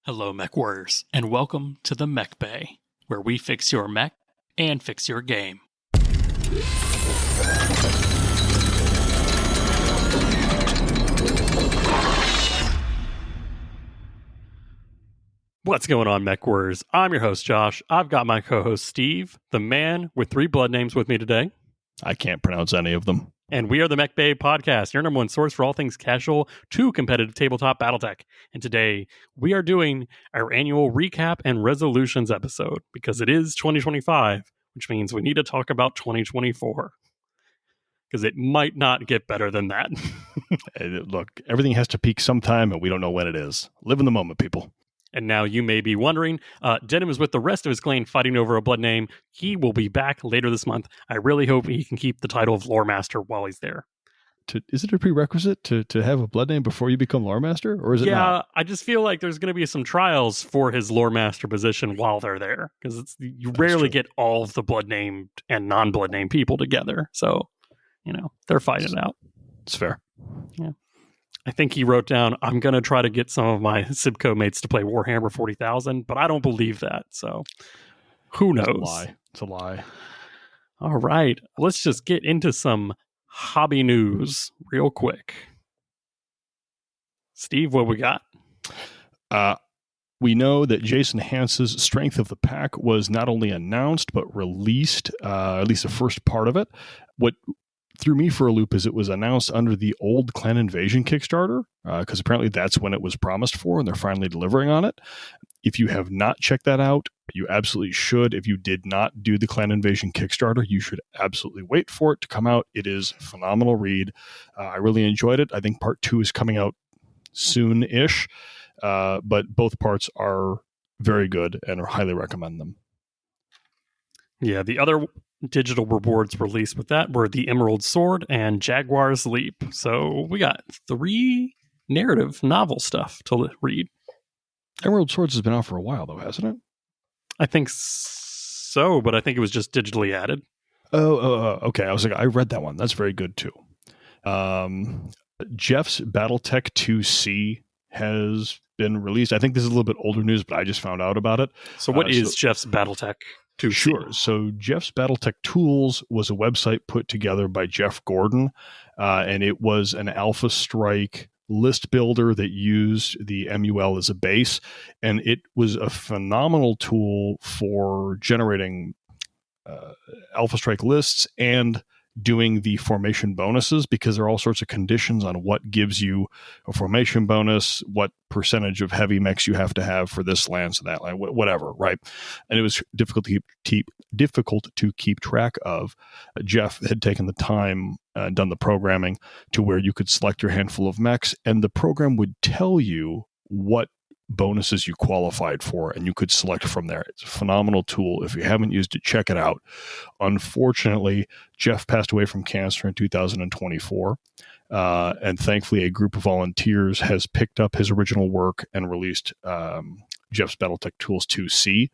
Hello, Mechwarriors, and welcome to the Mechbay, where we fix your mech and fix your game. What's going on, Mechwarriors? I'm your host, Josh. I've got my co-host, Steve, the man with 3 blood names with me today. I can't pronounce any of them. And we are the Mechbay Podcast, your number one source for all things casual to competitive tabletop Battletech. And today, we are doing our annual recap and resolutions episode, because it is 2025, which means we need to talk about 2024. Because it might not get better than that. Look, everything has to peak sometime, and we don't know when it is. Live in the moment, people. And now you may be wondering, Denim is with the rest of his clan fighting over a blood name. He will be back later this month. I really hope he can keep the title of Lore Master while he's there. Is it a prerequisite to have a blood name before you become Lore Master? Or is it not? I just feel like there's going to be some trials for his Lore Master position while they're there. Because you rarely get all of the blood named and non-blood named people together. So, they're fighting it out. It's fair. Yeah. I think he wrote down, I'm going to try to get some of my Sibco mates to play Warhammer 40,000, but I don't believe that. So who knows? It's a lie. All right. Let's just get into some hobby news real quick. Steve, what we got? We know that Jason Hance's Strength of the Pack was not only announced, but released, at least the first part of it. What threw me for a loop is it was announced under the old Clan Invasion Kickstarter, because apparently that's when it was promised for, and they're finally delivering on it. If you have not checked that out, you absolutely should. If you did not do the Clan Invasion Kickstarter, you should absolutely wait for it to come out. It is a phenomenal read. I really enjoyed it. I think part 2 is coming out soon-ish, but both parts are very good and I highly recommend them. Yeah, the other digital rewards released with that were the Emerald Sword and Jaguar's Leap. So we got 3 narrative novel stuff to read. Emerald Swords has been out for a while, though, hasn't it? I think so, but I think it was just digitally added. Okay. I was like, I read that one. That's very good, too. Jeff's Battletech 2C has been released. I think this is a little bit older news, but I just found out about it. So what is Jeff's Battletech 2C? Sure. So Jeff's Battletech Tools was a website put together by Jeff Gordon, and it was an Alpha Strike list builder that used the MUL as a base, and it was a phenomenal tool for generating Alpha Strike lists and doing the formation bonuses, because there are all sorts of conditions on what gives you a formation bonus, what percentage of heavy mechs you have to have for this land, so that land, whatever, right? And it was difficult to keep track of. Jeff had taken the time, done the programming to where you could select your handful of mechs, and the program would tell you what bonuses you qualified for, and you could select from there. It's a phenomenal tool. If you haven't used it, check it out. Unfortunately, Jeff passed away from cancer in 2024, and thankfully a group of volunteers has picked up his original work and released Jeff's Battletech Tools 2C,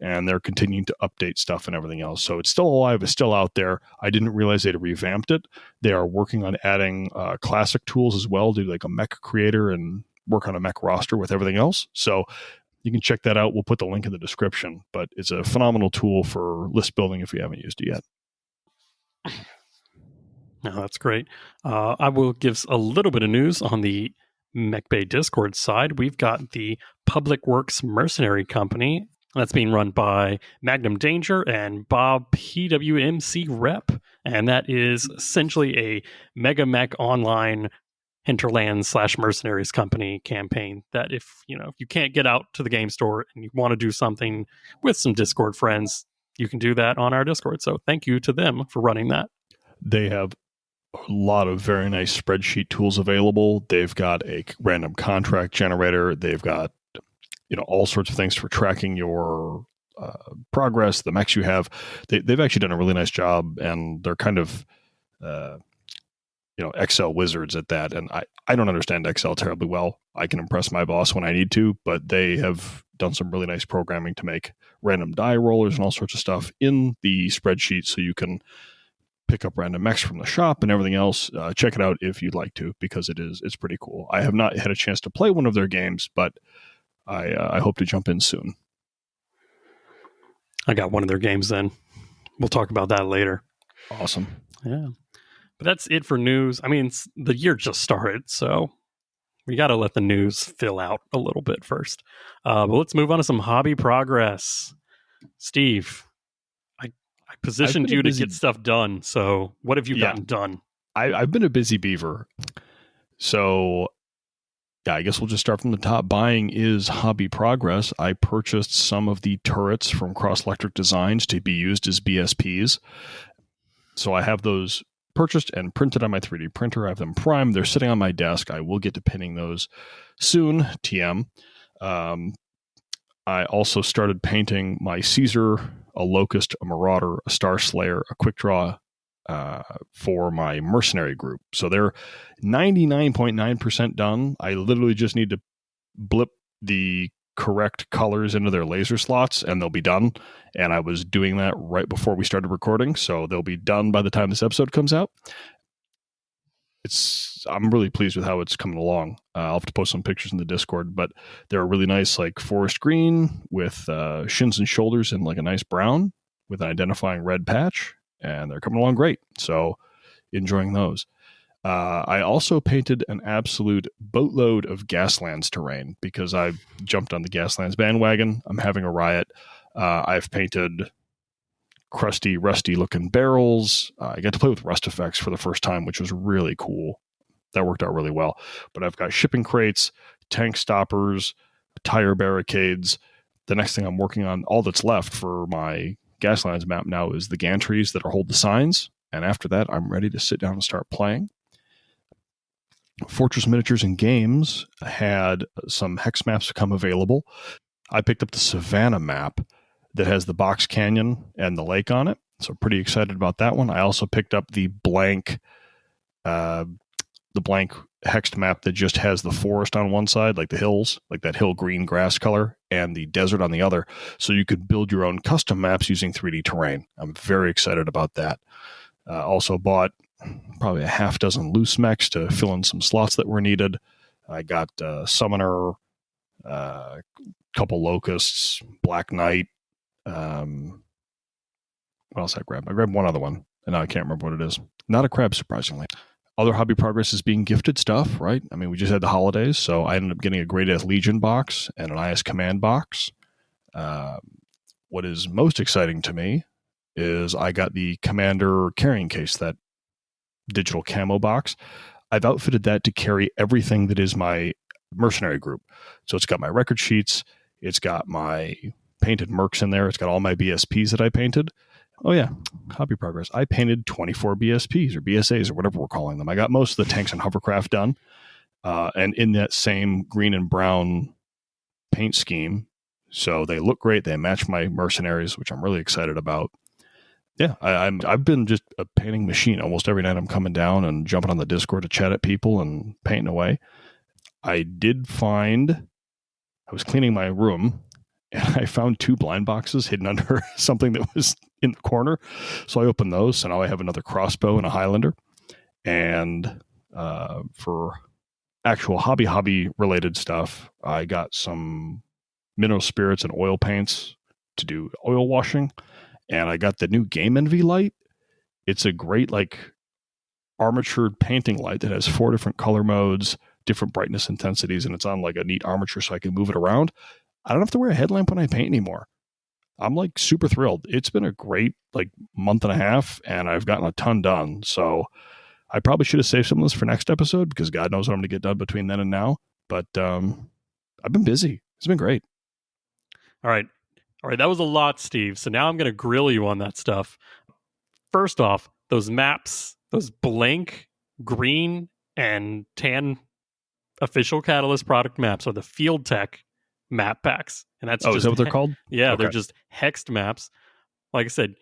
and they're continuing to update stuff and everything else. So it's still alive, it's still out there. I didn't realize they'd revamped it. They are working on adding classic tools as well, do like a mech creator and work on a mech roster with everything else. So you can check that out. We'll put the link in the description, but it's a phenomenal tool for list building if you haven't used it yet. No, that's great. I will give a little bit of news on the Mechbay Discord side. We've got the Public Works Mercenary Company that's being run by Magnum Danger and Bob PWMC Rep. And that is essentially a Mega Mech online hinterlands / mercenaries company campaign that if you can't get out to the game store and you want to do something with some Discord friends, you can do that on our Discord. So thank you to them for running that. They have a lot of very nice spreadsheet tools available. They've got a random contract generator. They've got all sorts of things for tracking your progress, the mechs you have. They've actually done a really nice job, and they're kind of Excel wizards at that. And I don't understand Excel terribly well. I can impress my boss when I need to, but they have done some really nice programming to make random die rollers and all sorts of stuff in the spreadsheet so you can pick up random mechs from the shop and everything else. Check it out if you'd like to, because it's pretty cool. I have not had a chance to play one of their games, but I hope to jump in soon. I got one of their games then. We'll talk about that later. Awesome. Yeah. But that's it for news. I mean, the year just started, so we got to let the news fill out a little bit first. But let's move on to some hobby progress. Steve, I positioned you to get stuff done. So what have you gotten done? I've been a busy beaver. So yeah, I guess we'll just start from the top. Buying is hobby progress. I purchased some of the turrets from Cross Electric Designs to be used as BSPs. So I have those purchased and printed on my 3D printer. I have them primed. They're sitting on my desk. I will get to pinning those soon, TM. I also started painting my Caesar, a Locust, a Marauder, a Star Slayer, a Quick Draw for my mercenary group. So they're 99.9% done. I literally just need to blip the correct colors into their laser slots and they'll be done. And I was doing that right before we started recording, so they'll be done by the time this episode comes out. I'm really pleased with how it's coming along. I'll have to post some pictures in the Discord, but they're a really nice like forest green with shins and shoulders and like a nice brown with an identifying red patch, and they're coming along great. So enjoying those. I also painted an absolute boatload of Gaslands terrain because I jumped on the Gaslands bandwagon. I'm having a riot. I've painted crusty, rusty looking barrels. I got to play with rust effects for the first time, which was really cool. That worked out really well. But I've got shipping crates, tank stoppers, tire barricades. The next thing I'm working on, all that's left for my Gaslands map now is the gantries that hold the signs. And after that, I'm ready to sit down and start playing. Fortress Miniatures and Games had some hex maps become available. I picked up the Savannah map that has the box canyon and the lake on it. So pretty excited about that one. I also picked up the blank hexed map that just has the forest on one side, like the hills, like that hill green grass color, and the desert on the other. So you could build your own custom maps using 3D terrain. I'm very excited about that. Also bought probably a half dozen loose mechs to fill in some slots that were needed. I got Summoner, couple Locusts, Black Knight. What else I grabbed? I grabbed one other one, and now I can't remember what it is. Not a crab, surprisingly. Other hobby progress is being gifted stuff, right? I mean, we just had the holidays, so I ended up getting a Great Death Legion box and an IS Command box. What is most exciting to me is I got the Commander carrying case, that digital camo box. I've outfitted that to carry everything that is my mercenary group. So it's got my record sheets, it's got my painted mercs in there, it's got all my BSPs that I painted. Oh yeah, hobby progress. I painted 24 BSPs or BSAs or whatever we're calling them. I got most of the tanks and hovercraft done. And in that same green and brown paint scheme. So they look great. They match my mercenaries, which I'm really excited about. Yeah, I've been just a painting machine. Almost every night I'm coming down and jumping on the Discord to chat at people and painting away. I was cleaning my room and I found 2 blind boxes hidden under something that was in the corner. So I opened those, so now I have another crossbow and a Highlander. And for actual hobby related stuff, I got some mineral spirits and oil paints to do oil washing. And I got the new Game Envy light. It's a great, like, armatured painting light that has 4 different color modes, different brightness intensities, and it's on like a neat armature so I can move it around. I don't have to wear a headlamp when I paint anymore. I'm like super thrilled. It's been a great like month and a half, and I've gotten a ton done. So I probably should have saved some of this for next episode because God knows what I'm going to get done between then and now. But I've been busy. It's been great. All right. That was a lot, Steve. So now I'm going to grill you on that stuff. First off, those maps, those blank green and tan official Catalyst product maps are the Field Tech map packs. And that's is that what they're called? Yeah, okay. They're just hexed maps. Like I said,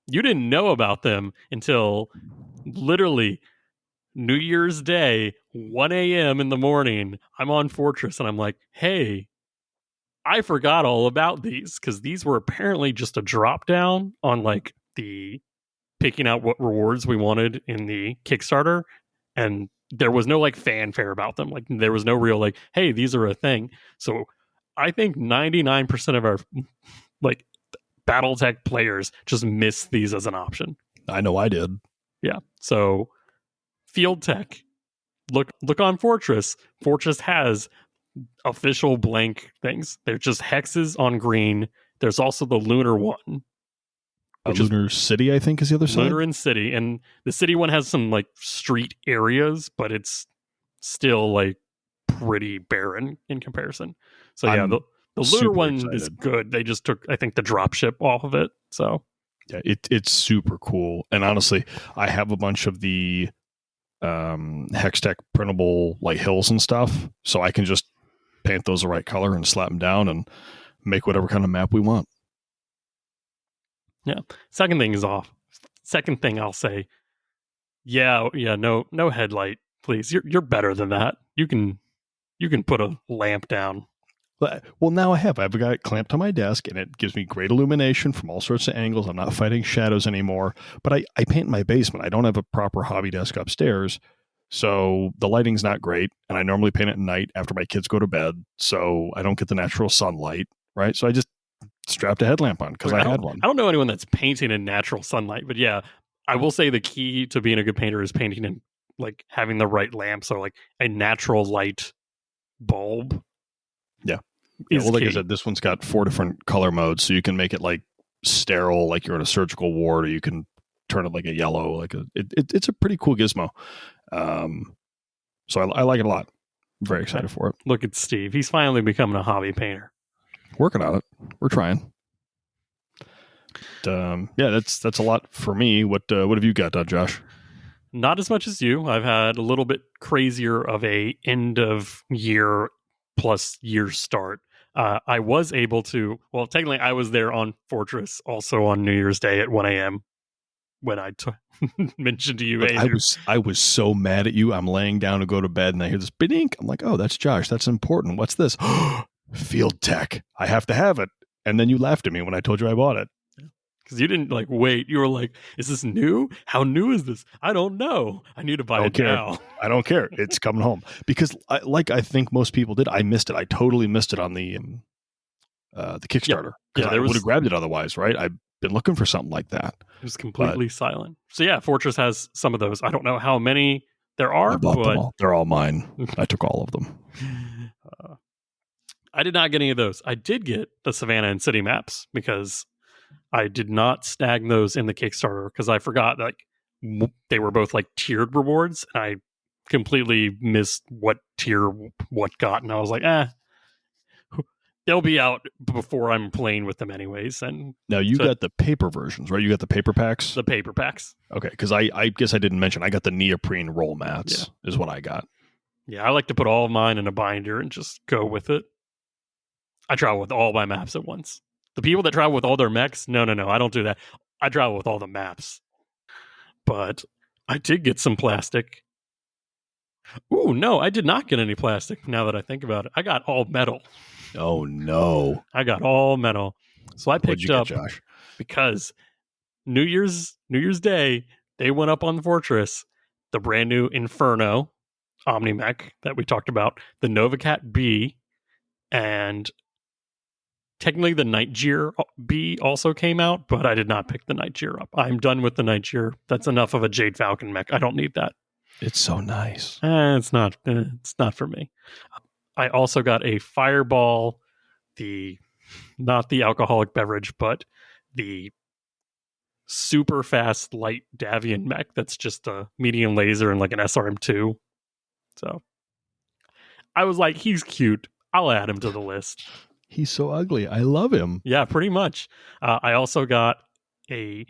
you didn't know about them until literally New Year's Day, 1 a.m. in the morning. I'm on Fortress and I'm like, hey, I forgot all about these because these were apparently just a drop down on like the picking out what rewards we wanted in the Kickstarter. And there was no like fanfare about them. Like there was no real like, hey, these are a thing. So I think 99% of our like BattleTech players just miss these as an option. I know I did. Yeah. So Field Tech, look on Fortress. Fortress has official blank things. They're just hexes on green. There's also the Lunar one. Lunar City, I think, is the other side. Lunar and City. And the City one has some like street areas, but it's still like pretty barren in comparison. So yeah, the Lunar one excited. Is good. They just took, I think, the dropship off of it. So yeah, it's super cool. And honestly, I have a bunch of the Hextech printable like hills and stuff, so I can just paint those the right color and slap them down and make whatever kind of map we want. Yeah. Second thing is off. Second thing I'll say, no headlight, please. You're better than that. You can put a lamp down. Well, now I've got it clamped on my desk, and it gives me great illumination from all sorts of angles. I'm not fighting shadows anymore. But I paint in my basement. I don't have a proper hobby desk upstairs, so the lighting's not great. And I normally paint at night after my kids go to bed, so I don't get the natural sunlight, right? So I just strapped a headlamp on because I had one. I don't know anyone that's painting in natural sunlight, but yeah, I will say the key to being a good painter is painting in like having the right lamps or like a natural light bulb. Yeah. Well, like I said, this one's got 4 different color modes, so you can make it like sterile, like you're in a surgical ward, or you can turn it like a yellow. Like it's a pretty cool gizmo. So I like it a lot. I'm very excited for it. Look at Steve; he's finally becoming a hobby painter. Working on it. We're trying. Yeah, that's a lot for me. What have you got, Josh? Not as much as you. I've had a little bit crazier of a end of year plus year start. I was able to, well, technically I was there on Fortress also on New Year's Day at 1 a.m. when I mentioned to you. I was so mad at you. I'm laying down to go to bed and I hear this bidink. I'm like, oh, that's Josh. That's important. What's this? Field Tech. I have to have it. And then you laughed at me when I told you I bought it. Because you didn't like wait. You were like, is this new? How new is this? I don't know. I need to buy it now. I don't care. It's coming home. Because I think most people did, I missed it. I totally missed it on the Kickstarter. Because I would have grabbed it otherwise, right? I've been looking for something like that. It was completely silent. So yeah, Fortress has some of those. I don't know how many there are. I bought them all. They're all mine. I took all of them. I did not get any of those. I did get the Savannah and City maps because I did not snag those in the Kickstarter because I forgot that they were both like tiered rewards, and I completely missed what tier what got, and I was like, they'll be out before I'm playing with them anyways. And now you got the paper versions, right? You got the paper packs? The paper packs. Okay, because I guess I didn't mention, I got the neoprene roll mats is what I got. Yeah, I like to put all of mine in a binder and just go with it. I travel with all my maps at once. The people that travel with all their mechs, no, I don't do that. I travel with all the maps. But I did get some plastic. Ooh, no, I did not get any plastic now that I think about it. I got all metal. Oh, no. I got all metal. So I picked up, Josh? Because New Year's Day, they went up on the Fortress, the brand new Inferno Omni-Mech that we talked about, the Novacat B, and technically the Nightjar B also came out, but I did not pick the Nightjar up. I'm done with the Nightjar. That's enough of a Jade Falcon mech. I don't need that. It's so nice. It's not for me. I also got a Fireball, not the alcoholic beverage, but the super fast light Davian mech that's just a medium laser and like an SRM2. So I was like, he's cute. I'll add him to the list. He's so ugly. I love him. Yeah, pretty much. I also got a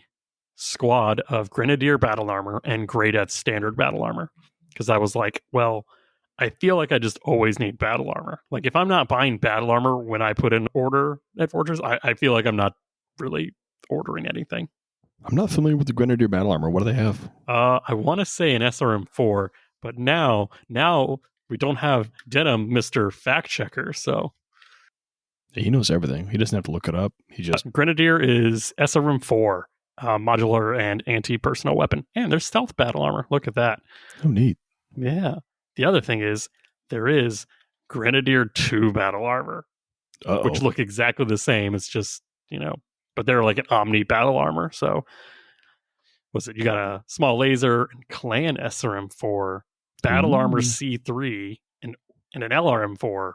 squad of Grenadier battle armor and Grey Death standard battle armor. Because I was like, well, I feel like I just always need battle armor. Like, if I'm not buying battle armor when I put in order at Fortress, I feel like I'm not really ordering anything. I'm not familiar with the Grenadier battle armor. What do they have? I want to say an SRM4, but now we don't have Denim, Mr. Fact Checker, so... He knows everything. He doesn't have to look it up. He just... Grenadier is SRM4, modular and anti-personnel weapon. And there's stealth battle armor. Look at that. Oh, neat. Yeah. The other thing is, there is Grenadier 2 battle armor. which look exactly the same. It's just, but they're like an Omni battle armor. So you got a small laser and clan SRM4, battle armor C3, and an LRM4,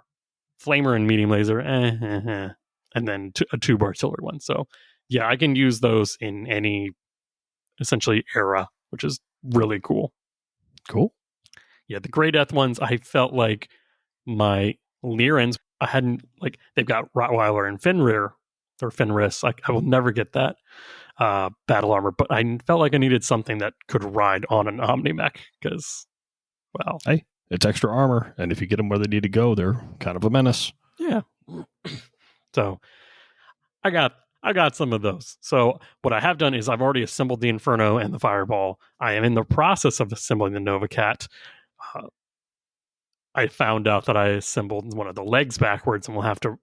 flamer and medium laser, and then a tube artillery one. So yeah, I can use those in any essentially era, which is really cool. Cool. Yeah, the Grey Death ones, I felt like my Lyrans, I hadn't, like, they've got Rottweiler and Fenrir, or Fenris. I will never get that battle armor, but I felt like I needed something that could ride on an Omni-Mech, because, well... Hey, it's extra armor, and if you get them where they need to go, they're kind of a menace. Yeah. So, I got some of those. So what I have done is I've already assembled the Inferno and the Fireball. I am in the process of assembling the Nova Cat. I found out that I assembled one of the legs backwards, and we'll have to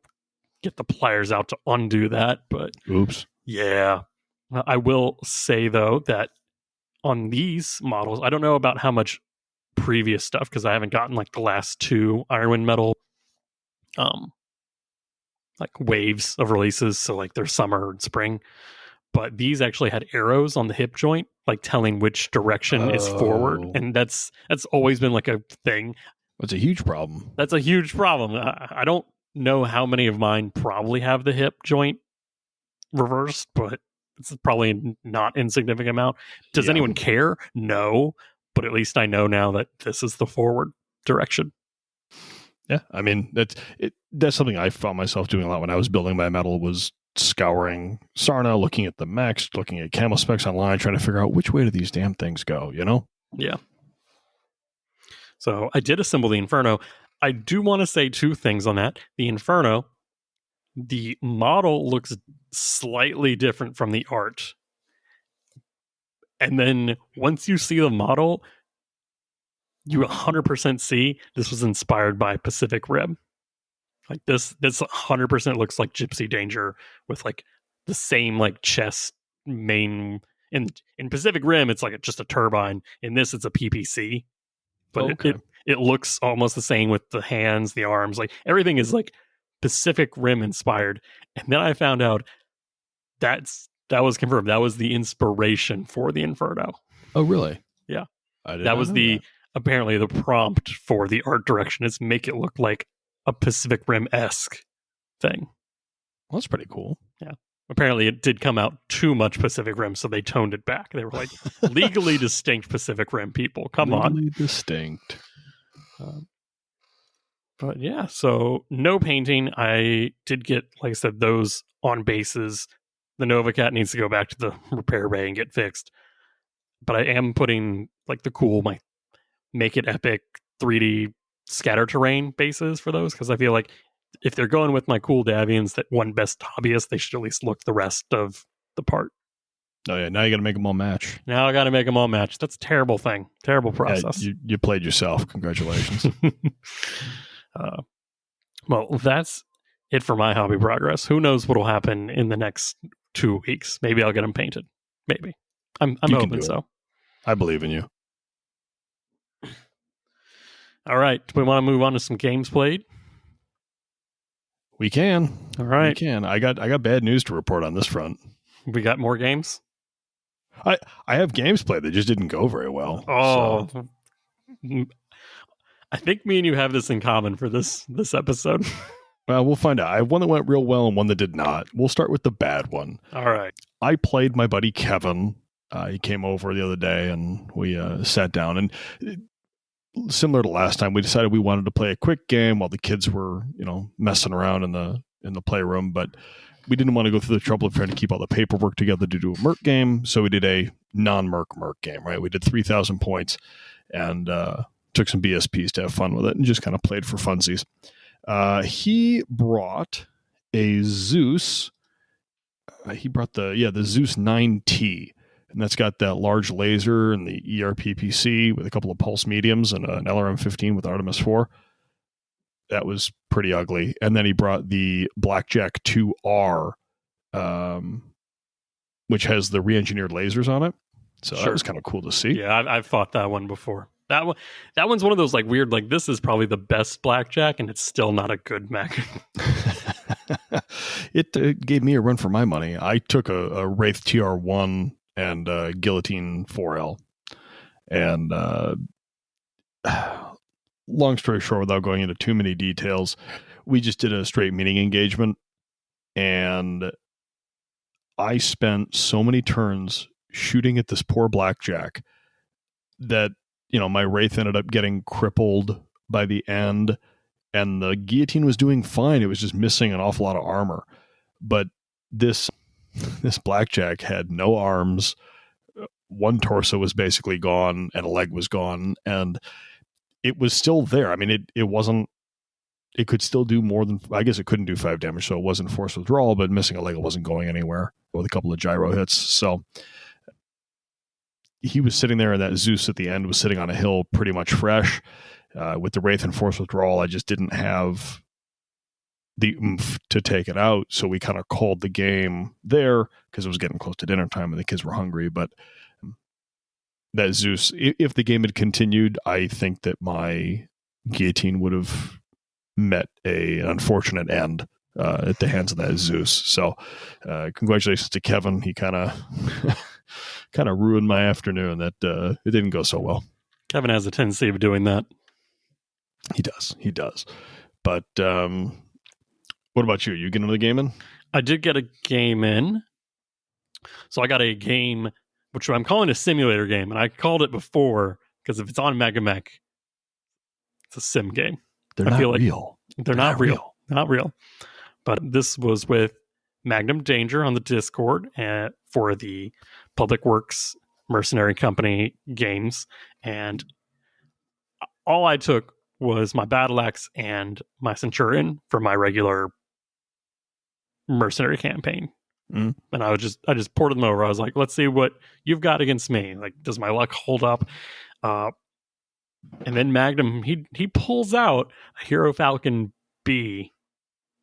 get the pliers out to undo that. But oops. Yeah. I will say, though, that on these models, I don't know about how much previous stuff, because I haven't gotten like the last two Ironwind Metal like waves of releases, so like their summer and spring, but these actually had arrows on the hip joint, like telling which direction is forward, and that's always been like a thing. That's a huge problem. That's a huge problem. I don't know how many of mine probably have the hip joint reversed, but it's probably not insignificant amount. Does anyone care? No, but at least I know now that this is the forward direction. Yeah, I mean, that's something I found myself doing a lot when I was building my metal, was scouring Sarna, looking at the mechs, looking at camo specs online, trying to figure out which way do these damn things go, Yeah. So I did assemble the Inferno. I do want to say two things on that. The Inferno, the model looks slightly different from the art. And then once you see the model, you 100% see this was inspired by Pacific Rim. Like this 100% looks like Gypsy Danger with like the same like chest main. In Pacific Rim, it's like just a turbine. In this, it's a PPC. But it looks almost the same with the hands, the arms. Like everything is like Pacific Rim inspired. And then I found out that was confirmed. That was the inspiration for the Inferno. Oh, really? Yeah. That was apparently the prompt for the art direction is make it look like a Pacific Rim-esque thing. Well, that's pretty cool. Yeah. Apparently it did come out too much Pacific Rim, so they toned it back. They were like, legally distinct Pacific Rim people. Come on. Legally distinct. But yeah, so no painting. I did get, like I said, those on bases. The Nova Cat needs to go back to the repair bay and get fixed. But I am putting like the cool, my Make It Epic 3D scatter terrain bases for those, because I feel like if they're going with my cool Davians that won best hobbyist, they should at least look the rest of the part. Oh yeah, now you got to make them all match. Now I got to make them all match. That's a terrible thing. Terrible process. Yeah, you played yourself. Congratulations. Well, that's it for my hobby progress. Who knows what will happen in the next 2 weeks? Maybe I'll get them painted. Maybe. I'm hoping so. I believe in you. All right. Do we want to move on to some games played? We can. All right. We can. I got bad news to report on this front. We got more games? I have games played that just didn't go very well. Oh. So. I think me and you have this in common for this episode. Well, we'll find out. I have one that went real well and one that did not. We'll start with the bad one. All right. I played my buddy Kevin. He came over the other day and we sat down, and similar to last time, we decided we wanted to play a quick game while the kids were, messing around in the playroom, but we didn't want to go through the trouble of trying to keep all the paperwork together to do a Merc game. So we did a non-Merc game, right? We did 3,000 points and took some BSPs to have fun with it and just kind of played for funsies. He brought a Zeus. He brought the Zeus 9T. And that's got that large laser and the ERPPC with a couple of pulse mediums and an LRM-15 with Artemis 4. That was pretty ugly. And then he brought the Blackjack 2R, which has the re-engineered lasers on it. So That was kind of cool to see. Yeah, I've fought that one before. That one's one of those like weird, like this is probably the best Blackjack and it's still not a good mech. It gave me a run for my money. I took a Wraith TR1 and Guillotine 4L. And long story short, without going into too many details, we just did a straight meeting engagement. And I spent so many turns shooting at this poor blackjack that, my Wraith ended up getting crippled by the end. And the guillotine was doing fine. It was just missing an awful lot of armor. But this blackjack had no arms. One torso was basically gone and a leg was gone. And it was still there. I mean, it could still do more than, I guess it couldn't do 5 damage. So it wasn't forced withdrawal, but missing a leg, it wasn't going anywhere with a couple of gyro hits. So he was sitting there, and that Zeus at the end was sitting on a hill pretty much fresh. With the Wraith and Force Withdrawal, I just didn't have the oomph to take it out. So we kind of called the game there because it was getting close to dinner time and the kids were hungry. But that Zeus, if the game had continued, I think that my guillotine would have met an unfortunate end at the hands of that Zeus. So congratulations to Kevin. He kind of ruined my afternoon. That it didn't go so well. Kevin has a tendency of doing that. He does. But what about you? You getting the game in? I did get a game in. So I got a game, which I'm calling a simulator game. And I called it before because if it's on Megamech, it's a sim game. They're not real. They're not real. Not real. But this was with Magnum Danger on the Discord for the Public Works Mercenary Company games. And all I took was my battle axe and my Centurion for my regular mercenary campaign. And I just ported them over. I was like, let's see what you've got against me. Like, does my luck hold up? And then Magnum, he pulls out a Hero Falcon B.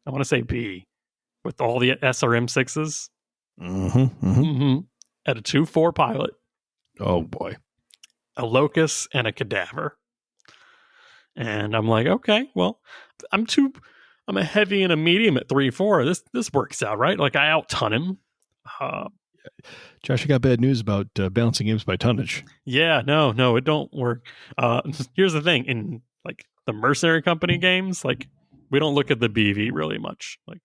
I want to say B with all the SRM6s. At a 2-4 pilot. Oh boy. A Locust and a Cadaver. And I'm like, okay, well, I'm a heavy and a medium at 3-4. This works out, right? Like, I out-ton him. Josh, I got bad news about balancing games by tonnage. Yeah, no, it don't work. Here's the thing. In, like, the Mercenary Company games, like, we don't look at the BV really much. Like,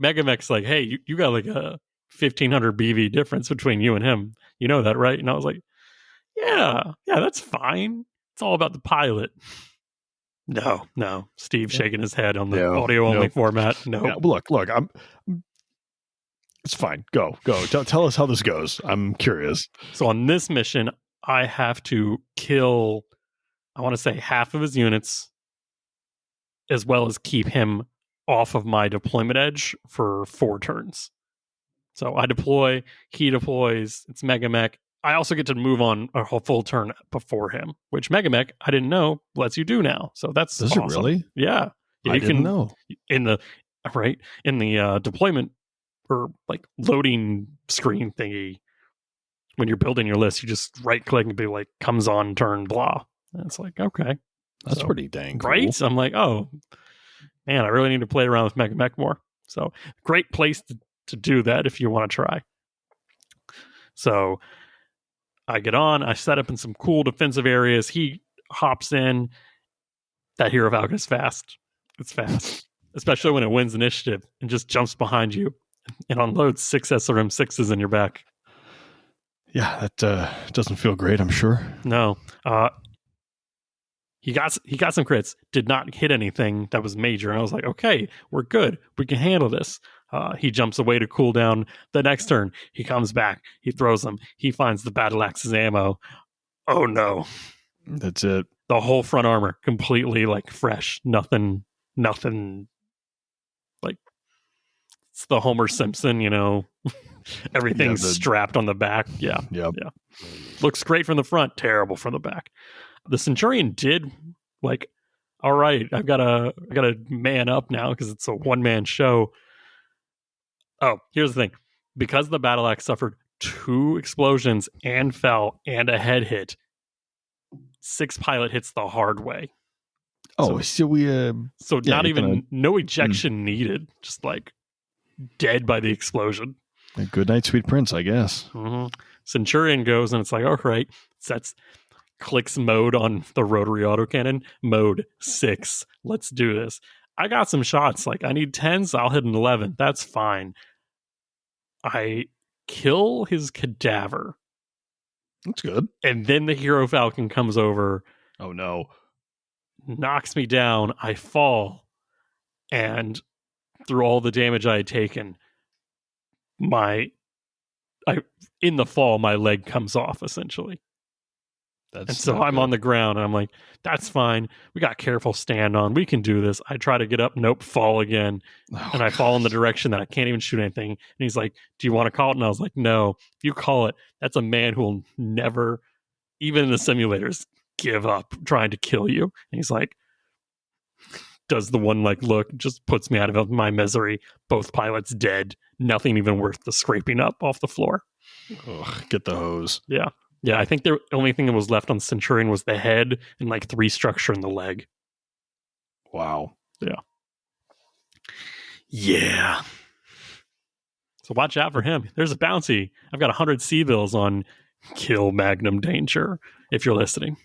Megamech's like, hey, you got like a 1,500 BV difference between you and him. You know that, right? And I was like, yeah, that's fine. It's all about the pilot. No. Steve shaking his head on the audio-only format. No. Yeah, look, it's fine. Go. Tell us how this goes. I'm curious. So on this mission, I have to kill, I want to say, half of his units, as well as keep him off of my deployment edge for 4 turns. So I deploy, he deploys, it's Megamech. I also get to move on a whole full turn before him, which Megamech, I didn't know, lets you do now. So that's Does awesome. It really? Yeah. I didn't know. In the deployment or like loading screen thingy, when you're building your list, you just right click and be like, comes on turn, blah. And it's like, okay. That's pretty dang cool. Right? So I'm like, oh, man, I really need to play around with Megamech more. So great place to do that if you want to try. So I get on, I set up in some cool defensive areas. He hops in. That Hero Falcon is fast. It's fast. Especially when it wins initiative and just jumps behind you and unloads 6 SRM6s in your back. Yeah, that doesn't feel great, I'm sure. No. He got some crits, did not hit anything that was major. And I was like, okay, we're good. We can handle this. He jumps away to cool down. The next turn, he comes back. He throws them. He finds the battle axe's ammo. Oh, no. That's it. The whole front armor, completely, like, fresh. Nothing, like, it's the Homer Simpson, everything's strapped on the back. Yeah. Looks great from the front, terrible from the back. The Centurion did, like, all right, I gotta man up now because it's a one-man show. Oh, here's the thing. Because the battle axe suffered 2 explosions and fell and a head hit, 6 pilot hits the hard way. Oh, so we so not even no ejection needed, just like dead by the explosion. Good night, sweet prince, I guess. Mm-hmm. Centurion goes and it's like, all right, sets clicks mode on the rotary autocannon. Mode 6. Let's do this. I got some shots. Like, I need 10s. I'll hit an 11. That's fine. I kill his cadaver. That's good. And then the Hero Falcon comes over. Oh, no. Knocks me down. I fall. And through all the damage I had taken, in the fall, my leg comes off, essentially. And so I'm on the ground, and I'm like, that's fine. We got careful stand on. We can do this. I try to get up. Nope, fall again. And I fall in the direction that I can't even shoot anything. And he's like, do you want to call it? And I was like, no. If you call it, that's a man who will never, even in the simulators, give up trying to kill you. And he's like, does the one like look, just puts me out of my misery. Both pilots dead. Nothing even worth the scraping up off the floor. Ugh, get the hose. Yeah. Yeah, I think the only thing that was left on the Centurion was the head and like 3 structure in the leg. Wow. Yeah. Yeah. So watch out for him. There's a bounty. I've got 100 C-bills on Kill Magnum Danger, if you're listening.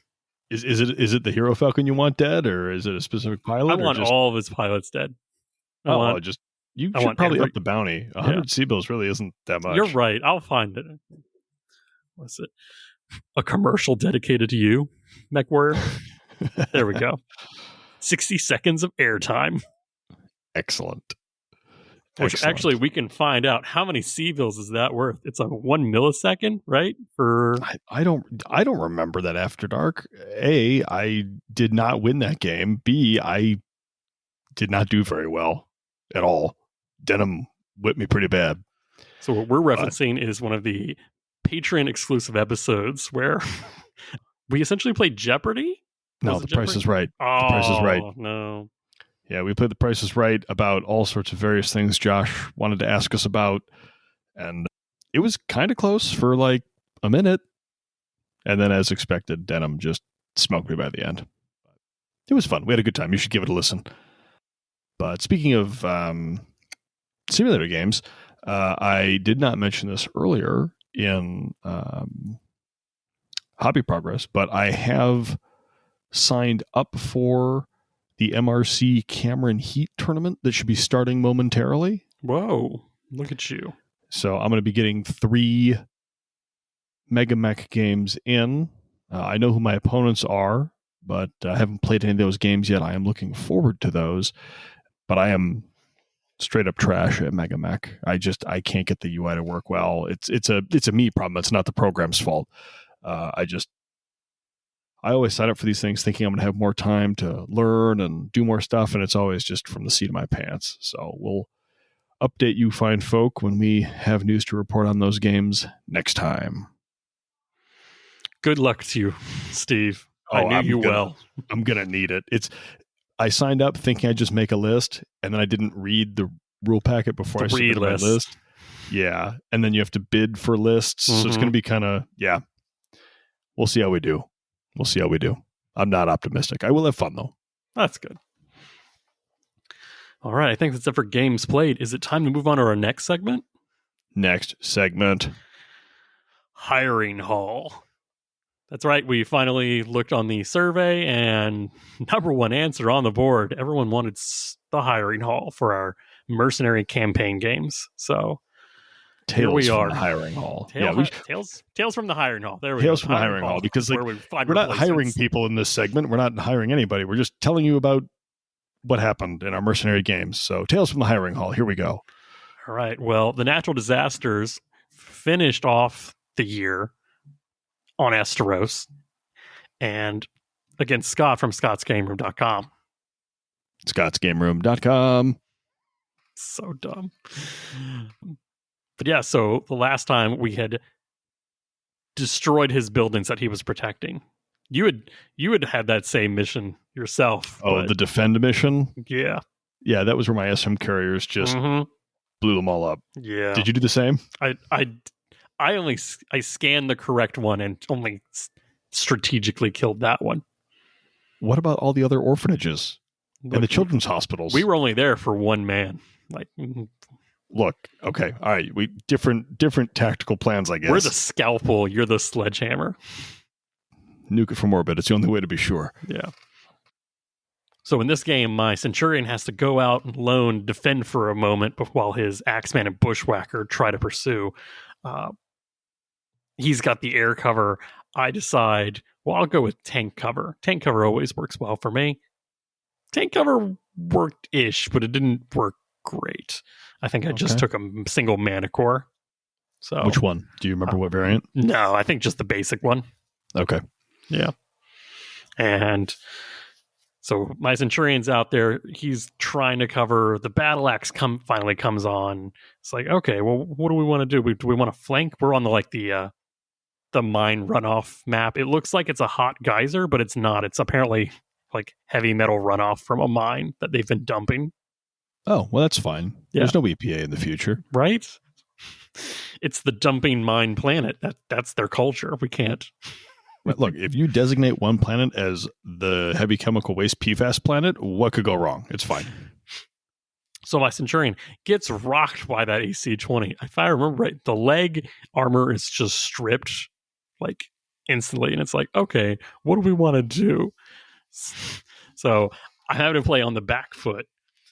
Is it the Hero Falcon you want dead, or is it a specific pilot? I want all of his pilots dead. You should probably up the bounty. 100 C-bills really isn't that much. You're right. I'll find it. What's it? A commercial dedicated to you, Mechwarrior. There we go. 60 seconds of airtime. Excellent. Which actually we can find out how many C-bills is that worth. It's a 1 millisecond, right? I don't remember that After Dark. A, I did not win that game. B, I did not do very well at all. Denim whipped me pretty bad. So what we're referencing is one of the Patreon exclusive episodes where we essentially played Jeopardy. No, The Price is Right. Oh, The Price is Right. No. Yeah, we played The Price is Right about all sorts of various things Josh wanted to ask us about. And it was kind of close for like a minute. And then, as expected, Denim just smoked me by the end. It was fun. We had a good time. You should give it a listen. But speaking of simulator games, I did not mention this earlier in Hobby Progress, but I have signed up for the MRC Cameron Heat tournament that should be starting momentarily. Whoa, look at you. So I'm going to be getting 3 Mega Mech games in. I know who my opponents are, but I haven't played any of those games yet. I am looking forward to those, but I am straight up trash at Mega Mech. I can't get the UI to work well. It's a me problem. It's not the program's fault. I always sign up for these things thinking I'm going to have more time to learn and do more stuff, and it's always just from the seat of my pants. So we'll update you fine folk when we have news to report on those games next time. Good luck to you, Steve. I knew you well. I'm going to need it. I signed up thinking I'd just make a list, and then I didn't read the rule packet before I submitted my list. Yeah, and then you have to bid for lists, so it's going to be kind of, we'll see how we do. I'm not optimistic. I will have fun, though. That's good. All right, I think that's it for games played. Is it time to move on to our next segment? Next segment. Hiring Hall. That's right. We finally looked on the survey, and number one answer on the board, everyone wanted the Hiring Hall for our mercenary campaign games. So here we are. The Hiring Hall. Tales from the Hiring Hall. There we go. Tales from the Hiring Hall. Because we're not hiring people in this segment. We're not hiring anybody. We're just telling you about what happened in our mercenary games. So Tales from the Hiring Hall. Here we go. All right. Well, the natural disasters finished off the year on Esteros and against Scott from scotsgameroom.com. scotsgameroom.com. So dumb. But yeah, so the last time we had destroyed his buildings that he was protecting. You had had that same mission yourself. Oh, the defend mission? Yeah. Yeah, that was where my SM carriers just blew them all up. Yeah. Did you do the same? I scanned the correct one and only strategically killed that one. what about all the other orphanages and the children's hospitals? We were only there for one man. Like, look, okay, all right, we different tactical plans, I guess. We're the scalpel, you're the sledgehammer. Nuke it from orbit. It's the only way to be sure. Yeah. So in this game, my Centurion has to go out alone, defend for a moment while his Axeman and Bushwhacker try to pursue. He's got the air cover. I decide, well, I'll go with tank cover. Tank cover always works well for me. Tank cover worked-ish, but it didn't work great. I think I just took a single mana core. So which one? Do you remember what variant? No, I think just the basic one. Okay. Yeah. And so my Centurion's out there. He's trying to cover. The battle axe finally comes on. It's like, okay, well, what do we want to do? Do we want to flank? We're on the mine runoff map. It looks like it's a hot geyser, but it's not. It's apparently like heavy metal runoff from a mine that they've been dumping. Oh, well, that's fine. Yeah. There's no EPA in the future. Right? It's the dumping mine planet. That's their culture. We can't. Look, if you designate one planet as the heavy chemical waste PFAS planet, what could go wrong? It's fine. So my Centurion gets rocked by that AC-20. If I remember right, the leg armor is just stripped like instantly. And it's like, okay, what do we want to do? So I have to play on the back foot.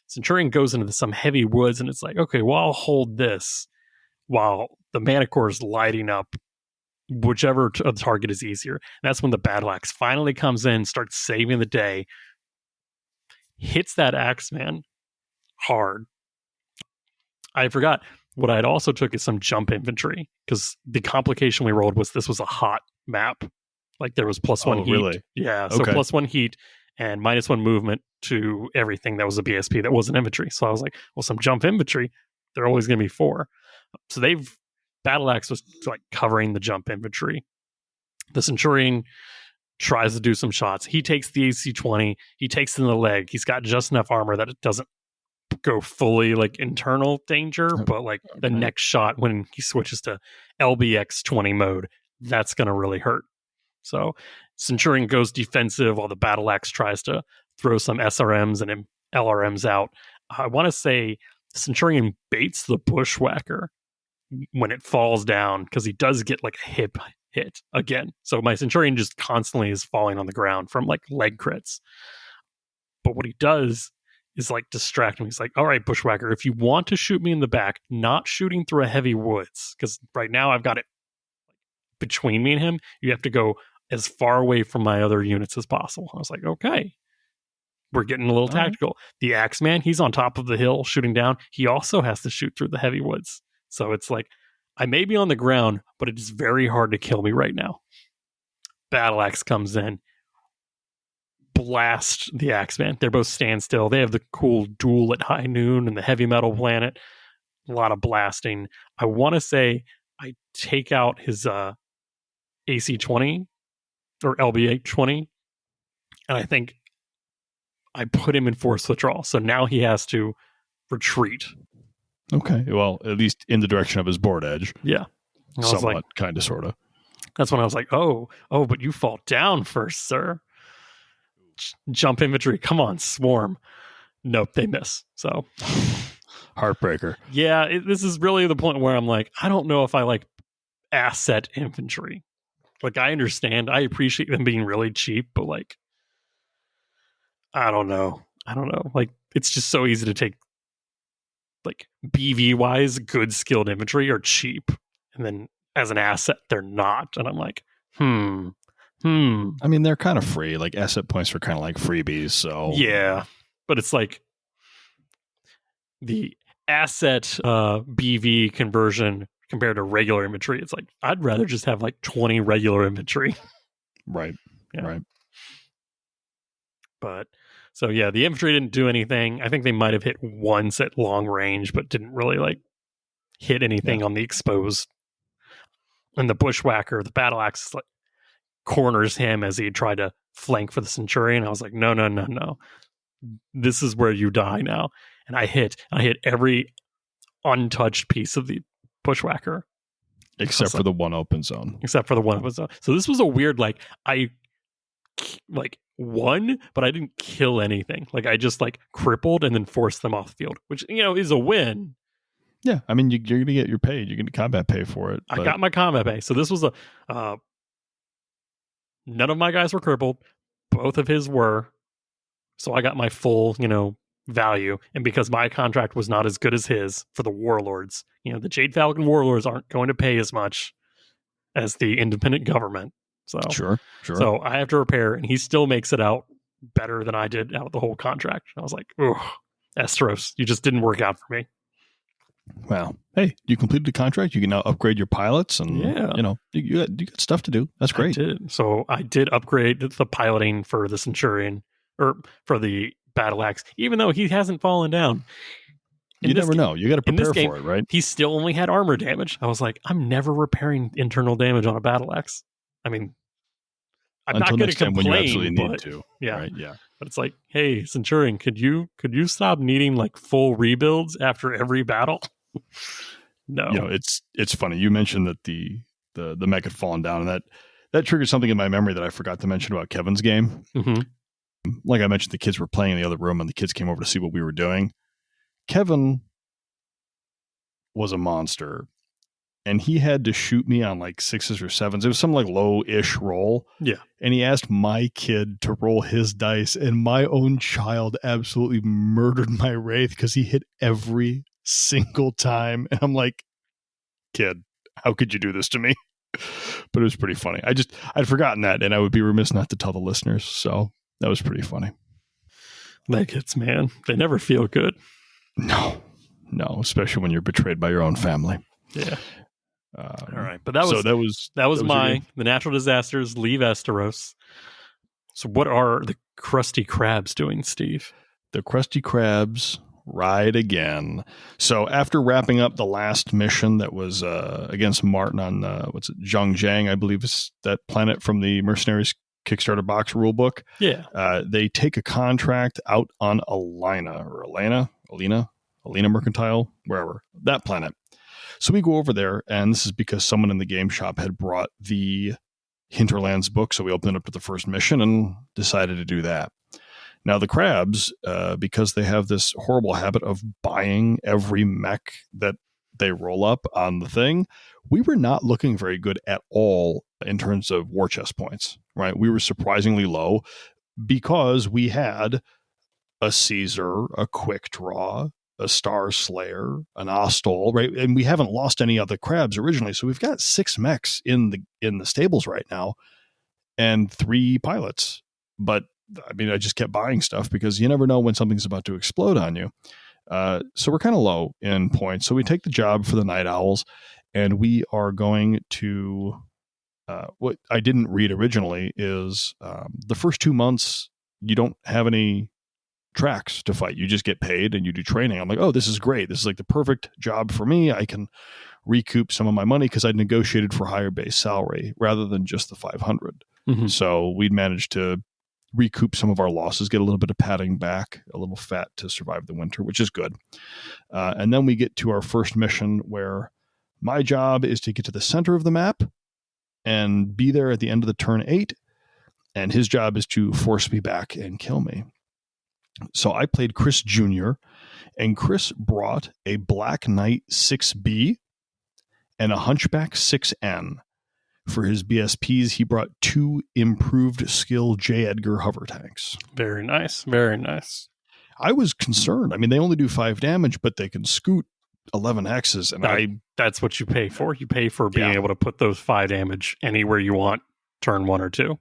Centurion goes into some heavy woods, and it's like, okay, well, I'll hold this while the mana core is lighting up whichever target is easier. And that's when the battle axe finally comes in, starts saving the day, hits that Axeman hard. I forgot what I had also took is some jump infantry, because the complication we rolled was this was a hot map. Like there was +1 heat. Really? Yeah, so +1 heat and -1 movement to everything that was a BSP that wasn't infantry. So I was like, well, some jump infantry, they're always going to be 4. So Battle Axe was like covering the jump infantry. The Centurion tries to do some shots. He takes the AC-20. He takes it in the leg. He's got just enough armor that it doesn't go fully like internal danger, but like the next shot when he switches to LBX-20 mode, that's going to really hurt. So Centurion goes defensive while the Battle Axe tries to throw some SRMs and LRMs out. I want to say Centurion baits the Bushwhacker when it falls down, because he does get like a hip hit again. So my Centurion just constantly is falling on the ground from like leg crits. But what he does is like distract him. He's like, all right, Bushwhacker, if you want to shoot me in the back, not shooting through a heavy woods, because right now I've got it between me and him, you have to go as far away from my other units as possible. I was like, okay, we're getting a little tactical. The Axeman, he's on top of the hill shooting down. He also has to shoot through the heavy woods. So it's like, I may be on the ground, but it is very hard to kill me right now. Battle Axe comes in, blast the Axeman. They're both standstill. They have the cool duel at high noon and the heavy metal planet. A lot of blasting. I want to say I take out his AC-20 or LBA-20, and I think I put him in forced withdrawal. So now he has to retreat. Okay. Well, at least in the direction of his board edge. Yeah. Somewhat, like, kind of, sort of. That's when I was like, oh, but you fall down first, sir. Jump infantry. Come on, swarm. Nope, they miss. So heartbreaker. Yeah, this is really the point where I'm like, I don't know if I like asset infantry. Like, I understand. I appreciate them being really cheap, but like, I don't know. Like, it's just so easy to take, like, BV-wise, good skilled infantry are cheap. And then as an asset, they're not. And I'm like, I mean, they're kind of free. Like, asset points are kind of like freebies, so. Yeah. But it's like the asset BV conversion compared to regular infantry. It's like, I'd rather just have like 20 regular infantry. Right. Yeah. Right. But so yeah, the infantry didn't do anything. I think they might have hit once at long range, but didn't really like hit anything on the exposed. And the Bushwhacker, the Battle Axe, like corners him as he tried to flank for the Centurion. I was like, no. This is where you die now. And I hit every untouched piece of the Bushwhacker. Except for the one open zone. So this was a weird, like, I like won, but I didn't kill anything. Like I just like crippled and then forced them off the field, which is a win. Yeah, I mean, you're going to get your pay. You're going to combat pay for it. I got my combat pay. So this was none of my guys were crippled. Both of his were. So I got my full, value. And because my contract was not as good as his for the Warlords, the Jade Falcon Warlords aren't going to pay as much as the independent government. So Sure. So I have to repair, and he still makes it out better than I did out the whole contract. I was like, ugh, Esteros, you just didn't work out for me. Well, hey, you completed the contract. You can now upgrade your pilots, and you got stuff to do. That's great. I did. So I did upgrade the piloting for the Centurion, or for the Battle Axe, even though he hasn't fallen down. You never know. You got to prepare for it, right? He still only had armor damage. I was like, I'm never repairing internal damage on a Battle Axe. I mean, I'm Until not going next to time complain, when you absolutely need to. Yeah, right? Yeah. But it's like, hey, Centurion, could you stop needing like full rebuilds after every battle? No. It's funny. You mentioned that the mech had fallen down, and that triggered something in my memory that I forgot to mention about Kevin's game. Mm-hmm. Like I mentioned, the kids were playing in the other room, and the kids came over to see what we were doing. Kevin was a monster, and he had to shoot me on like 6s or 7s. It was some like low-ish roll. Yeah. And he asked my kid to roll his dice, and my own child absolutely murdered my Wraith because he hit every single time. And I'm like, kid, how could you do this to me? But it was pretty funny. I'd forgotten that, and I would be remiss not to tell the listeners. So that was pretty funny. Kids, man, they never feel good. No, especially when you're betrayed by your own family. Yeah. All right, but that was the natural disasters. Leave Esteros. So what are the Krusty Krabs doing, Steve? The Krusty Krabs ride again. So after wrapping up the last mission that was against Martin on Zhangjiang, I believe is that planet from the Mercenaries Kickstarter box rulebook. Yeah. They take a contract out on Alina Mercantile, wherever, that planet. So we go over there, and this is because someone in the game shop had brought the Hinterlands book, so we opened it up to the first mission and decided to do that. Now the Krabs, because they have this horrible habit of buying every mech that they roll up on the thing, we were not looking very good at all in terms of war chest points, right? We were surprisingly low because we had a Caesar, a Quick Draw, a Star Slayer, an Ostol, right? And we haven't lost any other Krabs originally. So we've got 6 mechs in the stables right now and 3 pilots. But I mean, I just kept buying stuff because you never know when something's about to explode on you. So we're kind of low in points. So we take the job for the Night Owls, and we are going to, what I didn't read originally is the first 2 months, you don't have any tracks to fight. You just get paid and you do training. I'm like, oh, this is great. This is like the perfect job for me. I can recoup some of my money because I'd negotiated for higher base salary rather than just the 500. Mm-hmm. So we'd managed to recoup some of our losses, get a little bit of padding back, a little fat to survive the winter, which is good. And then we get to our first mission where my job is to get to the center of the map and be there at the end of the turn 8. And his job is to force me back and kill me. So I played Chris Jr., and Chris brought a Black Knight 6B and a Hunchback 6N. For his BSPs, he brought 2 improved skill J. Edgar hover tanks. Very nice. Very nice. I was concerned. I mean, they only do 5 damage, but they can scoot 11 hexes. And that's what you pay for. You pay for being able to put those 5 damage anywhere you want, turn 1 or 2.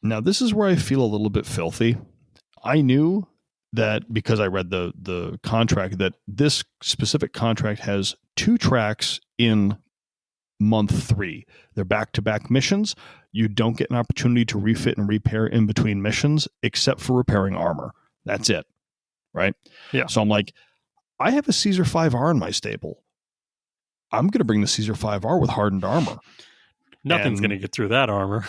Now, this is where I feel a little bit filthy. I knew that because I read the contract, that this specific contract has 2 tracks in month 3. They're back-to-back missions. You don't get an opportunity to refit and repair in between missions except for repairing armor. That's it. Right? Yeah. So I'm like, I have a Caesar 5R in my stable. I'm going to bring the Caesar 5R with hardened armor. Nothing's going to get through that armor.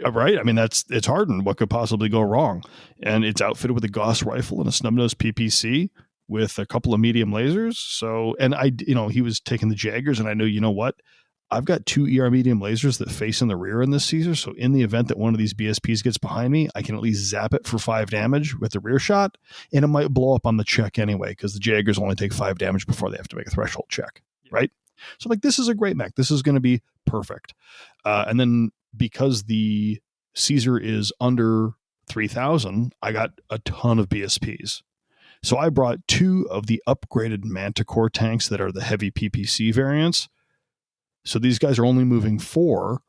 Right? I mean, it's hardened. What could possibly go wrong? And it's outfitted with a Gauss rifle and a snub-nose PPC with a couple of medium lasers. So, and he was taking the Jaggers, and I know, you know what? I've got 2 ER medium lasers that face in the rear in this Caesar. So in the event that one of these BSPs gets behind me, I can at least zap it for 5 damage with the rear shot, and it might blow up on the check anyway, because the Jaegers only take 5 damage before they have to make a threshold check, right? So like, this is a great mech. This is going to be perfect. And then because the Caesar is under 3,000, I got a ton of BSPs. So I brought 2 of the upgraded Manticore tanks that are the heavy PPC variants. So these guys are only moving 4,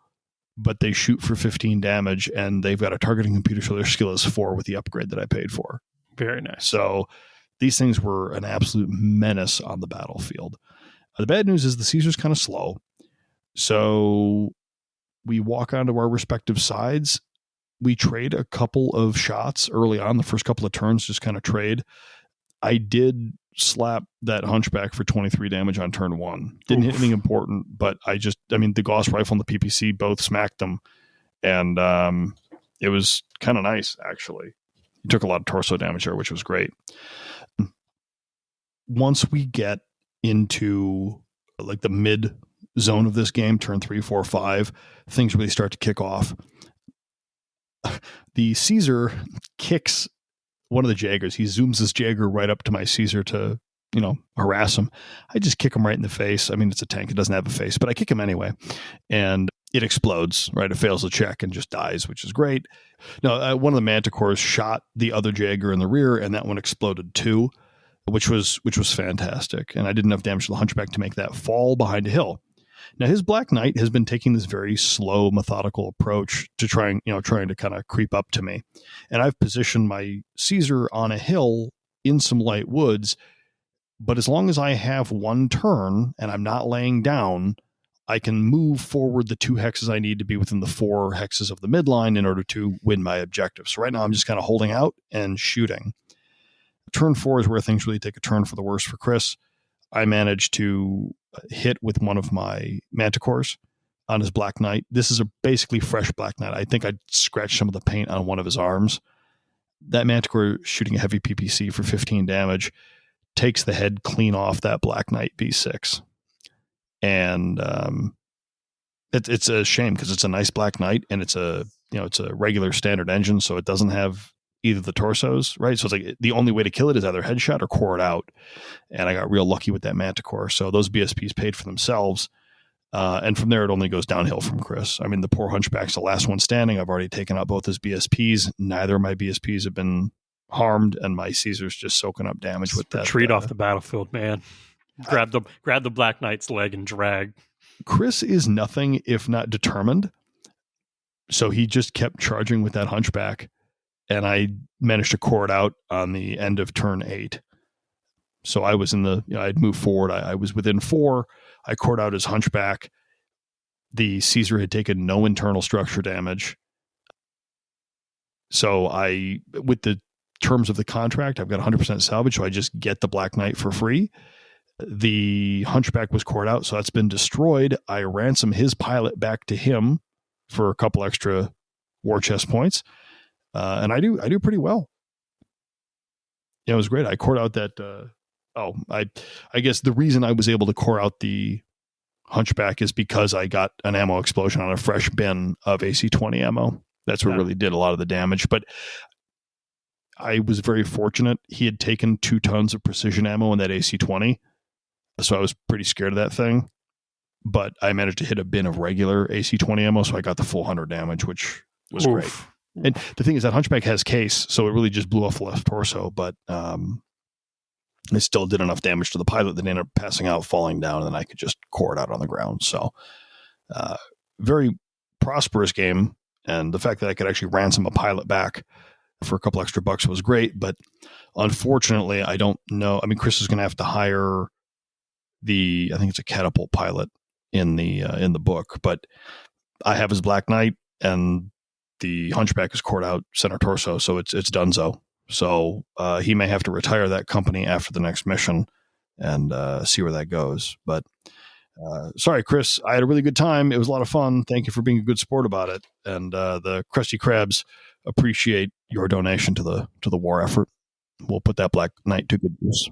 but they shoot for 15 damage, and they've got a targeting computer, so their skill is 4 with the upgrade that I paid for. Very nice. So these things were an absolute menace on the battlefield. The bad news is the Caesar's kind of slow. So we walk onto our respective sides. We trade a couple of shots early on, the first couple of turns, just kind of trade. I did slap that Hunchback for 23 damage on turn 1. Didn't hit anything important, but the Gauss rifle and the PPC both smacked them. And it was kind of nice, actually. He took a lot of torso damage there, which was great. Once we get into like the mid zone of this game, turn 3, 4, 5, things really start to kick off. The Caesar kicks one of the Jaegers. He zooms this Jaeger right up to my Caesar to, harass him. I just kick him right in the face. I mean, it's a tank. It doesn't have a face, but I kick him anyway. And it explodes, right? It fails the check and just dies, which is great. No, one of the Manticores shot the other Jaeger in the rear, and that one exploded too, which was fantastic. And I did enough damage to the Hunchback to make that fall behind a hill. Now, his Black Knight has been taking this very slow, methodical approach to trying to kind of creep up to me. And I've positioned my Caesar on a hill in some light woods. But as long as I have one turn and I'm not laying down, I can move forward the 2 hexes I need to be within the 4 hexes of the midline in order to win my objective. So right now I'm just kind of holding out and shooting. Turn 4 is where things really take a turn for the worse for Chris. I managed to hit with one of my Manticores on his Black Knight. This is a basically fresh Black Knight. I think I scratched some of the paint on one of his arms. That Manticore shooting a heavy PPC for 15 damage takes the head clean off that Black Knight B6. And it's a shame because it's a nice Black Knight and it's a regular standard engine, so it doesn't have either the torsos, right? So it's like the only way to kill it is either headshot or core it out. And I got real lucky with that Manticore. So those BSPs paid for themselves. And from there, it only goes downhill from Chris. I mean, the poor Hunchback's the last one standing. I've already taken out both his BSPs. Neither of my BSPs have been harmed, and my Caesar's just soaking up damage with that. Retreat off the battlefield, man. Grab the Black Knight's leg and drag. Chris is nothing if not determined. So he just kept charging with that Hunchback. And I managed to core it out on the end of turn 8. So I was I'd moved forward. I was within 4. I cored out his Hunchback. The Caesar had taken no internal structure damage. So with the terms of the contract, I've got 100% salvage. So I just get the Black Knight for free. The Hunchback was cored out. So that's been destroyed. I ransom his pilot back to him for a couple extra war chest points. And I do pretty well. It was great. I cored out that. I guess the reason I was able to core out the Hunchback is because I got an ammo explosion on a fresh bin of AC-20 ammo. That's what really did a lot of the damage. But I was very fortunate. He had taken 2 tons of precision ammo in that AC-20. So I was pretty scared of that thing. But I managed to hit a bin of regular AC-20 ammo. So I got the full 100 damage, which was great. And the thing is that Hunchback has case, so it really just blew off the left torso, but it still did enough damage to the pilot that ended up passing out, falling down, and then I could just core it out on the ground. So very prosperous game, and the fact that I could actually ransom a pilot back for a couple extra bucks was great, but unfortunately, I don't know. I mean, Chris is going to have to hire I think it's a catapult pilot in the book, but I have his Black Knight, and the Hunchback is cored out center torso, so it's donezo. So he may have to retire that company after the next mission and see where that goes. But sorry, Chris, I had a really good time. It was a lot of fun. Thank you for being a good sport about it. And the Krusty Krabs appreciate your donation to the war effort. We'll put that Black Knight to good use.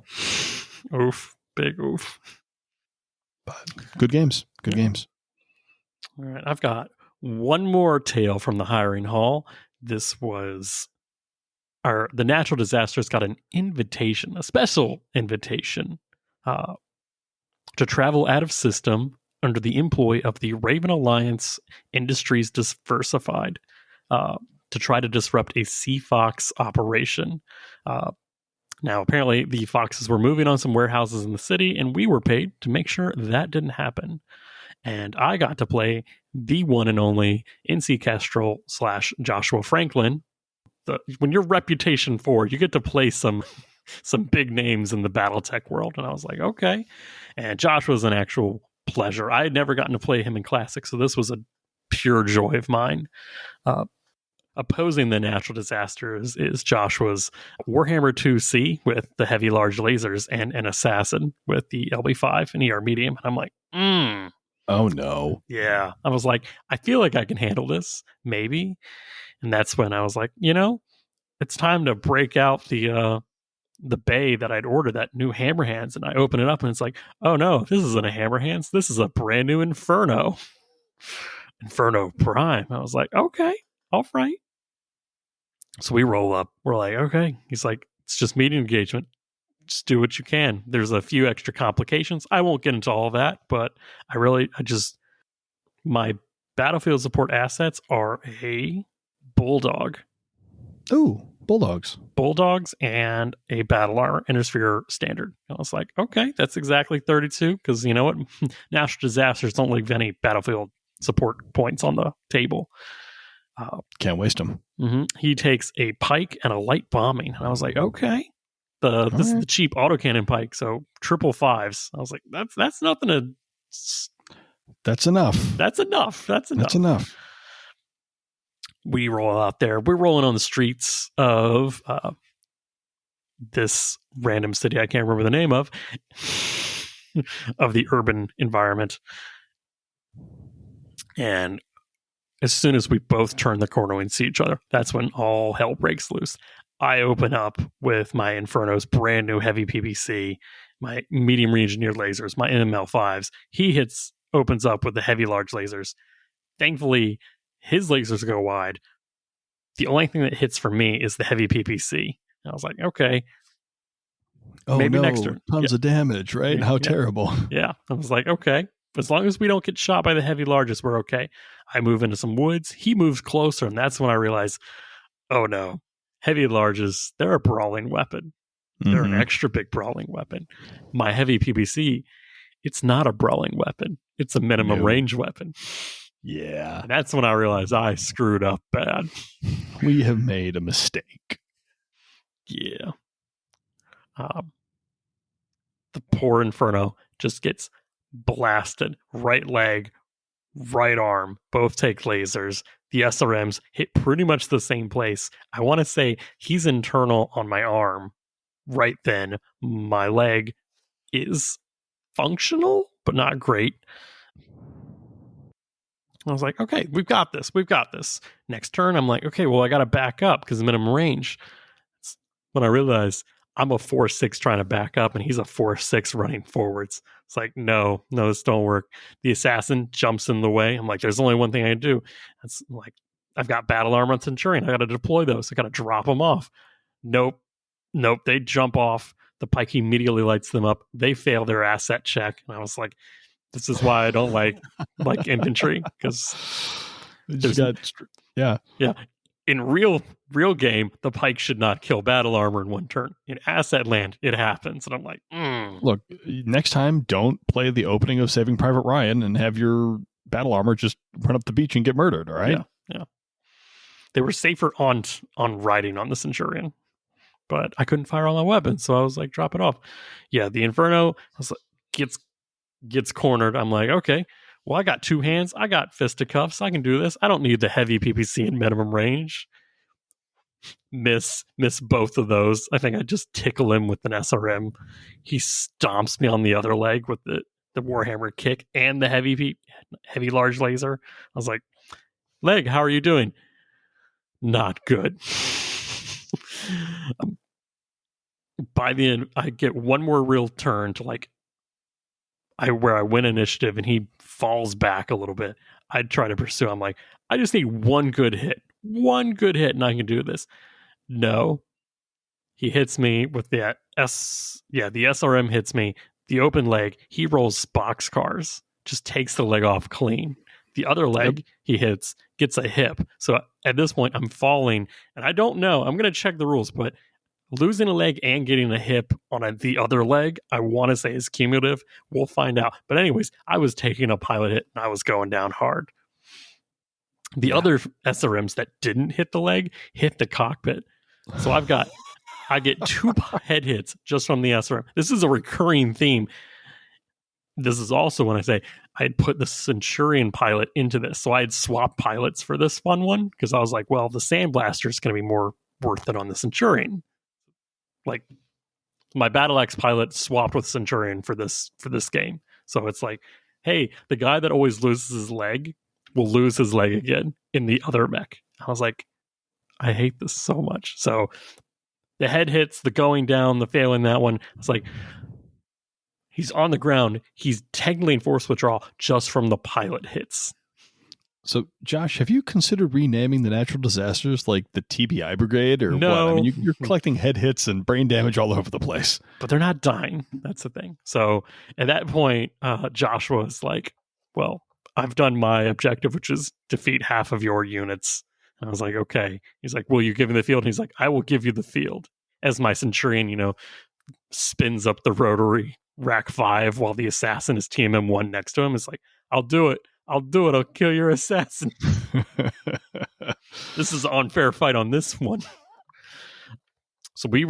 Oof. Big oof. But good games. Good games. All right, I've got one more tale from the hiring hall. This was the natural disasters got an invitation, a special invitation, to travel out of system under the employ of the Raven Alliance Industries Diversified, to try to disrupt a Seafox operation. Now, apparently, the Foxes were moving on some warehouses in the city, and we were paid to make sure that didn't happen. And I got to play the one and only NC Kestrel / Joshua Franklin. When you're reputation forward, you get to play some big names in the BattleTech world. And I was like, okay. And Josh was an actual pleasure. I had never gotten to play him in Classic, so this was a pure joy of mine. Opposing the natural disasters is Joshua's Warhammer 2C with the heavy large lasers and an assassin with the LB5 and ER medium. And I'm like, oh no. Yeah. I was like, I feel like I can handle this, maybe. And that's when I was like, it's time to break out the bay that I'd ordered, that new Hammerhands. And I open it up and it's like, oh no, this isn't a Hammerhands. This is a brand new Inferno. Inferno Prime. I was like, okay, all right. So we roll up. We're like, okay. He's like, it's just meeting engagement. Just do what you can. There's a few extra complications. I won't get into all that, but my battlefield support assets are a Bulldog. Ooh, Bulldogs. Bulldogs and a Battle Armor Intersphere Standard. I was like, okay, that's exactly 32, because you know what? Natural disasters don't leave any battlefield support points on the table. Can't waste them. Mm-hmm. He takes a pike and a light bombing. And I was like, okay. This is the cheap autocannon pike, so 555s. I was like, that's nothing to... That's enough. That's enough. We roll out there. We're rolling on the streets of this random city I can't remember the name of the urban environment. And as soon as we both turn the corner and see each other, that's when all hell breaks loose. I open up with my Inferno's brand new heavy PPC, my medium re-engineered lasers, my MML5s. He opens up with the heavy large lasers. Thankfully, his lasers go wide. The only thing that hits for me is the heavy PPC. And I was like, okay. Maybe next turn. Tons of damage, right? How terrible. Yeah. I was like, okay. As long as we don't get shot by the heavy larges, we're okay. I move into some woods. He moves closer, and that's when I realize, oh no, heavy larges, they're a brawling weapon. They're an extra big brawling weapon. My heavy PPC, it's not a brawling weapon. It's a minimum range weapon. Yeah. And that's when I realized I screwed up bad. We have made a mistake. Yeah. The poor Inferno just gets blasted. Right leg, right arm, both take lasers. The SRMs hit pretty much the same place. I want to say he's internal on my arm. Right then, my leg is functional, but not great. I was like, okay, we've got this. Next turn, I'm like, okay, well, I got to back up because minimum range. When I realized I'm a 4-6 trying to back up, and he's a 4-6 running forwards. It's like, no, this don't work. The assassin jumps in the way. I'm like, there's only one thing I can do. It's like, I've got battle armor on Centurion. I got to deploy those. I got to drop them off. Nope. They jump off. The pike immediately lights them up. They fail their asset check. And I was like, this is why I don't like infantry, because yeah. In real game, the pike should not kill battle armor in one turn. In asset land, it happens. And I'm like, Look, next time, don't play the opening of Saving Private Ryan and have your battle armor just run up the beach and get murdered, all right? Yeah. They were safer on riding on the Centurion, but I couldn't fire all my weapons, so I was like, drop it off. Yeah, the Inferno gets cornered. I'm like, okay, well, I got two hands. I got fisticuffs. I can do this. I don't need the heavy PPC in minimum range. Miss both of those. I think I just tickle him with an SRM. He stomps me on the other leg with the Warhammer kick and the heavy large laser. I was like, leg, how are you doing? Not good. By the end, I get one more real turn to like where I win initiative and he falls back a little bit, I'd try to pursue. I'm like, I just need one good hit, and I can do this. No, he hits me with the the SRM hits me, the open leg. He rolls boxcars, just takes the leg off clean. The other leg he hits gets a hip. So at this point, I'm falling, and I don't know. I'm going to check the rules, but losing a leg and getting a hip on the other leg, I want to say is cumulative. We'll find out. But anyways, I was taking a pilot hit, and I was going down hard. The other SRMs that didn't hit the leg hit the cockpit. So I get 2 head hits just from the SRM. This is a recurring theme. This is also when I say I'd put the Centurion pilot into this. So I'd swap pilots for this fun one because I was like, well, the Sandblaster is going to be more worth it on the Centurion. Like my Battle Axe pilot swapped with Centurion for this game. So it's like, hey, the guy that always loses his leg will lose his leg again in the other mech. I was like, I hate this so much. So the head hits, the going down, the failing that one. It's like, he's on the ground. He's technically in force withdrawal just from the pilot hits. So, Josh, have you considered renaming the natural disasters like the TBI Brigade or no. what? I mean, you're collecting head hits and brain damage all over the place. But they're not dying. That's the thing. So at that point, Joshua was like, well, I've done my objective, which is defeat half of your units. And I was like, okay. He's like, will you give me the field? And he's like, I will give you the field. As my Centurion, spins up the rotary rack 5 while the assassin is TMM1 next to him. It's like, I'll do it. I'll kill your assassin. This is an unfair fight on this one. So we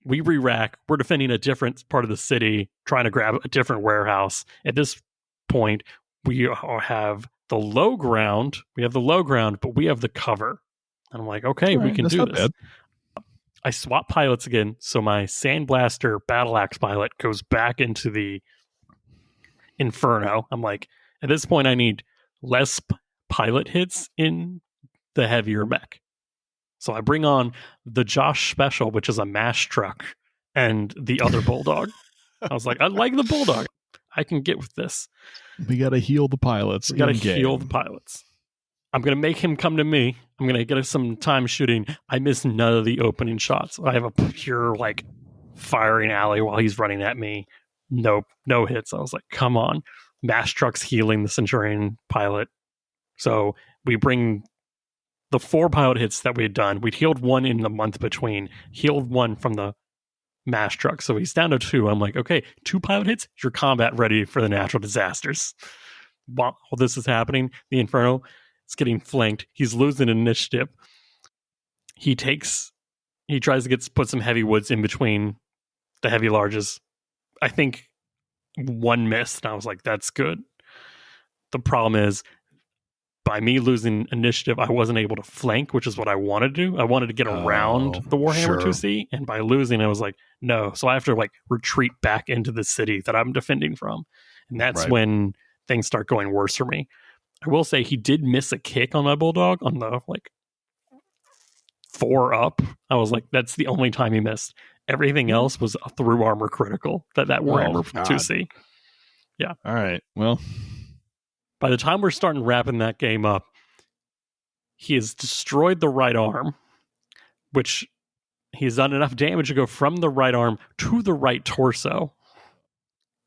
re-rack. We're defending a different part of the city, trying to grab a different warehouse. At this point, we have the low ground. But we have the cover. And I'm like, okay, we can do this. Bad. I swap pilots again, so my Sandblaster Battle Axe pilot goes back into the Inferno. I'm like, at this point, I need less pilot hits in the heavier mech. So I bring on the Josh Special, which is a mash truck, and the other Bulldog. I was like, I like the Bulldog. I can get with this. We got to heal the pilots. I'm going to make him come to me. I'm going to get some time shooting. I miss none of the opening shots. I have a pure, firing alley while he's running at me. No hits. I was like, come on. Mash trucks healing the Centurion pilot. So we bring the 4 pilot hits that we had done. We'd healed 1 in the month between. Healed 1 from the mash truck. So he's down to 2. I'm like, okay, 2 pilot hits. You're combat ready for the natural disasters. While this is happening, the Inferno is getting flanked. He's losing initiative. He tries to put some heavy woods in between the heavy larges. I think 1 missed, and I was like, that's good. The problem is, by me losing initiative, I wasn't able to flank, which is what I wanted to do. I wanted to get around the Warhammer 2C, and by losing, I was like, no. So I have to retreat back into the city that I'm defending from. And that's when things start going worse for me. I will say he did miss a kick on my Bulldog on the 4 up. I was like, that's the only time he missed. Everything else was a through armor critical that Warhammer 2C. Yeah. All right. Well, by the time we're starting wrapping that game up, he has destroyed the right arm, which he's done enough damage to go from the right arm to the right torso.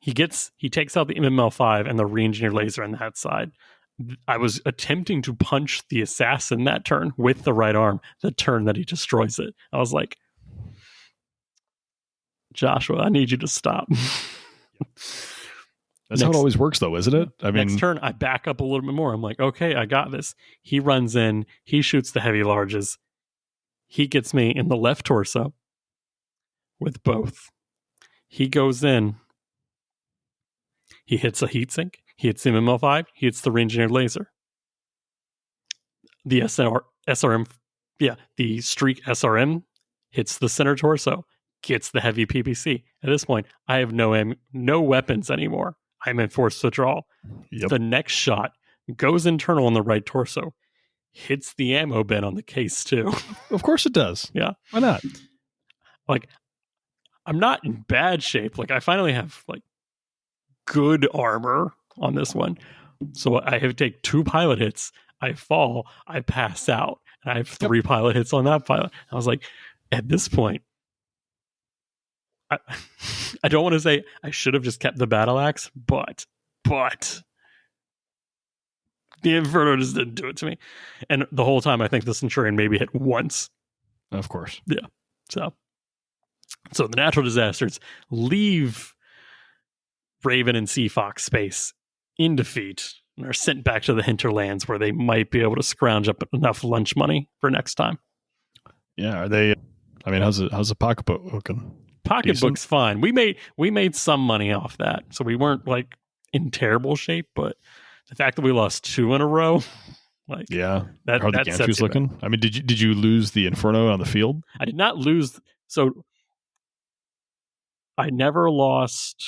He takes out the MML5 and the re-engineered laser on that side. I was attempting to punch the assassin that turn with the right arm, the turn that he destroys it. I was like, Joshua, I need you to stop. That's how it always works, though, isn't it? Next turn, I back up a little bit more. I'm like, okay, I got this. He runs in. He shoots the heavy larges. He gets me in the left torso with both. He goes in. He hits a heatsink. He hits the MML5. He hits the re-engineered laser. The SRM, the Streak SRM hits the center torso. Gets the heavy PPC. At this point, I have no weapons anymore. I'm in forced withdrawal. Yep. The next shot goes internal on the right torso, hits the ammo bin on the case too. Of course it does. Yeah. Why not? I'm not in bad shape. I finally have good armor on this one. So I have to take 2 pilot hits. I fall. I pass out. And I have 3 pilot hits on that pilot. I was like, at this point, I don't want to say I should have just kept the battle axe, but the Inferno just didn't do it to me. And the whole time, I think the Centurion maybe hit once. Of course. Yeah. So the natural disasters leave Raven and Seafox space in defeat and are sent back to the hinterlands where they might be able to scrounge up enough lunch money for next time. Yeah. Are they? I mean, how's the pocketbook looking? Pocketbook's fine. We made some money off that, so we weren't like in terrible shape. But the fact that we lost 2 in a row, like how that the gantries looking? Back. I mean, did you lose the Inferno on the field? I did not lose. So I never lost.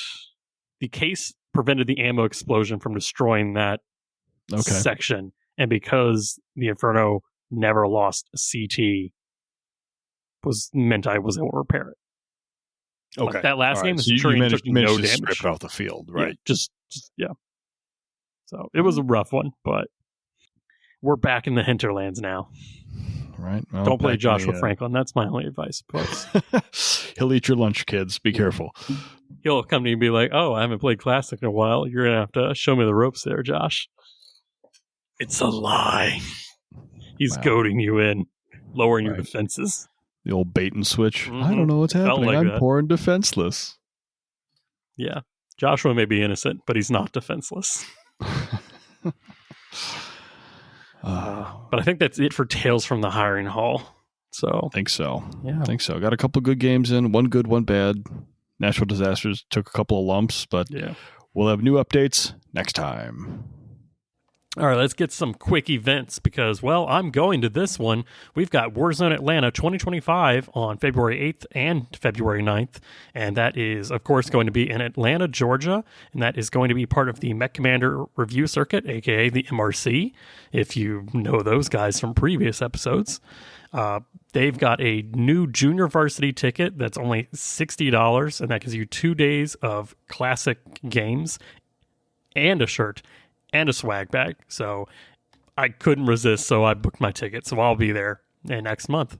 The case prevented the ammo explosion from destroying that section, and because the Inferno never lost CT, meant I was able to repair it. Okay, like that last game, the Centurion took no damage. Strip it off the field, right? Yeah, just. So it was a rough one, but we're back in the hinterlands now. Right. Well, don't play Joshua Franklin. That's my only advice, folks. He'll eat your lunch, kids. Be careful. He'll come to you and be like, "Oh, I haven't played Classic in a while. You're gonna have to show me the ropes there, Josh." It's a lie. He's goading you in, lowering your defenses. The old bait and switch. Mm-hmm. I don't know what's happening. Like I'm poor and defenseless. Yeah. Joshua may be innocent, but he's not defenseless. But I think that's it for Tales from the Hiring Hall. So I think so. Yeah. I think so. Got a couple of good games in. One good, one bad. Natural disasters took a couple of lumps, but we'll have new updates next time. All right, let's get some quick events because, well, I'm going to this one. We've got Warzone Atlanta 2025 on February 8th and February 9th, and that is, of course, going to be in Atlanta, Georgia, and that is going to be part of the Mech Commander Review Circuit, a.k.a. the MRC, if you know those guys from previous episodes. They've got a new junior varsity ticket that's only $60, and that gives you 2 days of classic games and a shirt and a swag bag. So I couldn't resist, so I booked my ticket. So I'll be there next month.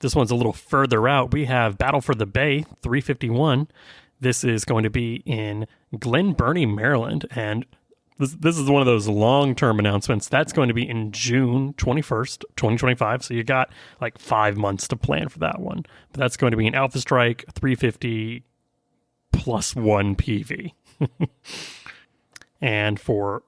This one's a little further out. We have Battle for the Bay 351. This is going to be in Glen Burnie, Maryland. And this is one of those long-term announcements. That's going to be in June 21st, 2025. So you got like 5 months to plan for that one. But that's going to be an Alpha Strike 350 plus 1 PV. And for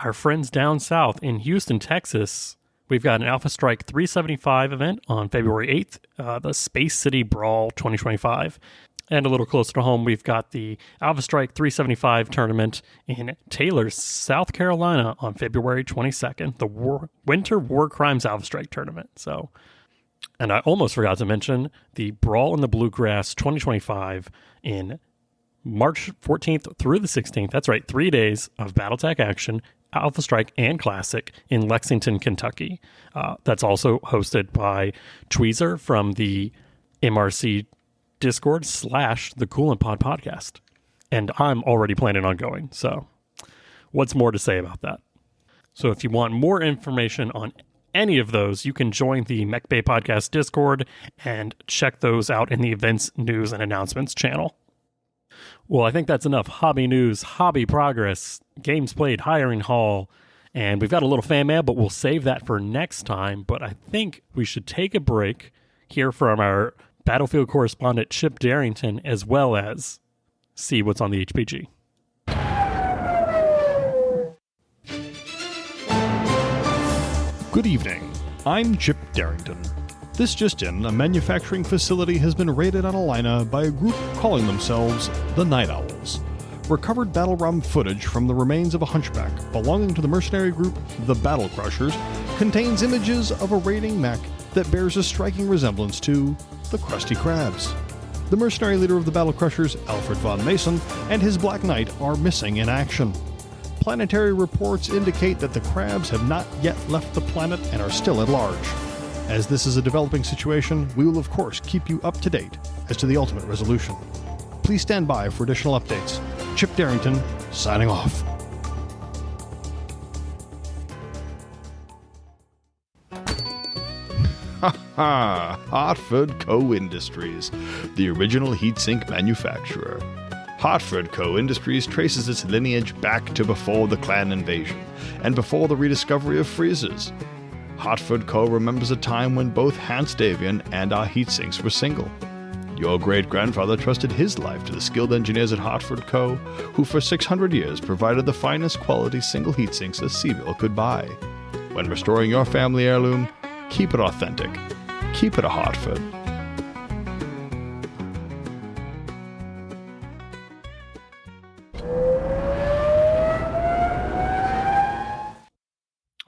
our friends down south in Houston, Texas, we've got an Alpha Strike 375 event on February 8th, the Space City Brawl 2025. And a little closer to home, we've got the Alpha Strike 375 tournament in Taylor, South Carolina on February 22nd, the Winter War Crimes Alpha Strike tournament. So, and I almost forgot to mention the Brawl in the Bluegrass 2025 in March 14th through the 16th. That's right, 3 days of Battletech action, Alpha Strike and Classic in Lexington, Kentucky. That's also hosted by Tweezer from the MRC Discord / the Coolin' Pod podcast. And I'm already planning on going. So what's more to say about that? So if you want more information on any of those, you can join the Mechbay Podcast Discord and check those out in the events, news, and announcements channel. Well, I think that's enough hobby news, hobby progress, games played, hiring hall, and we've got a little fan mail, but we'll save that for next time. But I think we should take a break, hear from our Battlefield correspondent Chip Darrington, as well as see what's on the HPG. Good evening. I'm Chip Darrington. This just in, a manufacturing facility has been raided on Alina by a group calling themselves the Night Owls. Recovered battle ROM footage from the remains of a hunchback belonging to the mercenary group the Battle Crushers contains images of a raiding mech that bears a striking resemblance to the Krusty Krabs. The mercenary leader of the Battle Crushers, Alfred von Mason, and his Black Knight are missing in action. Planetary reports indicate that the Krabs have not yet left the planet and are still at large. As this is a developing situation, we will of course keep you up to date as to the ultimate resolution. Please stand by for additional updates. Chip Darrington, signing off. Hartford Co. Industries, the original heatsink manufacturer. Hartford Co. Industries traces its lineage back to before the clan invasion and before the rediscovery of freezers. Hartford Co. remembers a time when both Hans Davian and our heatsinks were single. Your great-grandfather trusted his life to the skilled engineers at Hartford Co., who for 600 years provided the finest quality single heatsinks a Seville could buy. When restoring your family heirloom, keep it authentic. Keep it a Hartford.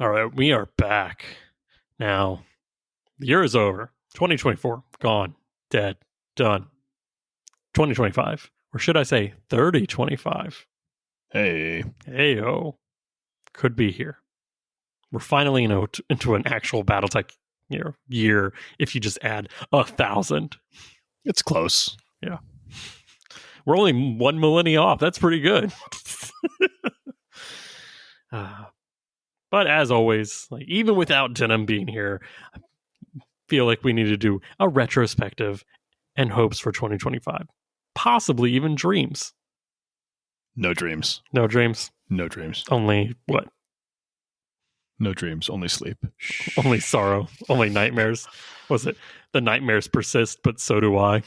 All right, we are back. Now, the year is over. 2024, gone, dead, done. 2025, or should I say 3025? Hey-o. Could be here. We're finally into an actual Battletech year if you just add 1,000. It's close. Yeah. We're only 1 millennia off. That's pretty good. But as always, like even without Denim being here, I feel like we need to do a retrospective and hopes for 2025. Possibly even dreams. No dreams. No dreams. No dreams. Only what? No dreams. Only sleep. Only sorrow. Only nightmares. Was it? The nightmares persist, but so do I.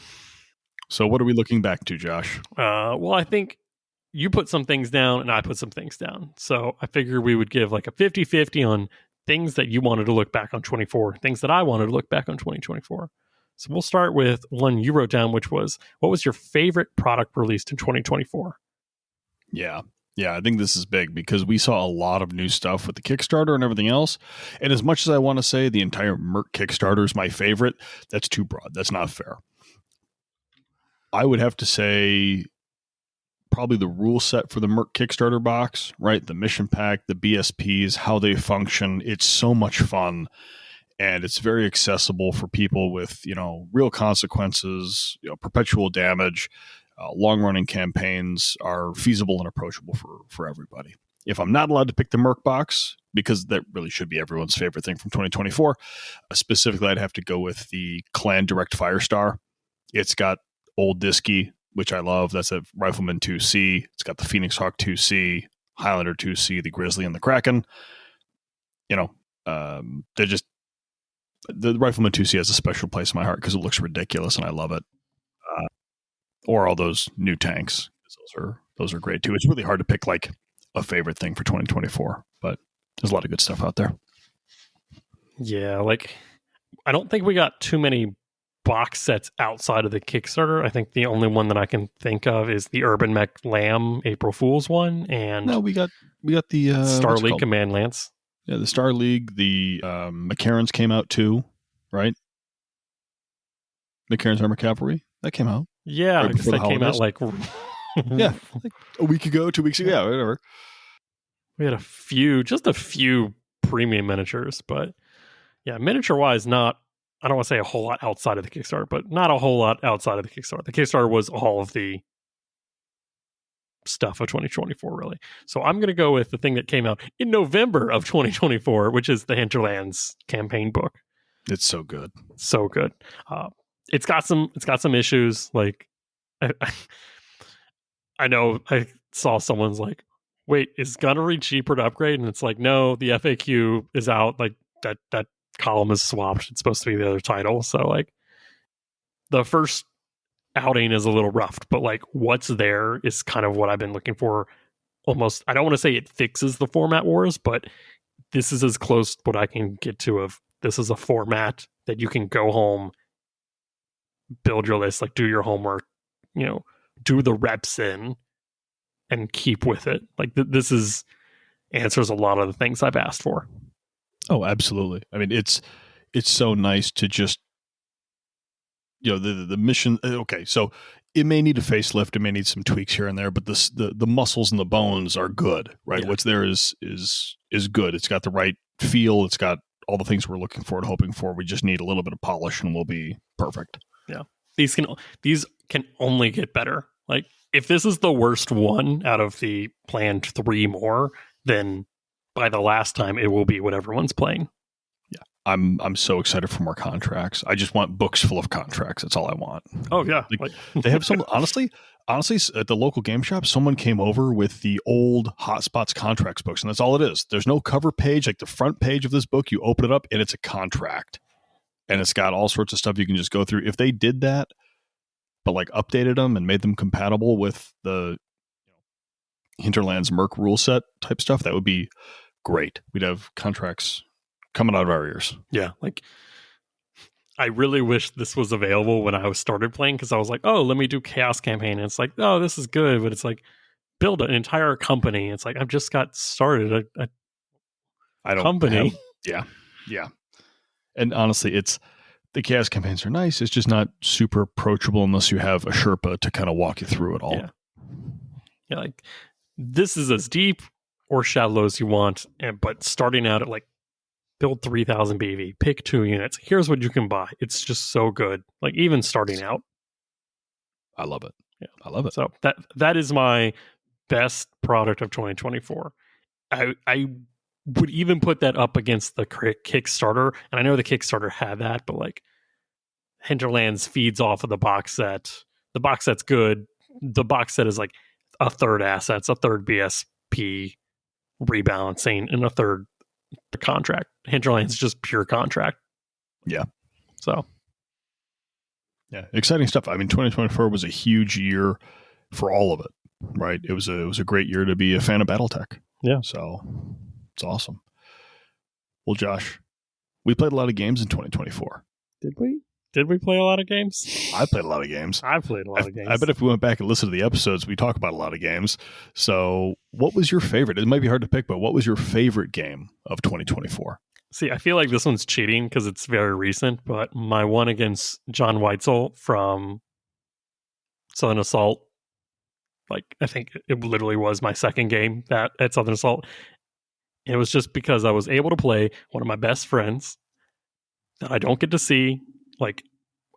So what are we looking back to, Josh? Well, I think you put some things down and I put some things down. So I figured we would give like a 50-50 on things that you wanted to look back on 24, things that I wanted to look back on 2024. So we'll start with one you wrote down, which was, what was your favorite product released in 2024? Yeah, I think this is big because we saw a lot of new stuff with the Kickstarter and everything else. And as much as I want to say the entire Merc Kickstarter is my favorite, that's too broad. That's not fair. I would have to say probably the rule set for the Merc Kickstarter box, right? The mission pack, the BSPs, how they function. It's so much fun. And it's very accessible for people with, real consequences, perpetual damage. Long-running campaigns are feasible and approachable for everybody. If I'm not allowed to pick the Merc box, because that really should be everyone's favorite thing from 2024, specifically I'd have to go with the Clan Direct Firestar. It's got Old Disky, which I love. That's a Rifleman 2C. It's got the Phoenix Hawk 2C, Highlander 2C, the Grizzly, and the Kraken. They're just... The Rifleman 2C has a special place in my heart because it looks ridiculous and I love it. Or all those new tanks. Those are great too. It's really hard to pick like a favorite thing for 2024, but there's a lot of good stuff out there. Yeah, like I don't think we got too many box sets outside of the Kickstarter. I think the only one that I can think of is the Urban Mech Lamb April Fool's one, and no, we got the Star League Command Lance. Yeah, the Star League, the McCarrans came out too, right? McCarran's Armor Cavalry that came out. Yeah, right I guess that came out like like a week ago, 2 weeks ago. Yeah, whatever. We had just a few premium miniatures, but yeah, miniature wise, I don't want to say a whole lot outside of the Kickstarter, but not a whole lot outside of the Kickstarter. The Kickstarter was all of the stuff of 2024, really. So I'm going to go with the thing that came out in November of 2024, which is the Hinterlands campaign book. It's so good. So good. It's got some issues. Like, I know I saw someone's like, wait, is Gunnery cheaper to upgrade? And it's like, no, the FAQ is out. Like that column is swapped. It's supposed to be the other title. So like the first outing is a little rough, but like what's there is kind of what I've been looking for. Almost, I don't want to say it fixes the format wars, but this is as close to what I can get to of this is a format that you can go home, build your list, like do your homework, do the reps in and keep with it. Like this answers a lot of the things I've asked for. Oh, absolutely. I mean, it's so nice to just, the mission. Okay. So it may need a facelift. It may need some tweaks here and there, but the muscles and the bones are good, right? Yeah. What's there is good. It's got the right feel. It's got all the things we're looking for and hoping for. We just need a little bit of polish and we'll be perfect. Yeah. These can only get better. Like if this is the worst one out of the planned 3 more, then by the last time it will be what everyone's playing. Yeah, I'm so excited for more contracts. I just want books full of contracts. That's all I want. Oh yeah, they have some. Honestly, at the local game shop, someone came over with the old Hotspots contracts books, and that's all it is. There's no cover page. Like the front page of this book, you open it up, and it's a contract, and it's got all sorts of stuff you can just go through. If they did that, but like updated them and made them compatible with the Hinterlands Merc rule set type stuff, that would be great. We'd have contracts coming out of our ears. Yeah, like I really wish this was available when I started playing, because I was like, oh, let me do Chaos Campaign. And it's like, oh, this is good, but it's like build an entire company. It's like I've just got started a company. Yeah. And honestly, the Chaos Campaigns are nice. It's just not super approachable unless you have a Sherpa to kind of walk you through it all. Yeah, like this is as deep or shallow as you want, but starting out at like build 3,000 BV, pick 2 units. Here's what you can buy. It's just so good. Like even starting out. I love it. Yeah, I love it. So that is my best product of 2024. I would even put that up against the Kickstarter, and I know the Kickstarter had that, but like Hinterlands feeds off of the box set. The box set's good. The box set is like a third assets, a third BSP rebalancing, and a third contract. Hinterlands is just pure contract. Yeah. So yeah, exciting stuff. I mean, 2024 was a huge year for all of it, right? It was a great year to be a fan of BattleTech. Yeah. So it's awesome. Well, Josh, we played a lot of games in 2024. Did we? Did we play a lot of games? I played a lot of games. I played a lot of games. I bet if we went back and listened to the episodes, we talk about a lot of games. So what was your favorite? It might be hard to pick, but what was your favorite game of 2024? See, I feel like this one's cheating because it's very recent, but my one against John Weitzel from Southern Assault, like I think it literally was my second game at Southern Assault. It was just because I was able to play one of my best friends that I don't get to see. Like,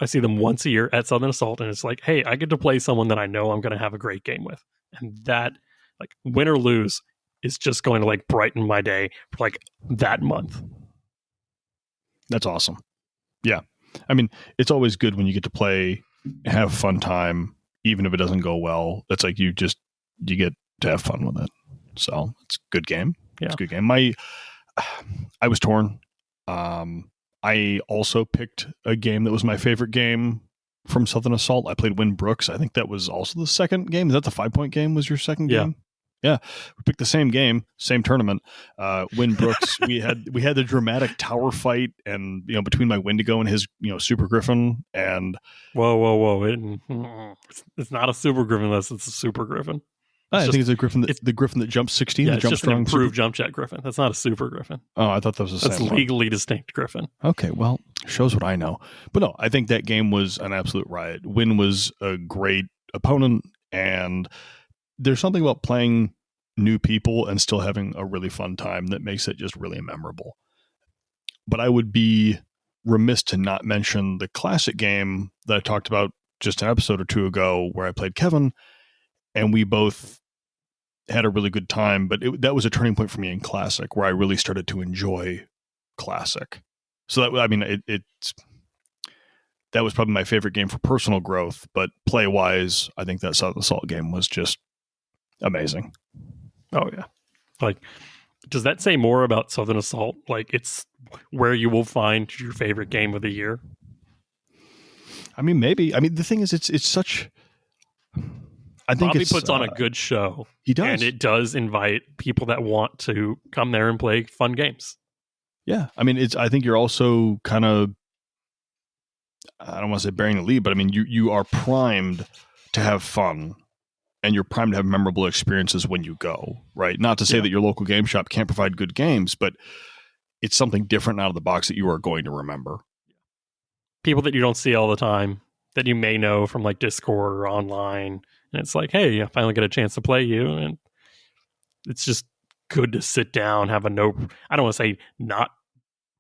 I see them once a year at Southern Assault, and it's like, hey, I get to play someone that I know I'm going to have a great game with. And that, like, win or lose, is just going to, like, brighten my day for, like, that month. That's awesome. Yeah. I mean, it's always good when you get to play, have a fun time, even if it doesn't go well. It's like you get to have fun with it. So, it's a good game. Yeah. It's a good game. I was torn. I also picked a game that was my favorite game from Southern Assault. I played Win Brooks. I think that was also the second game. Is that the 5-point game was your second game? Yeah. We picked the same game, same tournament. Win Brooks. we had the dramatic tower fight, and between my Wendigo and his Super Griffin. And whoa! It's not a Super Griffin unless it's a Super Griffin. I think it's a Griffin. It's the Griffin that jumps 16. Yeah, it's just an improved jump jet Griffin. That's not a Super Griffin. Oh, I thought that was the same. That's legally distinct Griffin. Okay, well, shows what I know. But no, I think that game was an absolute riot. Win was a great opponent, and there's something about playing new people and still having a really fun time that makes it just really memorable. But I would be remiss to not mention the classic game that I talked about just an episode or two ago, where I played Kevin, and we both had a really good time, but that was a turning point for me in Classic, where I really started to enjoy Classic. So that was probably my favorite game for personal growth, but play-wise, I think that Southern Assault game was just amazing. Oh, yeah. Like, does that say more about Southern Assault? Like, it's where you will find your favorite game of the year? I mean, maybe. I mean, the thing is, it's such... I think Bobby puts on a good show. He does. And it does invite people that want to come there and play fun games. Yeah. I mean, I think you're also kind of, I don't want to say bearing the lead, but I mean, you are primed to have fun, and you're primed to have memorable experiences when you go, right? Not to say that your local game shop can't provide good games, but it's something different out of the box that you are going to remember. People that you don't see all the time, that you may know from like Discord or online. And it's like, hey, I finally get a chance to play you. And it's just good to sit down, have I don't want to say not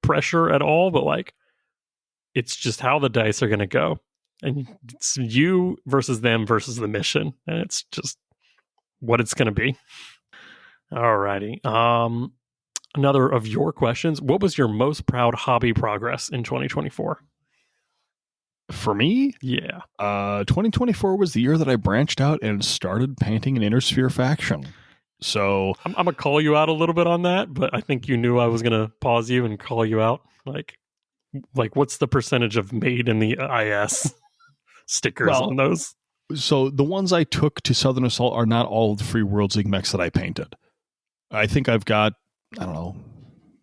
pressure at all, but like, it's just how the dice are going to go. And it's you versus them versus the mission. And it's just what it's going to be. Alrighty. Another of your questions. What was your most proud hobby progress in 2024? For me? Yeah. 2024 was the year that I branched out and started painting an Inner-Sphere faction. So I'm going to call you out a little bit on that, but I think you knew I was going to pause you and call you out. Like what's the percentage of made in the IS stickers on those? So the ones I took to Southern Assault are not all of the Free Worlds League mechs that I painted. I think I've got, I don't know,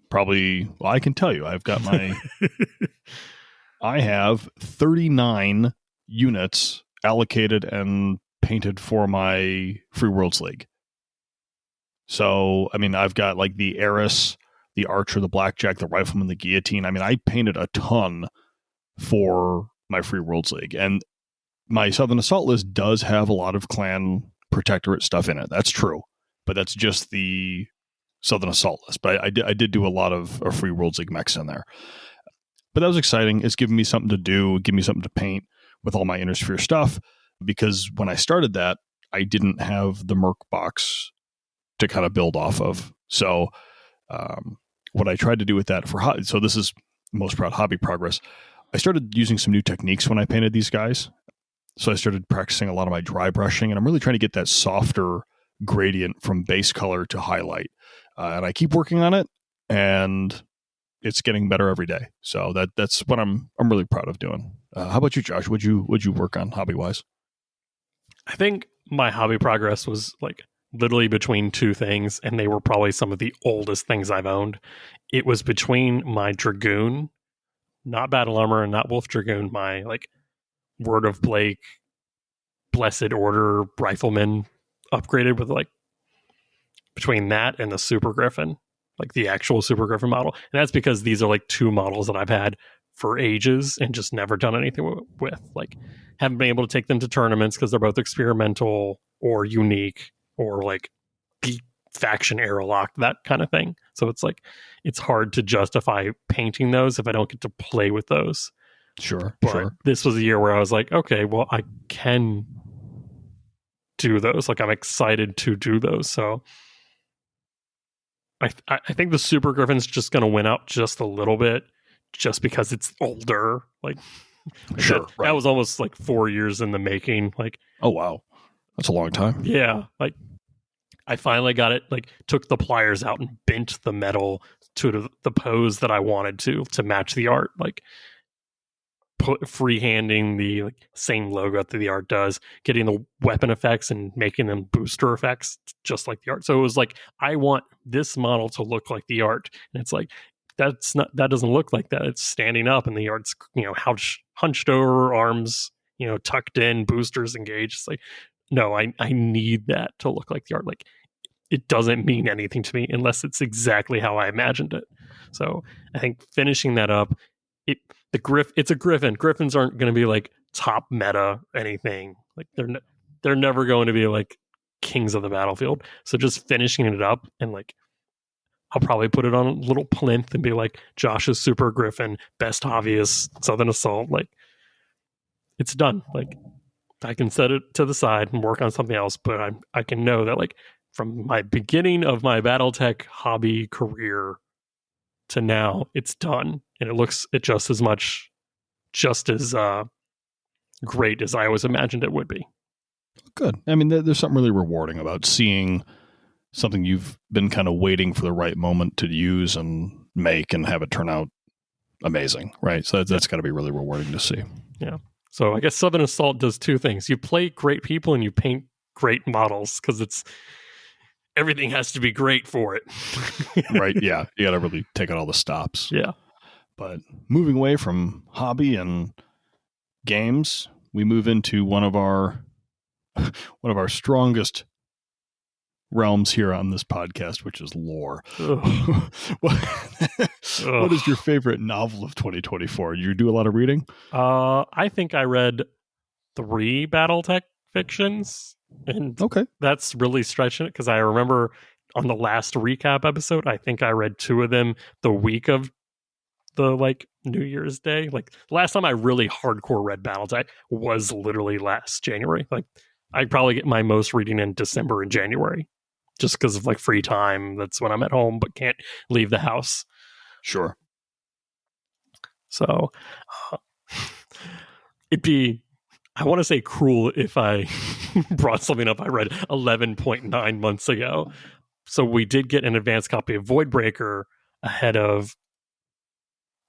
probably, well, I can tell you, I've got my, I have 39 units allocated and painted for my Free Worlds League. So, I mean, I've got like the Eris, the Archer, the Blackjack, the Rifleman, the Guillotine. I mean, I painted a ton for my Free Worlds League. And my Southern Assault list does have a lot of Clan Protectorate stuff in it. That's true. But that's just the Southern Assault list. But I did do a lot of Free Worlds League mechs in there. But that was exciting. It's giving me something to do, give me something to paint with all my Inner-Sphere stuff. Because when I started that, I didn't have the Merc box to kind of build off of. So what I tried to do with that so this is most proud hobby progress. I started using some new techniques when I painted these guys. So I started practicing a lot of my dry brushing, and I'm really trying to get that softer gradient from base color to highlight. And I keep working on it, and it's getting better every day. So that's what I'm really proud of doing. How about you, Josh? What'd you work on hobby wise? I think my hobby progress was like literally between two things, and they were probably some of the oldest things I've owned. It was between my Dragoon, not Battle Armor and not Wolf Dragoon, my like Word of Blake, Blessed Order Rifleman upgraded with like between that and the Super Griffin, like the actual Super Griffin model. And that's because these are like two models that I've had for ages and just never done anything with. Like haven't been able to take them to tournaments because they're both experimental or unique or like faction arrow locked, that kind of thing. So it's like it's hard to justify painting those if I don't get to play with those. Sure. This was a year where I was like, okay, well, I can do those. Like I'm excited to do those. So I think the Super Griffin's just going to win out just a little bit just because it's older. Like sure, that was almost like 4 years in the making. Like, oh wow, that's a long time. Yeah, like I finally got it. Like took the pliers out and bent the metal to the pose that I wanted to match the art. Like freehanding the like, same logo that the art does, getting the weapon effects and making them booster effects just like the art. So it was like I want this model to look like the art, and it's like that doesn't look like that. It's standing up, and the art's hunched over, arms tucked in, boosters engaged. It's like no, I need that to look like the art. Like it doesn't mean anything to me unless it's exactly how I imagined it. So I think finishing that up. It's a Griffin. Griffins aren't going to be like top meta anything. Like they're never going to be like kings of the battlefield. So just finishing it up and like I'll probably put it on a little plinth and be like Josh's Super Griffin, best obvious Southern Assault. Like it's done. Like I can set it to the side and work on something else, but I can know that like from my beginning of my BattleTech hobby career to now, it's done. And it looks just as great as I always imagined it would be. Good. I mean, there's something really rewarding about seeing something you've been kind of waiting for the right moment to use and make and have it turn out amazing, right? So that's got to be really rewarding to see. Yeah. So I guess Southern Assault does two things. You play great people and you paint great models because everything has to be great for it. Right. Yeah. You got to really take out all the stops. Yeah. But moving away from hobby and games, we move into one of our strongest realms here on this podcast, which is lore. What is your favorite novel of 2024? You do a lot of reading? I think I read 3 BattleTech fictions. And okay, that's really stretching it because I remember on the last recap episode, I think I read 2 of them the week of the like New Year's Day. Like last time I really hardcore read BattleTech was literally last January. Like I probably get my most reading in December and January, just because of like free time. That's when I'm at home but can't leave the house. Sure. So it'd be, I want to say cruel if I brought something up I read 11.9 months ago. So we did get an advanced copy of Voidbreaker ahead of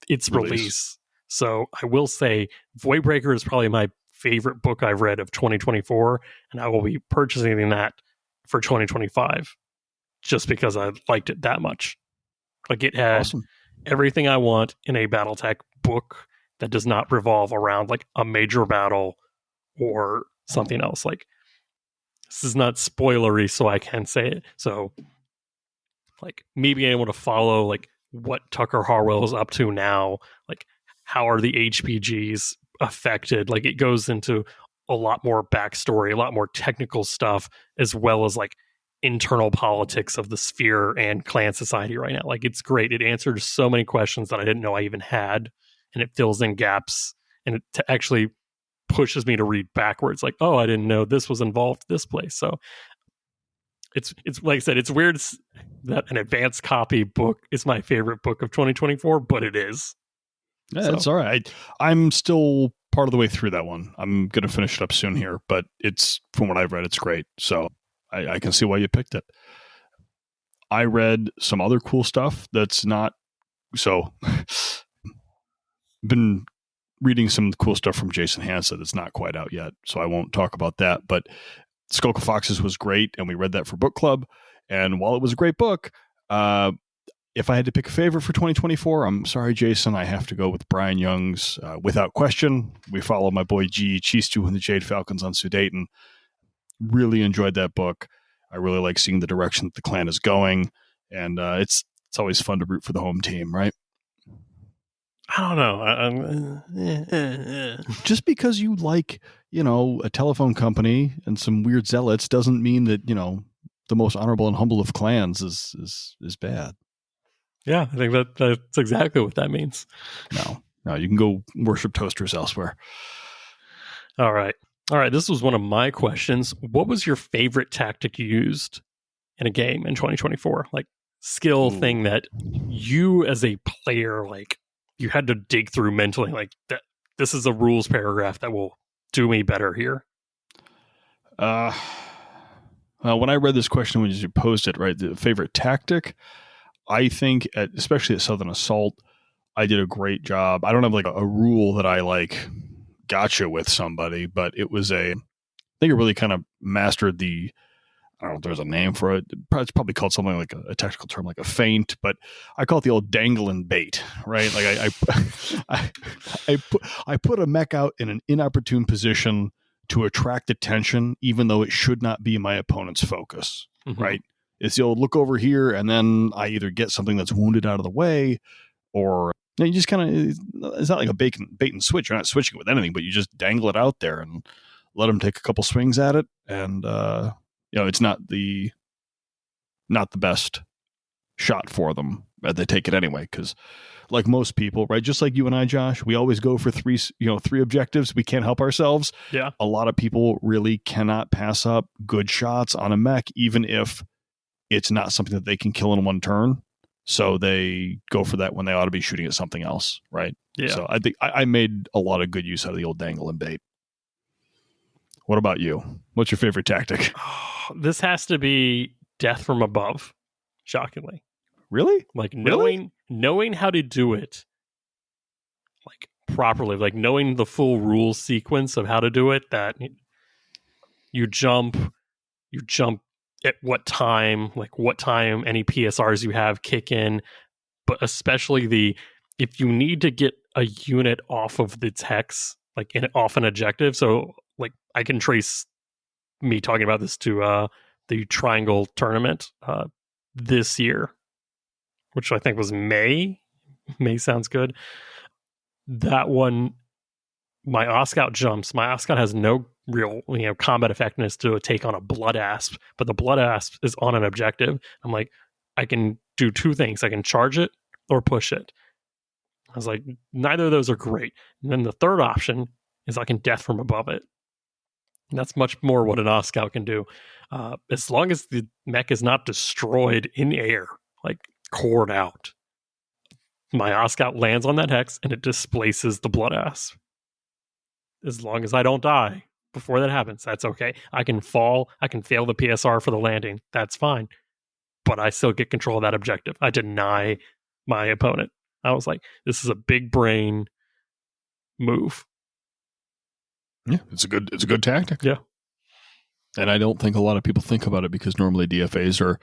its release. So I will say Voidbreaker is probably my favorite book I've read of 2024, and I will be purchasing that for 2025 just because I liked it that much. Like it had everything I want in a BattleTech book that does not revolve around like a major battle or something else. Like this is not spoilery, so I can say it. So like me being able to follow like what Tucker Harwell is up to now, like how are the HPGs affected? Like it goes into a lot more backstory, a lot more technical stuff, as well as like internal politics of the sphere and clan society right now. Like it's great. It answers so many questions that I didn't know I even had, and it fills in gaps, and it actually pushes me to read backwards. Like, oh, I didn't know this was involved this place. So it's like I said, it's weird that an advanced copy book is my favorite book of 2024, but it is. Yeah, that's all right. I'm still part of the way through that one. I'm going to finish it up soon here, but it's, from what I've read, it's great. So I can see why you picked it. I read some other cool stuff that's not, so been reading some cool stuff from Jason Hansa that's not quite out yet, so I won't talk about that. But Skull of Foxes was great, and we read that for book club. And while it was a great book, if I had to pick a favorite for 2024, I'm sorry, Jason, I have to go with Brian Young's Without Question. We follow my boy G. Chistu and the Jade Falcons on Sudetan. Really enjoyed that book. I really like seeing the direction that the clan is going, and it's always fun to root for the home team, right? I don't know. Just because you like, a telephone company and some weird zealots doesn't mean that, the most honorable and humble of clans is bad. Yeah, I think that's exactly what that means. No, you can go worship toasters elsewhere. All right. This was one of my questions. What was your favorite tactic you used in a game in 2024? Like skill thing that you as a player, like you had to dig through mentally, like that. This is a rules paragraph that will do me better here. When I read this question, when you posed it, right, the favorite tactic, I think, especially at Southern Assault, I did a great job. I don't have like a rule that I like gotcha with somebody, but it was I think it really kind of mastered I don't know if there's a name for it. It's probably called something like a technical term, like a feint, but I call it the old dangling bait, right? Like I put a mech out in an inopportune position to attract attention, even though it should not be my opponent's focus, right? It's the old look over here, and then I either get something that's wounded out of the way, or you just kind of, it's not like a bait and switch. You're not switching with anything, but you just dangle it out there and let them take a couple swings at it. And, it's not the best shot for them, but they take it anyway. Cause like most people, right? Just like you and I, Josh, we always go for three objectives. We can't help ourselves. Yeah. A lot of people really cannot pass up good shots on a mech, even if it's not something that they can kill in one turn. So they go for that when they ought to be shooting at something else, right? Yeah. So I think I made a lot of good use out of the old dangle and bait. What about you? What's your favorite tactic? This has to be death from above, shockingly. Really? Like knowing how to do it like properly, like knowing the full rule sequence of how to do it, that you jump at what time any PSRs you have kick in, but especially if you need to get a unit off of its hex, like off an objective. So like I can trace me talking about this to the Triangle tournament this year, which I think was May. May sounds good. That one, my Oscout jumps. My Oscout has no real combat effectiveness to take on a Blood Asp, but the Blood Asp is on an objective. I'm like, I can do two things. I can charge it or push it. I was like, neither of those are great. And then the third option is I can death from above it. And that's much more what an Oscout can do. As long as the mech is not destroyed in air, like cored out, my Oscout lands on that hex and it displaces the blood ass. As long as I don't die before that happens, that's okay. I can fall, I can fail the PSR for the landing. That's fine. But I still get control of that objective. I deny my opponent. I was like, this is a big brain move. Yeah, it's a good tactic. Yeah. And I don't think a lot of people think about it because normally DFAs are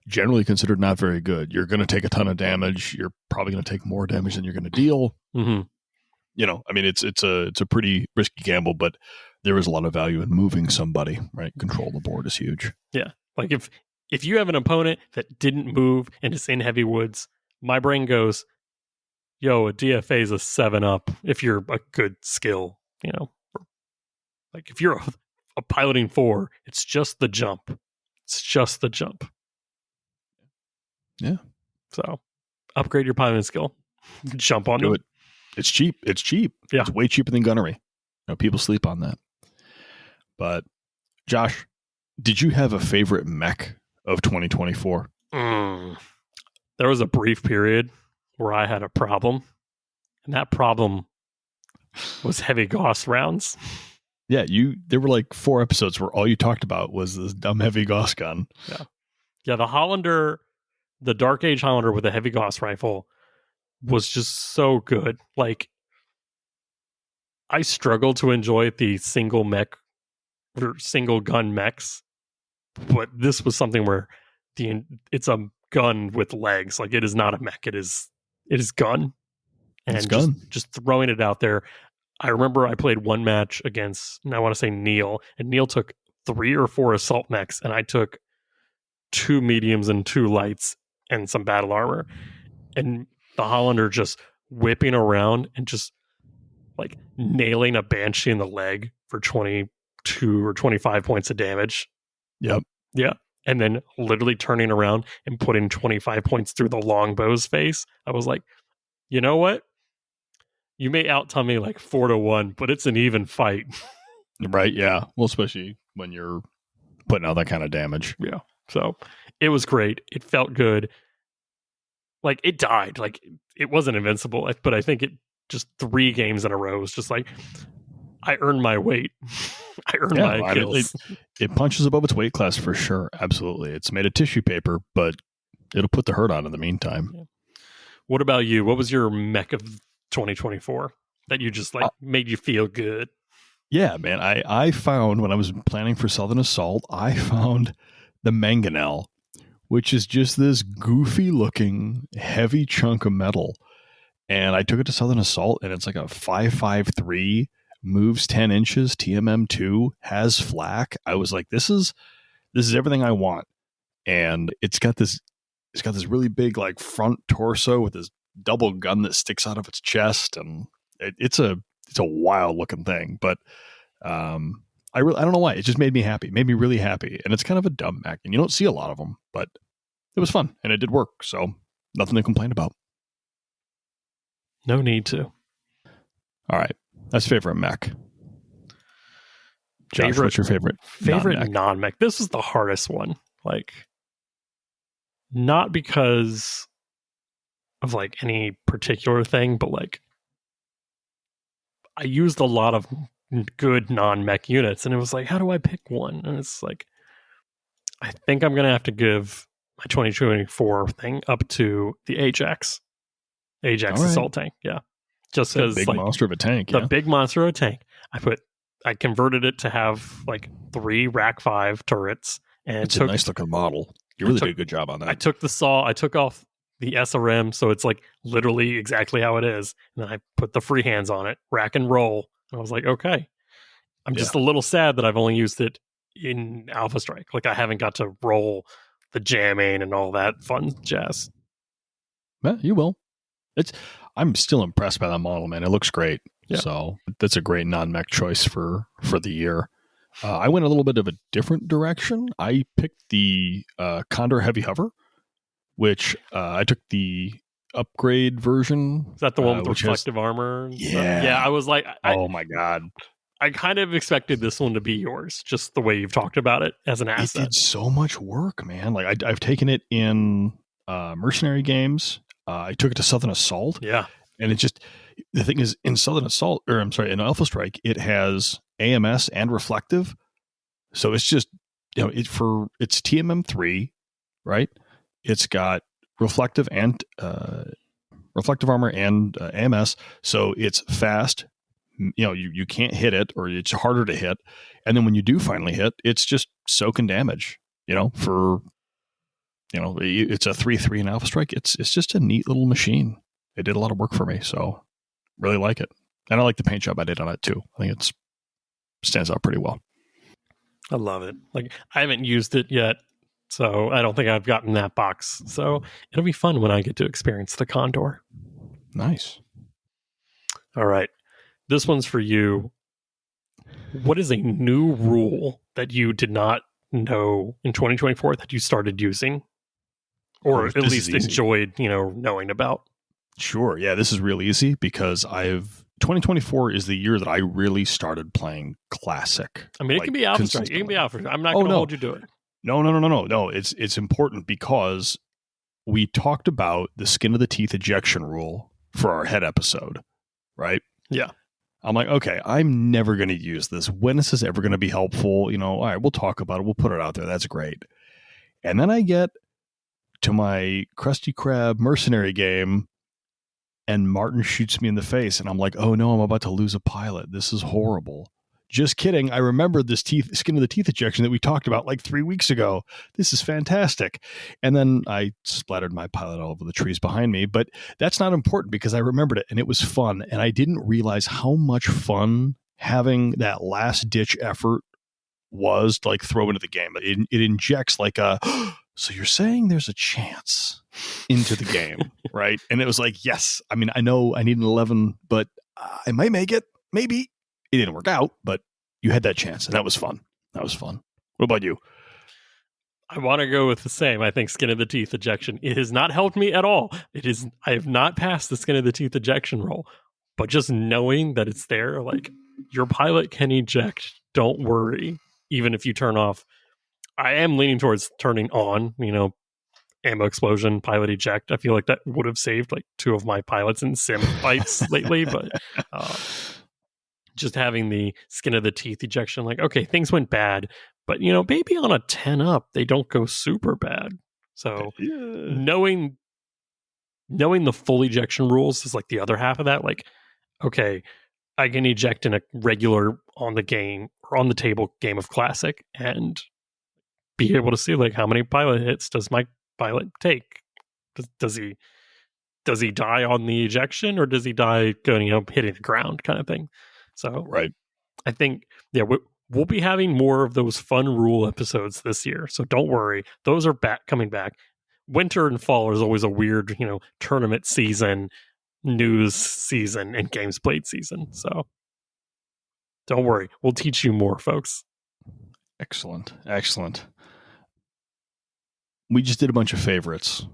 generally considered not very good. You're going to take a ton of damage. You're probably going to take more damage than you're going to deal. Mm-hmm. You know, I mean, it's a pretty risky gamble, but there is a lot of value in moving somebody, right? Control the board is huge. Yeah. Like if you have an opponent that didn't move and is in heavy woods, my brain goes, yo, a DFA is a 7-up if you're a good skill, you know. Like if you're a piloting 4, it's just the jump. It's just the jump. Yeah. So upgrade your piloting skill. Jump on Do them. it. It's cheap. It's cheap. Yeah. It's way cheaper than gunnery. You know, people sleep on that. But Josh, did you have a favorite mech of 2024? There was a brief period where I had a problem, and that problem was heavy Gauss rounds. Yeah, there were like 4 episodes where all you talked about was this dumb heavy Gauss gun. Yeah, the Hollander, the Dark Age Hollander with a heavy Gauss rifle was just so good. Like, I struggled to enjoy the single mech or single gun mechs, but this was something where it's a gun with legs. Like, it is not a mech. It is gun. And it's gun. Just throwing it out there. I remember I played one match against, I want to say Neil, and Neil took 3 or 4 assault mechs, and I took 2 mediums and 2 lights and some battle armor. And the Hollander just whipping around and just like nailing a Banshee in the leg for 22 or 25 points of damage. Yep. Yeah. And then literally turning around and putting 25 points through the longbow's face. I was like, you know what? You may out-tell me like 4-1, but it's an even fight. Right, yeah. Well, especially when you're putting out that kind of damage. Yeah. So it was great. It felt good. Like, it died. Like, it wasn't invincible, but I think it just 3 games in a row was just like, I earned my weight. I earned my kills. It punches above its weight class for sure. Absolutely. It's made of tissue paper, but it'll put the hurt on in the meantime. Yeah. What about you? What was your mech of 2024 that you just like made you feel good? Yeah, man. I found when I was planning for Southern Assault, I found the Mangonel, which is just this goofy looking heavy chunk of metal. And I took it to Southern Assault, and it's like a 5.53, moves 10 inches, TMM2, has flak. I was like, this is everything I want. And it's got this really big like front torso with this double gun that sticks out of its chest, and it's a wild looking thing. But I don't know why. It just made me happy. It made me really happy. And it's kind of a dumb mech, and you don't see a lot of them, but it was fun and it did work. So nothing to complain about. No need to. All right. That's favorite mech. Josh, what's your favorite non-mech? This is the hardest one. Like, not because of like any particular thing, but like I used a lot of good non-mech units, and it was like, how do I pick one? And it's like, I think I'm gonna have to give my 2024 thing up to the Ajax assault tank. Yeah, just because big like, monster of a tank. The big monster of a tank. I converted it to have like 3 Rack 5 turrets, and it's a nice looking model. You really did a good job on that. I took the saw. I took off the SRM, so it's like literally exactly how it is. And then I put the free hands on it, rack and roll. And I was like, okay. I'm just a little sad that I've only used it in Alpha Strike. Like, I haven't got to roll the jamming and all that fun jazz. Well, you will. I'm still impressed by that model, man. It looks great. Yeah. So that's a great non-mech choice for the year. I went a little bit of a different direction. I picked the Condor Heavy Hover, which I took the upgrade version. Is that the one with reflective armor? Yeah. Yeah, I was like, oh my God. I kind of expected this one to be yours, just the way you've talked about it as an asset. It did so much work, man. Like I've taken it in mercenary games. I took it to Southern Assault. Yeah. And it just, the thing is, in Southern Assault, or I'm sorry, in Alpha Strike, it has AMS and reflective. So it's just, it's TMM3, right? It's got reflective and reflective armor and AMS. So it's fast. You can't hit it, or it's harder to hit. And then when you do finally hit, it's just soaking damage, it's a 3/3 in Alpha Strike. It's just a neat little machine. It did a lot of work for me, so really like it. And I like the paint job I did on it too. I think it stands out pretty well. I love it. Like, I haven't used it yet, so I don't think I've gotten that box. So it'll be fun when I get to experience the Condor. Nice. All right. This one's for you. What is a new rule that you did not know in 2024 that you started using? Or at least enjoyed, knowing about? Sure. Yeah, this is real easy because 2024 is the year that I really started playing Classic. I mean, it can be Alpha Strike. It can be Alpha Strike. I'm not going to hold you to it. No. It's important because we talked about the skin of the teeth ejection rule for our head episode, right? Yeah. I'm like, okay, I'm never going to use this. When is this ever going to be helpful? All right, we'll talk about it. We'll put it out there. That's great. And then I get to my Krusty Krab mercenary game, and Martin shoots me in the face, and I'm like, oh no, I'm about to lose a pilot. This is horrible. Just kidding. I remembered this skin of the teeth ejection that we talked about like 3 weeks ago. This is fantastic. And then I splattered my pilot all over the trees behind me, but that's not important because I remembered it and it was fun. And I didn't realize how much fun having that last ditch effort was to like throw into the game. It injects like so you're saying there's a chance into the game, right? And it was like, yes. I mean, I know I need an 11, but I might make it. Maybe. It didn't work out, but you had that chance, and that was fun. What about you? I want to go with the same. I think skin of the teeth ejection. It has not helped me at all. I have not passed the skin of the teeth ejection roll, but just knowing that it's there, like your pilot can eject. Don't worry. Even if you turn off, I am leaning towards turning on, ammo explosion, pilot eject. I feel like that would have saved like 2 of my pilots in sim fights lately, but just having the skin of the teeth ejection, like, okay, things went bad, but maybe on a 10 up, they don't go super bad. So knowing the full ejection rules is like the other half of that. Like, okay, I can eject in a regular on the table game of Classic and be able to see like how many pilot hits does my pilot take? Does he die on the ejection, or does he die going hitting the ground kind of thing? So right. I think, we'll be having more of those fun rule episodes this year. So don't worry. Those are coming back. Winter and fall is always a weird, tournament season, news season, and games played season. So don't worry. We'll teach you more, folks. Excellent. We just did a bunch of favorites.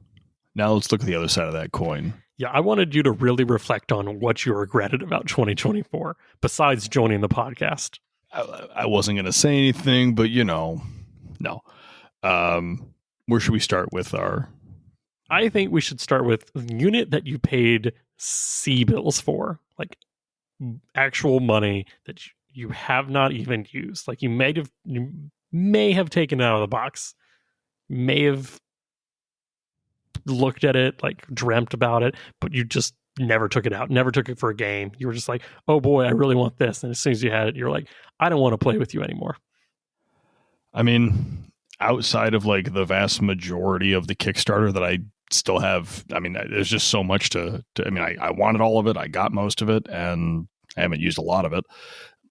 Now let's look at the other side of that coin. Yeah, I wanted you to really reflect on what you regretted about 2024, besides joining the podcast. I wasn't going to say anything, but no. Where should we start with our... I think we should start with the unit that you paid C bills for, like actual money that you have not even used. Like you may have taken it out of the box, may have looked at it, like dreamt about it, but you just never took it out, never took it for a game. You were just like, oh boy, I really want this. And as soon as you had it, you're like, I don't want to play with you anymore. I mean, outside of like the vast majority of the Kickstarter that I still have, I mean, there's just so much to I mean, I wanted all of it. I got most of it and I haven't used a lot of it.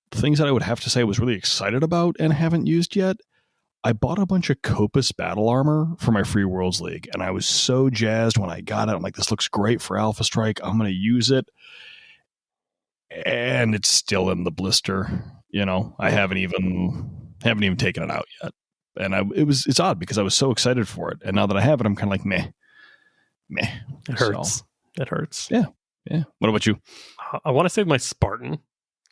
The things that I would have to say I was really excited about and haven't used yet, I bought a bunch of Copus battle armor for my Free Worlds League, and I was so jazzed when I got it. I'm like, this looks great for Alpha Strike. I'm going to use it. And it's still in the blister. I haven't even taken it out yet. And it's odd because I was so excited for it. And now that I have it, I'm kind of like, meh. It hurts. It hurts. Yeah. What about you? I want to save my Spartan,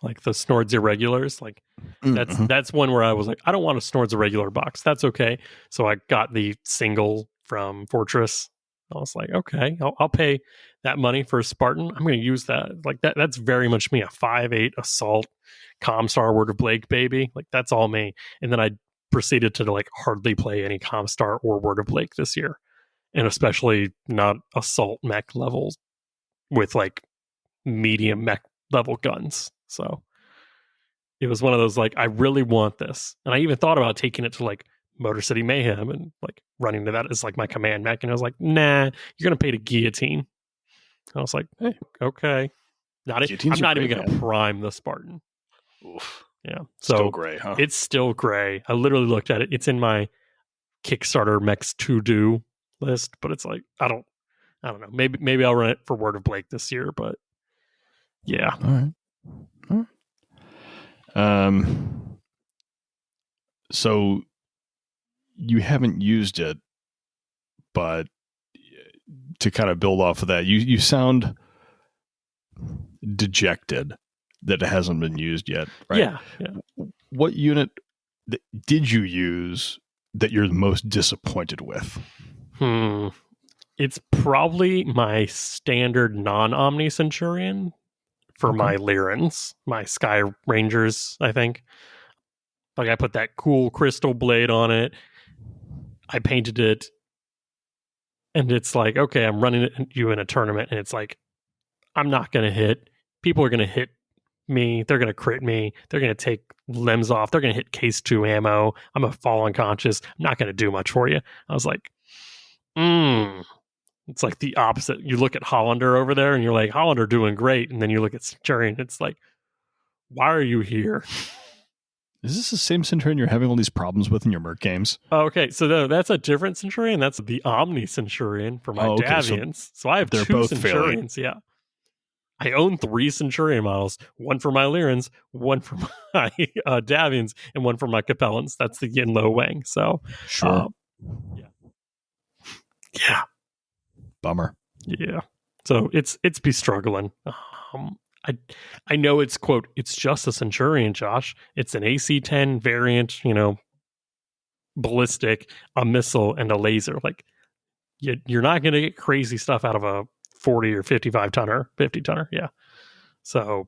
like the Snords Irregulars. Like Mm-hmm. that's one where I was like, I don't want a Snords Irregular box. That's okay. So I got the single from Fortress. I was like, okay, I'll pay that money for a Spartan. I'm going to use that. Like that's very much me. A 5/8 assault Comstar Word of Blake baby. Like that's all me. And then I proceeded to like hardly play any Comstar or Word of Blake this year, and especially not assault mech levels with like medium mech level guns. So it was one of those like, I really want this. And I even thought about taking it to like Motor City Mayhem and like running to that as like my command mech. And I was like, nah, you're going to pay to guillotine. I was like, hey, okay. I'm not even going to prime the Spartan. Oof. Yeah. So still gray, huh? It's still gray. I literally looked at it. It's in my Kickstarter mechs to do list, but it's like, I don't know. Maybe I'll run it for Word of Blake this year, but yeah. All right. So you haven't used it, but to kind of build off of that, you sound dejected that it hasn't been used yet, right? Yeah. What unit did you use that you're the most disappointed with? It's probably my standard non-Omni Centurion for my Lyrans, my Sky Rangers, I think. Like I put that cool crystal blade on it. I painted it. And it's like, okay, I'm running you in a tournament. And it's like, I'm not going to hit. People are going to hit me. They're going to crit me. They're going to take limbs off. They're going to hit case 2 ammo. I'm going to fall unconscious. I'm not going to do much for you. I was like, It's like the opposite. You look at Hollander over there and you're like, Hollander doing great. And then you look at Centurion. It's like, why are you here? Is this the same Centurion you're having all these problems with in your Merc games? Okay, so that's a different Centurion. That's the Omni Centurion for my Davians. So I have 2 Centurions, yeah. I own 3 Centurion models. One for my Lyrans, one for my Davians, and one for my Capellans. That's the Yin Lo Wang. So, sure. Yeah. Bummer. Yeah. So it's be struggling. I know it's, quote, it's just a Centurion, Josh. It's an AC-10 variant, ballistic, a missile, and a laser. Like, you're not going to get crazy stuff out of a 40 or 55 tonner, 50 tonner. Yeah. So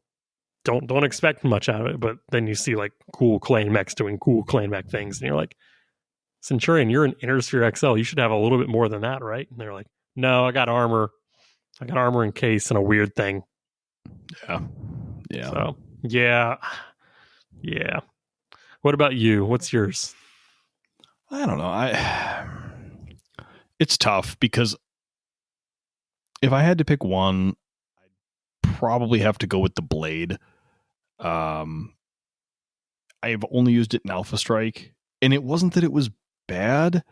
don't expect much out of it. But then you see like cool clan mechs doing cool clan mech things. And you're like, Centurion, you're an Intersphere XL. You should have a little bit more than that, right? And they're like, no, I got armor. I got armor in case and a weird thing. Yeah. So, yeah. What about you? What's yours? I don't know. It's tough because if I had to pick one, I'd probably have to go with the blade. I've only used it in Alpha Strike, and it wasn't that it was bad.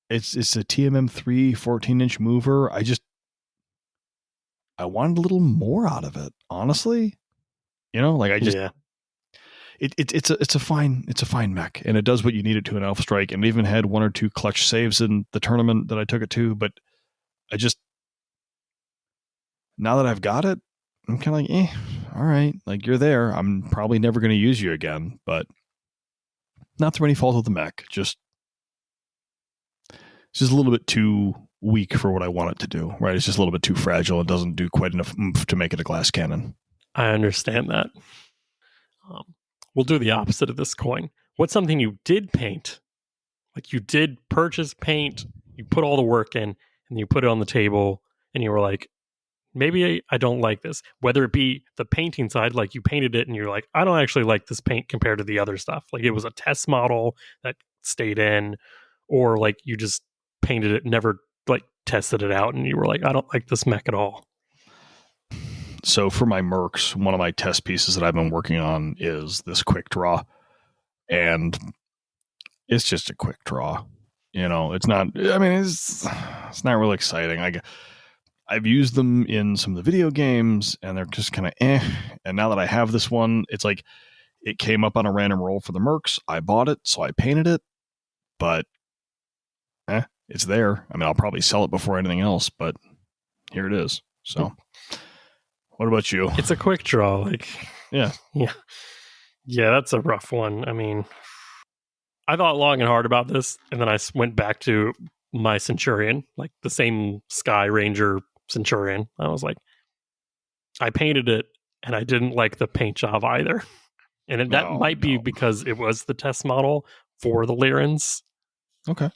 It's a TMM3 14-inch mover. I wanted a little more out of it, honestly. It's a fine mech, and it does what you need it to in Alpha Strike, and it even had 1 or 2 clutch saves in the tournament that I took it to. But now that I've got it, I'm kind of like, all right, like you're there. I'm probably never going to use you again, but not through any fault of the mech. It's just a little bit too weak for what I want it to do, right? It's just a little bit too fragile. It doesn't do quite enough oomph to make it a glass cannon. I understand that. We'll do the opposite of this coin. What's something you did paint? Like you did purchase paint, you put all the work in, and you put it on the table, and you were like, maybe I don't like this. Whether it be the painting side, like you painted it and you're like, I don't actually like this paint compared to the other stuff. Like it was a test model that stayed in, or like you just painted it, never like tested it out, and you were like, I don't like this mech at all. So for my Mercs, one of my test pieces that I've been working on is this quick draw, and it's just a quick draw. It's not. I mean, it's not really exciting. I've used them in some of the video games, and they're just kind of And now that I have this one, it's like it came up on a random roll for the Mercs. I bought it, so I painted it, but it's there. I mean, I'll probably sell it before anything else, but here it is. So, what about you? It's a quick draw. Like, Yeah. Yeah, that's a rough one. I mean, I thought long and hard about this, and then I went back to my Centurion, like the same Sky Ranger Centurion. I was like, I painted it, and I didn't like the paint job either. And that might be because it was the test model for the Lyrans. Okay.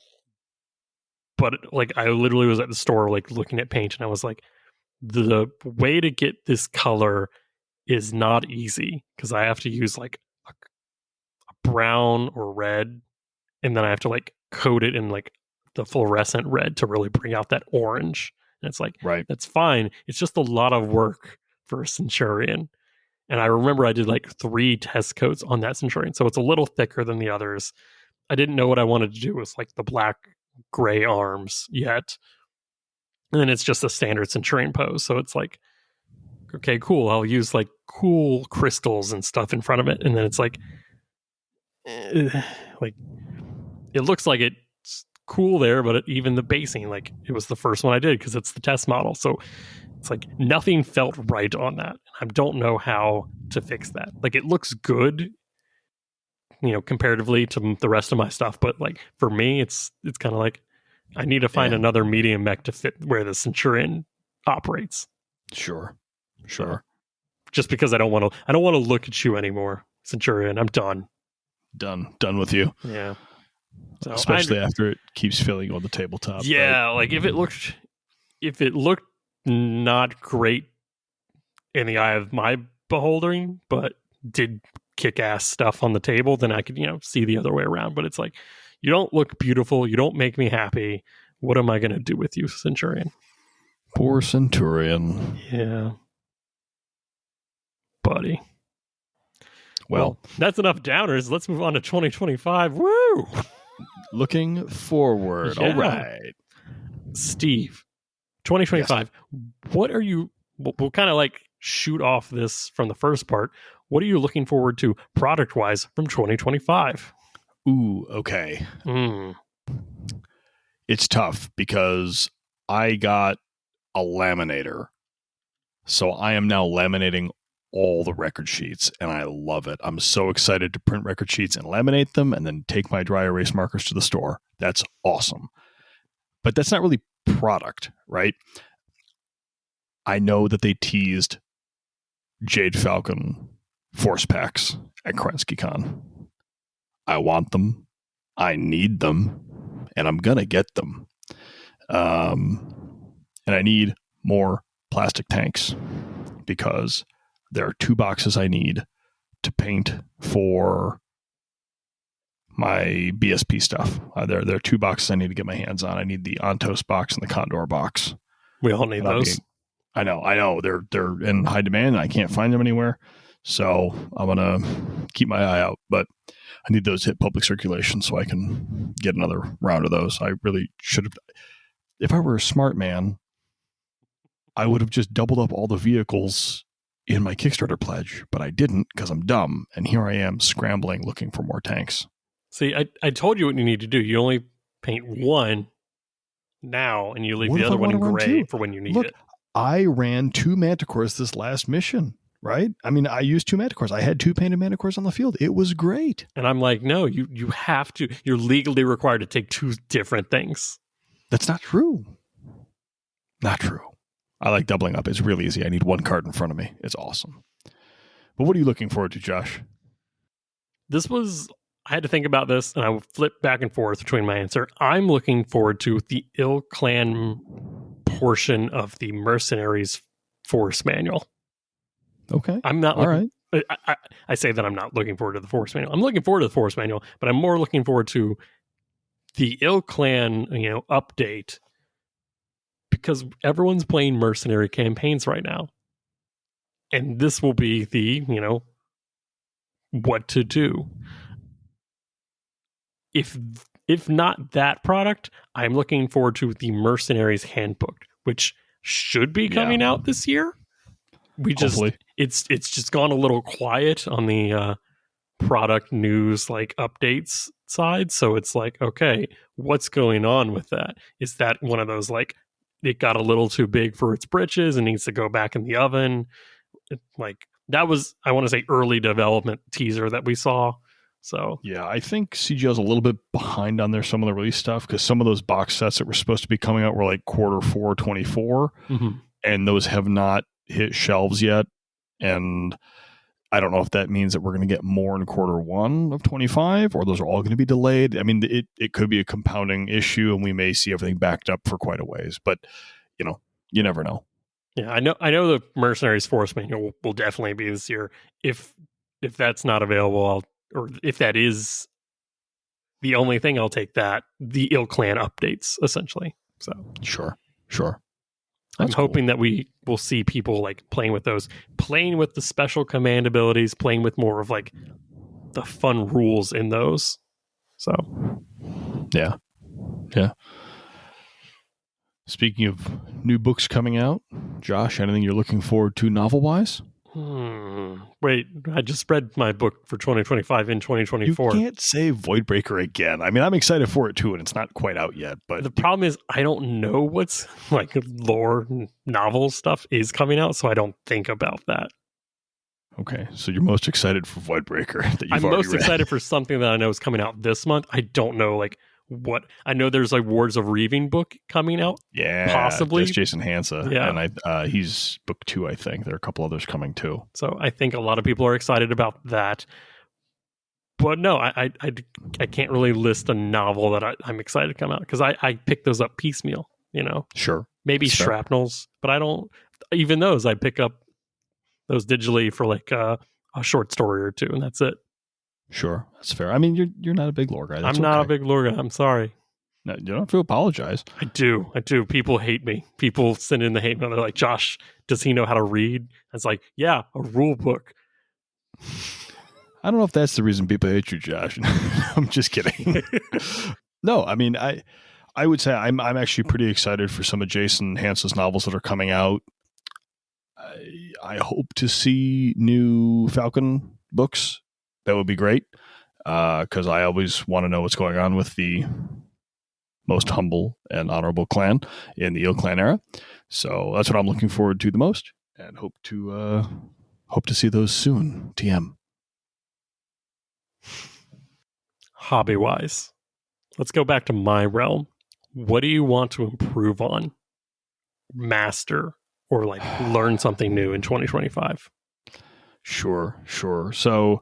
But like, I literally was at the store, like looking at paint, and I was like, the way to get this color is not easy because I have to use like a brown or red, and then I have to like coat it in like the fluorescent red to really bring out that orange. And it's like, right, that's fine. It's just a lot of work for a Centurion. And I remember I did like 3 test coats on that Centurion, so it's a little thicker than the others. I didn't know what I wanted to do with like the black gray arms yet. And then it's just a standard Centurion pose. So it's like, okay, cool. I'll use like cool crystals and stuff in front of it. And then it's like it looks like it's cool there, but even the basing, like it was the first one I did because it's the test model. So it's like nothing felt right on that. I don't know how to fix that. Like it looks good, comparatively to the rest of my stuff. But like for me, it's kind of like I need to find another medium mech to fit where the Centurion operates. Sure. Just because I don't want to look at you anymore, Centurion. I'm done. Done with you. Yeah. So especially after it keeps filling on the tabletop. Yeah, right? Like if it looked not great in the eye of my beholdering, but did kick-ass stuff on the table, then I could, see the other way around. But it's like, you don't look beautiful. You don't make me happy. What am I going to do with you, Centurion? Poor Centurion. Yeah. Buddy. Well, that's enough downers. Let's move on to 2025. Woo! Looking forward. Yeah. All right. Steve, 2025. Yes. What are you... We'll kind of like shoot off this from the first part. What are you looking forward to product-wise from 2025? Ooh, okay. It's tough because I got a laminator. So I am now laminating all the record sheets, and I love it. I'm so excited to print record sheets and laminate them and then take my dry erase markers to the store. That's awesome. But that's not really product, right? I know that they teased Jade Falcon force packs at KrenskiCon. I want them. I need them. And I'm going to get them. And I need more plastic tanks because there are 2 boxes I need to paint for my BSP stuff. There are 2 boxes I need to get my hands on. I need the Ontos box and the Condor box. We all need those. I know. They're in high demand and I can't find them anywhere. So I'm going to keep my eye out. But I need those to hit public circulation so I can get another round of those. I really should have. If I were a smart man, I would have just doubled up all the vehicles in my Kickstarter pledge, but I didn't because I'm dumb. And here I am scrambling, looking for more tanks. See, I told you what you need to do. You only paint 1 now, and you leave the other one in gray for when you need it. I ran 2 Manticores this last mission, right? I mean, I used 2 Manticores. I had 2 painted Manticores on the field. It was great. And I'm like, no, you have to. You're legally required to take 2 different things. That's not true. Not true. I like doubling up. It's really easy. I need 1 card in front of me. It's awesome. But what are you looking forward to, Josh? I had to think about this, and I would flip back and forth between my answer. I'm looking forward to the Ill Clan portion of the Mercenaries Force Manual. Okay. I'm not all right. I say that I'm not looking forward to the Force Manual. I'm looking forward to the Force Manual, but I'm more looking forward to the Ill Clan, update, because everyone's playing mercenary campaigns right now. And this will be the, what to do. If not that product, I'm looking forward to the Mercenaries Handbook, which should be coming out this year. It's just gone a little quiet on the product news updates side. So it's like, okay, what's going on with that? Is that one of those it got a little too big for its britches and needs to go back in the oven. That was, I want to say, early development teaser that we saw. So yeah, I think CGL's a little bit behind on some of the release stuff, because some of those box sets that were supposed to be coming out were like Q4 24, and those have not hit shelves yet. And I don't know if that means that we're going to get more in Q1 of 25, or those are all going to be delayed. I mean, it could be a compounding issue, and we may see everything backed up for quite a ways. But, you never know. Yeah, I know the Mercenaries Force Manual will definitely be this year. If that's not available, or if that is the only thing, I'll take that. The Ill Clan updates, essentially. So Sure. I'm hoping that we will see people like playing with those, playing with the special command abilities, playing with more of like the fun rules in those. So, yeah. Speaking of new books coming out, Josh, anything you're looking forward to novel-wise? Wait, I just read my book for 2025 in 2024. You can't say Voidbreaker again. I mean, I'm excited for it too, and it's not quite out yet. But the problem is I don't know what's like lore novel stuff is coming out, so I don't think about that. Okay, so you're most excited for Voidbreaker that you've I'm already most read. excited for something that I know is coming out this month. I don't know like what. I know there's like Wards of Reaving book coming out. Yeah, possibly. That's Jason Hansa. Yeah, and he's book 2, I think. There are a couple others coming too. So I think a lot of people are excited about that. But no, I can't really list a novel that I'm excited to come out, because I pick those up piecemeal. Sure, maybe that's Shrapnels, but I don't. Even those, I pick up those digitally for like a short story or two, and that's it. Sure, that's fair. I mean, you're not a big lore guy. I'm not a big lore guy. I'm sorry. No, you don't have to apologize. I do. People hate me. People send in the hate mail. They're like, Josh, does he know how to read? It's like, yeah, a rule book. I don't know if that's the reason people hate you, Josh. I'm just kidding. No, I mean, I would say I'm actually pretty excited for some of Jason Hansa's novels that are coming out. I hope to see new Falcon books. That would be great, because I always want to know what's going on with the most humble and honorable clan in the Ill Clan era. So that's what I'm looking forward to the most, and hope to see those soon. TM. Hobby wise, let's go back to my realm. What do you want to improve on, master, or like learn something new in 2025? Sure. So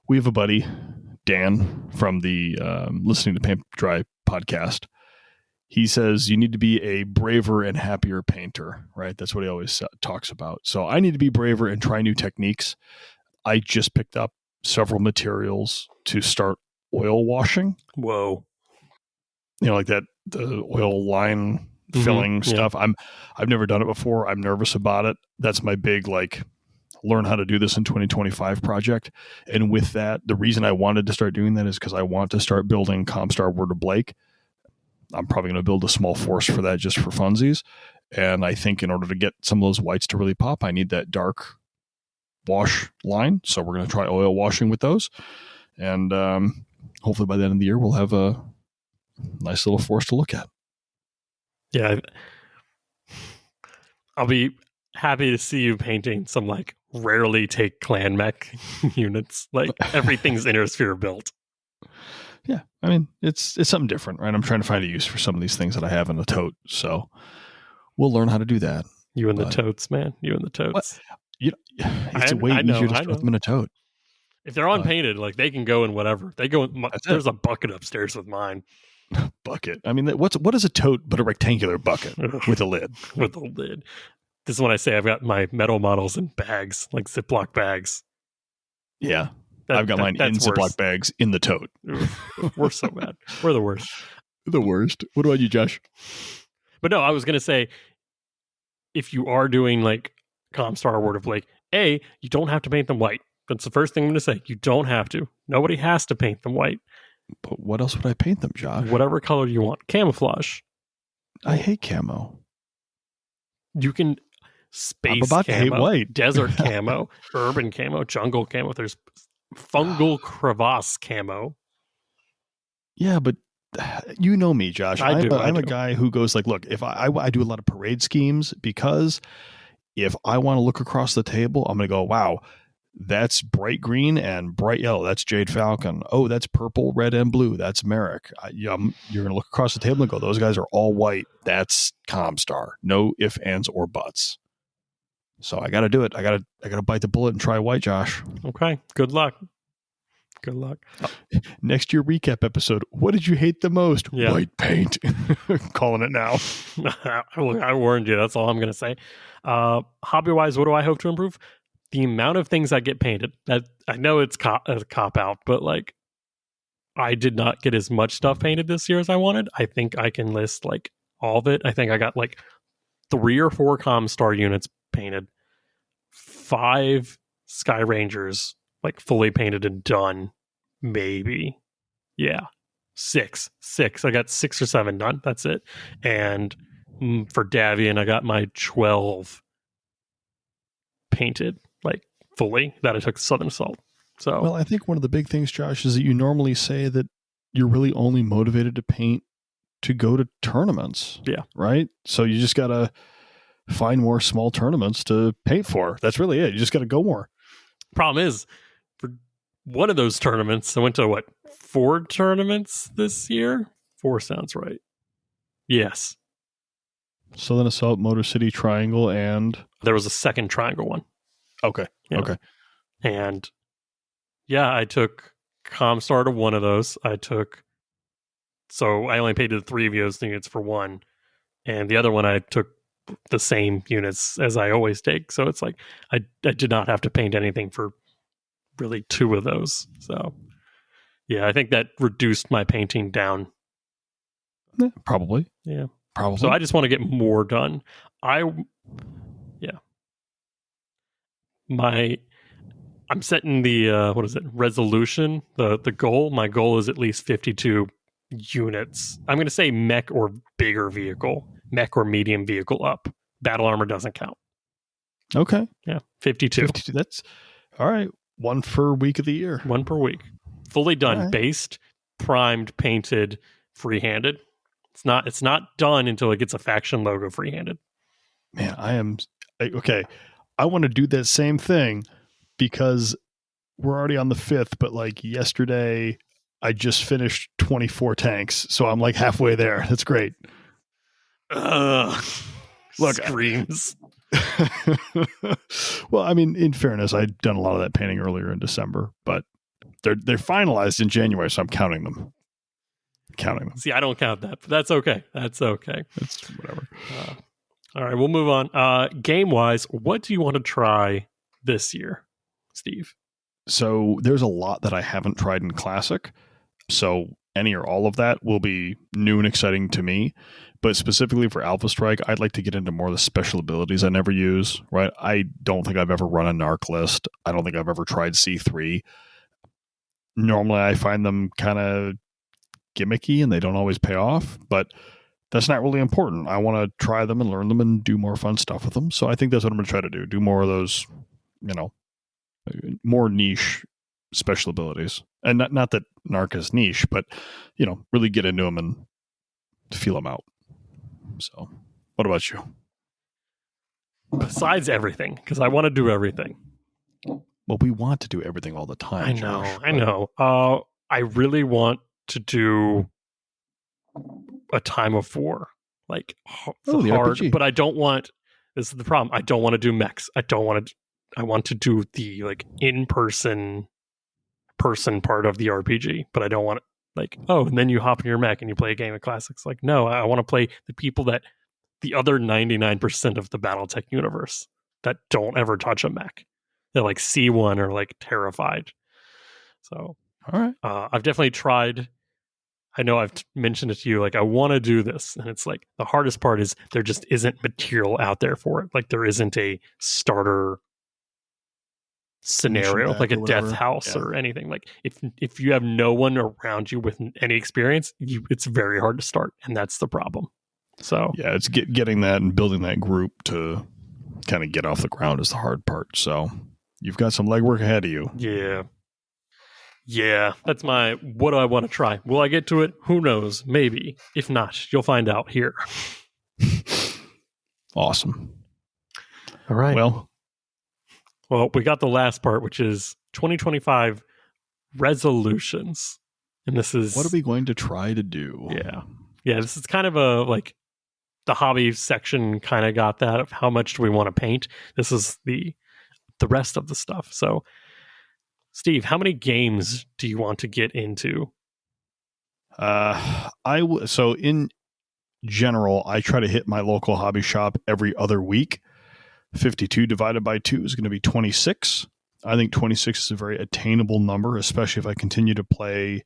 we have a buddy, Dan, from the Listening to Paint Dry podcast. He says you need to be a braver and happier painter, right? That's what he always talks about. So I need to be braver and try new techniques. I just picked up several materials to start oil washing. Whoa. Like that, the oil line filling stuff. Yeah. I've never done it before. I'm nervous about it. That's my big learn how to do this in 2025 project. And with that, the reason I wanted to start doing that is because I want to start building Comstar Word of Blake. I'm probably going to build a small force for that just for funsies. And I think in order to get some of those whites to really pop, I need that dark wash line. So we're going to try oil washing with those. And hopefully by the end of the year, we'll have a nice little force to look at. Yeah. I'll be happy to see you painting some rarely take clan mech units. Everything's Innersphere built. Yeah, I mean, it's something different, right? I'm trying to find a use for some of these things that I have in the tote. So we'll learn how to do that. You and the totes, man. You and the totes. It's way easier to throw them in a tote. If they're unpainted, they can go in whatever. They go. There's a bucket upstairs with mine. Bucket. I mean, what is a tote but a rectangular bucket with a lid? With a lid. This is when I say I've got my metal models in bags, like Ziploc bags. Yeah. I've got mine in Ziploc bags in the tote. We're so bad. We're the worst. The worst. What about you, Josh? But no, I was going to say, if you are doing Comstar Word of Blake, you don't have to paint them white. That's the first thing I'm going to say. You don't have to. Nobody has to paint them white. But what else would I paint them, Josh? Whatever color you want. Camouflage. I hate camo. You can space I'm about camo, to hate white. desert camo, urban camo, jungle camo. There's fungal crevasse camo. Yeah, but you know me, Josh. I'm a do. guy who goes like, look, if I do a lot of parade schemes, because if I want to look across the table, I'm going to go, wow, that's bright green and bright yellow. That's Jade Falcon. Oh, that's purple, red, and blue. That's Merrick. You're going to look across the table and go, those guys are all white. That's Comstar. No ifs, ands, or buts. So I got to do it. I got to bite the bullet and try white, Josh. Okay. Good luck. Good luck. Next year recap episode. What did you hate the most? Yeah. White paint. Calling it now. I warned you. That's all I'm going to say. Hobby-wise, what do I hope to improve? The amount of things I get painted. I know it's a cop-out, but like, I did not get as much stuff painted this year as I wanted. I think I can list like all of it. I think I got like 3 or 4 Comstar units painted, 5 Sky Rangers like fully painted and done, maybe. Yeah, 6. I got 6 or 7 done. That's it. And for Davian, I got my 12 painted, like fully, that I took the Southern Assault. So, well, I think one of the big things, Josh, is that you normally say that you're really only motivated to paint to go to tournaments. Yeah. Right? So you just got to find more small tournaments to paint for. That's really it. You just got to go more. Problem is, for one of those tournaments, I went to 4 tournaments this year? 4 sounds right. Yes. Southern Assault, Motor City, Triangle, and there was a second Triangle one. Okay. Yeah. Okay. And yeah, I took Comstar to one of those. So I only paid the 3 of those units for one. And the other one, I took the same units as I always take. So it's like, I did not have to paint anything for really 2 of those. So yeah, I think that reduced my painting down. Probably. Yeah. Probably. So I just want to get more done. I'm setting the resolution, the goal. My goal is at least 52 units. I'm going to say mech or bigger vehicle, mech or medium vehicle up. Battle armor doesn't count. Okay. Yeah, 52. That's all right. 1 for week of the year. 1 per week. Fully done, right. Based, primed, painted, free-handed. It's not done until it gets a faction logo free-handed. Man, okay. I want to do that same thing because we're already on the 5th, but like yesterday I just finished 24 tanks. So I'm like halfway there. That's great. Look, screams. Well, I mean, in fairness, I'd done a lot of that painting earlier in December, but they're finalized in January, so I'm counting them. See, I don't count that, but that's okay. That's whatever. All right, we'll move on. Game-wise, what do you want to try this year, Steve? So there's a lot that I haven't tried in Classic. So any or all of that will be new and exciting to me. But specifically for Alpha Strike, I'd like to get into more of the special abilities I never use, right? I don't think I've ever run a narc list. I don't think I've ever tried C3. Normally, I find them kind of gimmicky and they don't always pay off, but that's not really important. I want to try them and learn them and do more fun stuff with them. So I think that's what I'm going to try to do. Do more of those, more niche special abilities. And not that narc is niche, but, really get into them and feel them out. So what about you? Besides everything, because I want to do everything. Well, we want to do everything all the time. I know. I really want to do a Time of War, like the hard, RPG. but I don't want. This is the problem. I don't want to do mechs. I want to do the like in-person part of the RPG, but I don't want it and then you hop in your mech and you play a game of Classics. Like, no, I want to play the people that the other 99% of the BattleTech universe that don't ever touch a mech. They're like C1 or like terrified. So, all right. I've definitely tried. I know I've mentioned it to you. Like, I want to do this. And it's like the hardest part is there just isn't material out there for it. Like, there isn't a starter scenario, like a death house or anything. Like, if you have no one around you with any experience, it's very hard to start. And that's the problem. So, yeah, it's getting that and building that group to kind of get off the ground is the hard part. So, you've got some legwork ahead of you. Yeah. Yeah, that's my what do I want to try. Will I get to it? Who knows? Maybe. If not, you'll find out here. Awesome. All right. Well, we got the last part, which is 2025 resolutions. And this is... what are we going to try to do? Yeah, this is kind of a, like, the hobby section kind of got that of how much do we want to paint. This is the rest of the stuff. So, Steve, how many games do you want to get into? So in general, I try to hit my local hobby shop every other week. 52 divided by 2 is going to be 26. I think 26 is a very attainable number, especially if I continue to play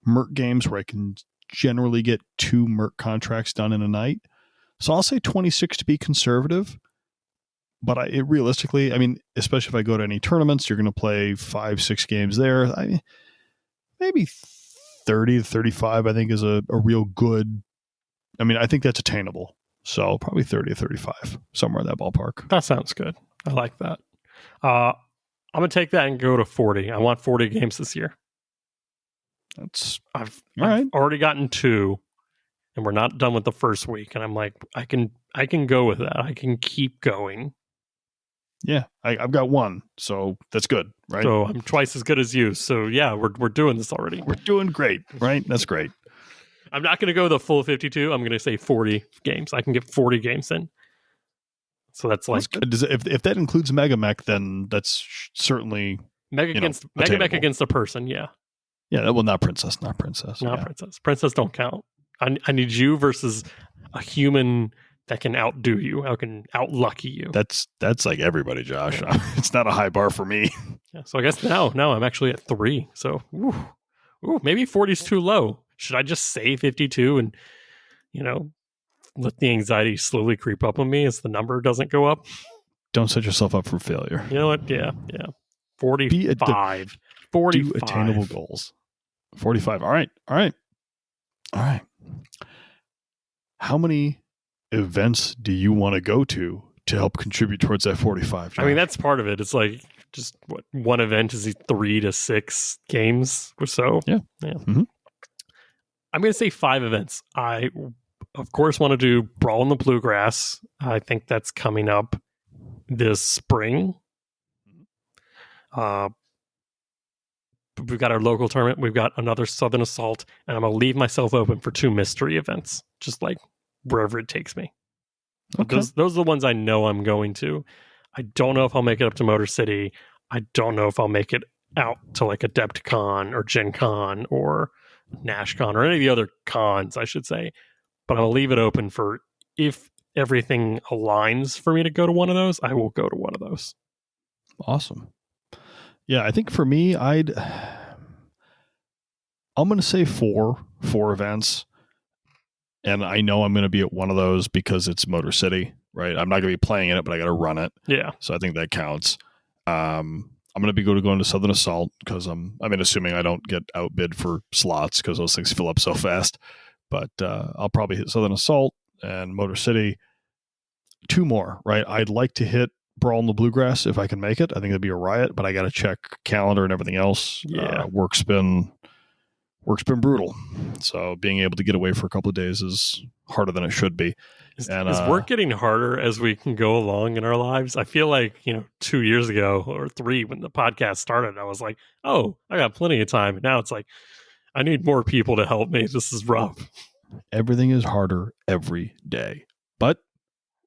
Merc games where I can generally get 2 Merc contracts done in a night. So I'll say 26 to be conservative. But realistically, I mean, especially if I go to any tournaments, you're going to play 5-6 games there. Maybe 30 to 35, I think, is a real good. I mean, I think that's attainable. So probably 30 to 35, somewhere in that ballpark. That sounds good. I like that. I'm going to take that and go to 40. I want 40 games this year. I've already gotten 2, and we're not done with the first week. And I'm like, I can go with that. I can keep going. Yeah, I've got 1, so that's good, right? So I'm twice as good as you. So yeah, we're doing this already. We're doing great, right? That's great. I'm not going to go the full 52. I'm going to say 40 games. I can get 40 games in. So that's like... that's if that includes Mega Mech, then that's certainly... Mega Mech against a person, yeah. Yeah, well, not Princess. Princess. Princess don't count. I need you versus a human that can outdo you, I can outlucky you. That's like everybody, Josh. Yeah. It's not a high bar for me. Yeah, so I guess now I'm actually at 3. So maybe 40 is too low. Should I just say 52 and, let the anxiety slowly creep up on me as the number doesn't go up? Don't set yourself up for failure. You know what? Yeah. 45. 45. Do attainable goals. 45. All right. How many events do you want to go to help contribute towards that 45? Josh? I mean, that's part of it. It's like just one event is 3 to 6 games or so. Yeah. Mm-hmm. I'm going to say 5 events. I, of course, want to do Brawl in the Bluegrass. I think that's coming up this spring. We've got our local tournament. We've got another Southern Assault, and I'm going to leave myself open for 2 mystery events, just like wherever it takes me. Okay. Those are the ones I know I'm going to. I don't know if I'll make it up to Motor City. I don't know if I'll make it out to like Adepticon or Gen Con or NashCon or any of the other cons, I should say. But I'll leave it open for if everything aligns for me to go to one of those, I will go to one of those. Awesome. Yeah, I think for me, I'm going to say 4 events. And I know I'm going to be at one of those because it's Motor City, right? I'm not going to be playing in it, but I got to run it. Yeah. So I think that counts. I'm going to be going to Southern Assault because assuming I don't get outbid for slots because those things fill up so fast. But I'll probably hit Southern Assault and Motor City. 2 more, right? I'd like to hit Brawl in the Bluegrass if I can make it. I think it'd be a riot, but I got to check calendar and everything else. Yeah. Work's been brutal. So being able to get away for a couple of days is harder than it should be. Is work getting harder as we can go along in our lives? I feel like, 2 years ago or 3 when the podcast started, I was like, oh, I got plenty of time. And now it's like, I need more people to help me. This is rough. Everything is harder every day. But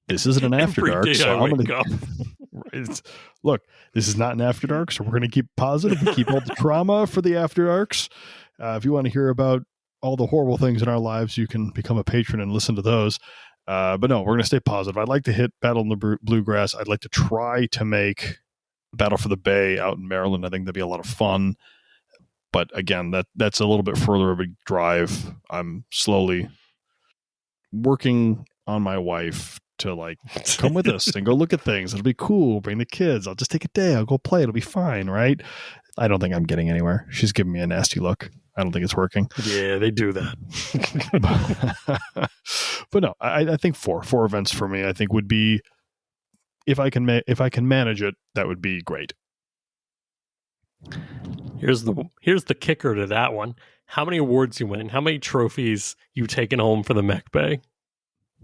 this isn't an After Dark. So I'm going to look, this is not an After Dark. So we're going to keep positive and keep all the trauma for the After Darks. If you want to hear about all the horrible things in our lives, you can become a patron and listen to those. But no, we're going to stay positive. I'd like to hit Battle in the Bluegrass. I'd like to try to make Battle for the Bay out in Maryland. I think that'd be a lot of fun. But again, that's a little bit further of a drive. I'm slowly working on my wife to come with us and go look at things. It'll be cool. Bring the kids. I'll just take a day. I'll go play. It'll be fine, right? I don't think I'm getting anywhere. She's giving me a nasty look. I don't think it's working. Yeah, they do that. But no, I think 4 events for me, I think would be, if I can manage it, that would be great. Here's the kicker to that one. How many awards you win? How many trophies you taken home for the Mechbay?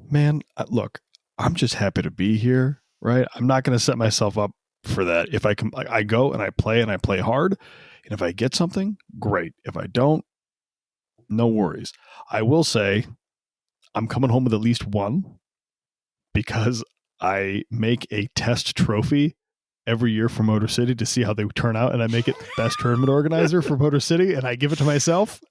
Man, look, I'm just happy to be here, right? I'm not going to set myself up for that. If I can, I go and I play hard. And if I get something, great. If I don't, no worries. I will say I'm coming home with at least one because I make a test trophy every year for Motor City to see how they turn out, and I make it best tournament organizer for Motor City, and I give it to myself.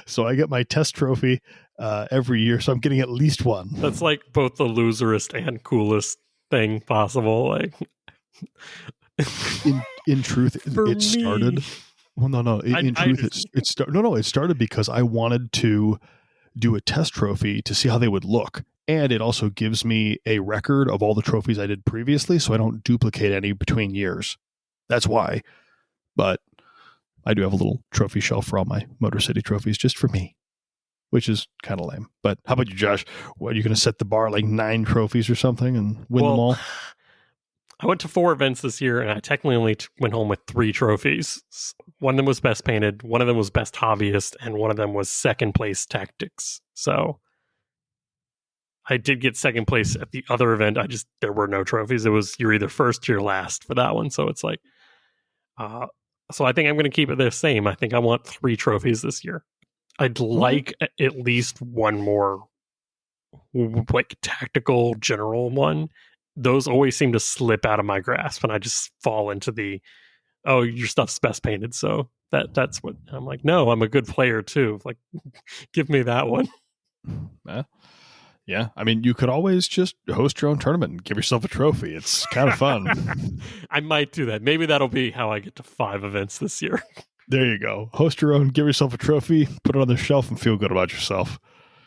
So I get my test trophy every year, so I'm getting at least one. That's like both the loserest and coolest thing possible. Like, in truth, it started. Well, no. In truth, it started because I wanted to do a test trophy to see how they would look. And it also gives me a record of all the trophies I did previously, so I don't duplicate any between years. That's why. But I do have a little trophy shelf for all my Motor City trophies just for me, which is kind of lame. But how about you, Josh? What, are you going to set the bar like 9 trophies or something and win them all? I went to 4 events this year, and I technically only went home with 3 trophies. One of them was best painted, one of them was best hobbyist, and one of them was second place tactics. So I did get second place at the other event. There were no trophies. It was you're either first or you're last for that one. So it's like, so I think I'm going to keep it the same. I think I want 3 trophies this year. I'd like at least one more, like, tactical general one. Those always seem to slip out of my grasp, and I just fall into your stuff's best painted. So that's what I'm like. No, I'm a good player too. Like, give me that one. Yeah, I mean, you could always just host your own tournament and give yourself a trophy. It's kind of fun. I might do that. Maybe that'll be how I get to 5 events this year. There you go. Host your own, give yourself a trophy, put it on the shelf, and feel good about yourself.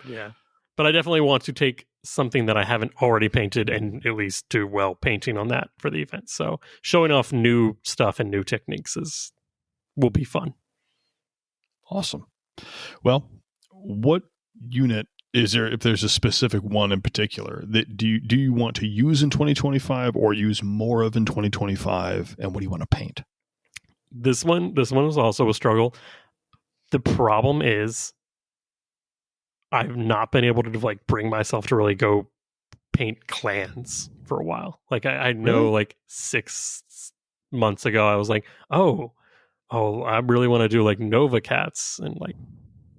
Yeah. But I definitely want to take something that I haven't already painted and at least do well painting on that for the event. So showing off new stuff and new techniques will be fun. Awesome. Well, what unit is there, if there's a specific one in particular, that do you want to use in 2025 or use more of in 2025, and what do you want to paint? This one was also a struggle. The problem is I've not been able to bring myself to really go paint clans for a while. Like I know really? Like 6 months ago I was like, oh, I really want to do like Nova Cats, and like,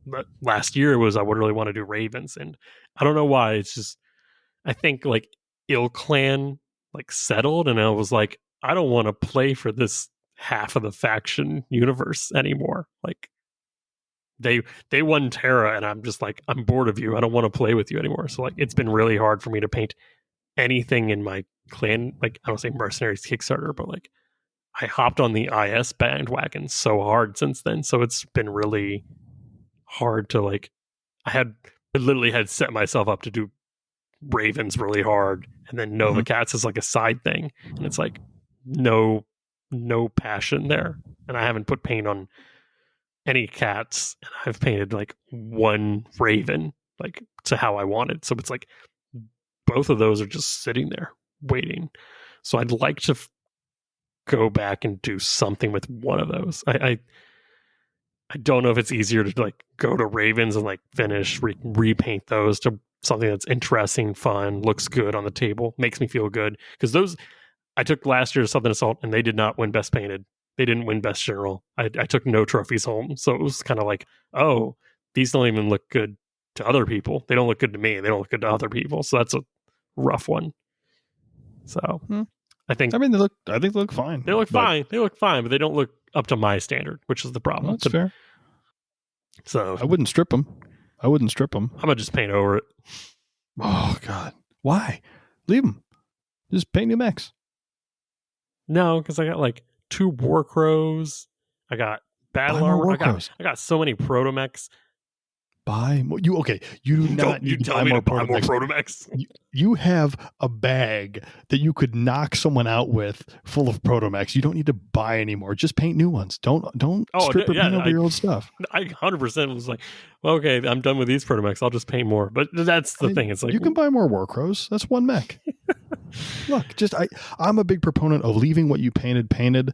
but last year it was I would really want to do Ravens, and I don't know why. It's just I think like Ill Clan like settled, and I was like, I don't want to play for this half of the faction universe anymore. Like they won Terra, and I'm just like, I'm bored of you. I don't want to play with you anymore. So like it's been really hard for me to paint anything in my clan. Like I don't say Mercenaries Kickstarter, but like I hopped on the IS bandwagon so hard since then. So it's been really hard to like, I literally had set myself up to do Ravens really hard, and then Nova Cats is like a side thing, and it's like no passion there, and I haven't put paint on any cats, and I've painted like one Raven like to how I wanted. So it's like both of those are just sitting there waiting. So I'd like to go back and do something with one of those. I don't know if it's easier to like go to Ravens and like finish repaint those to something that's interesting, fun, looks good on the table, makes me feel good. Because those I took last year to Southern Assault, and they did not win Best Painted. They didn't win Best General. I took no trophies home, so it was kind of like, oh, these don't even look good to other people. They don't look good to me. They don't look good to other people. So that's a rough one. So I think they look fine. They look fine. They look fine, but they don't look up to my standard, which is the problem. That's fair. So I wouldn't strip them. I'm gonna just paint over it. Oh God, why? Leave them. Just paint new mechs. No, because I got like 2 War Crows. I got battle armor. I got so many proto mechs. Buy more. You do not need to buy more proto mechs. You have a bag that you could knock someone out with full of proto mechs. You don't need to buy anymore. Just paint new ones. Don't strip or paint over your old stuff. I 100% was like, well, okay, I'm done with these proto mechs. I'll just paint more. But that's the thing. It's like you can buy more War Crows. That's one mech. Look, I'm a big proponent of leaving what you painted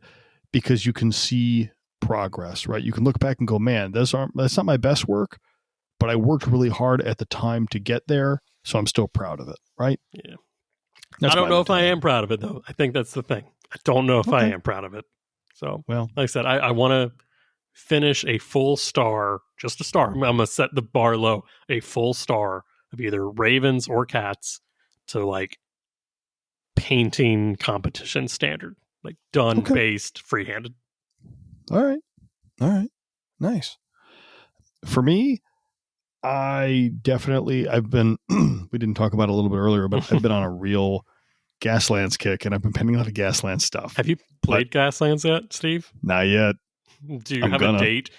because you can see progress, right? You can look back and go, man, that's not my best work, but I worked really hard at the time to get there, so I'm still proud of it, right? Yeah. That's I don't know if I mentality. am proud of it, though. I think that's the thing. I don't know if I am proud of it. So, well, like I said, I want to finish a full star, just a star. I'm going to set the bar low, a full star of either ravens or cats to like painting competition standard, like done, based, free-handed. All right. Nice. For me, I've been, we didn't talk about it a little bit earlier, but I've been on a real Gaslands kick, and I've been painting a lot of Gaslands stuff. Have you played Gaslands yet, Steve? Not yet. Do you have a date?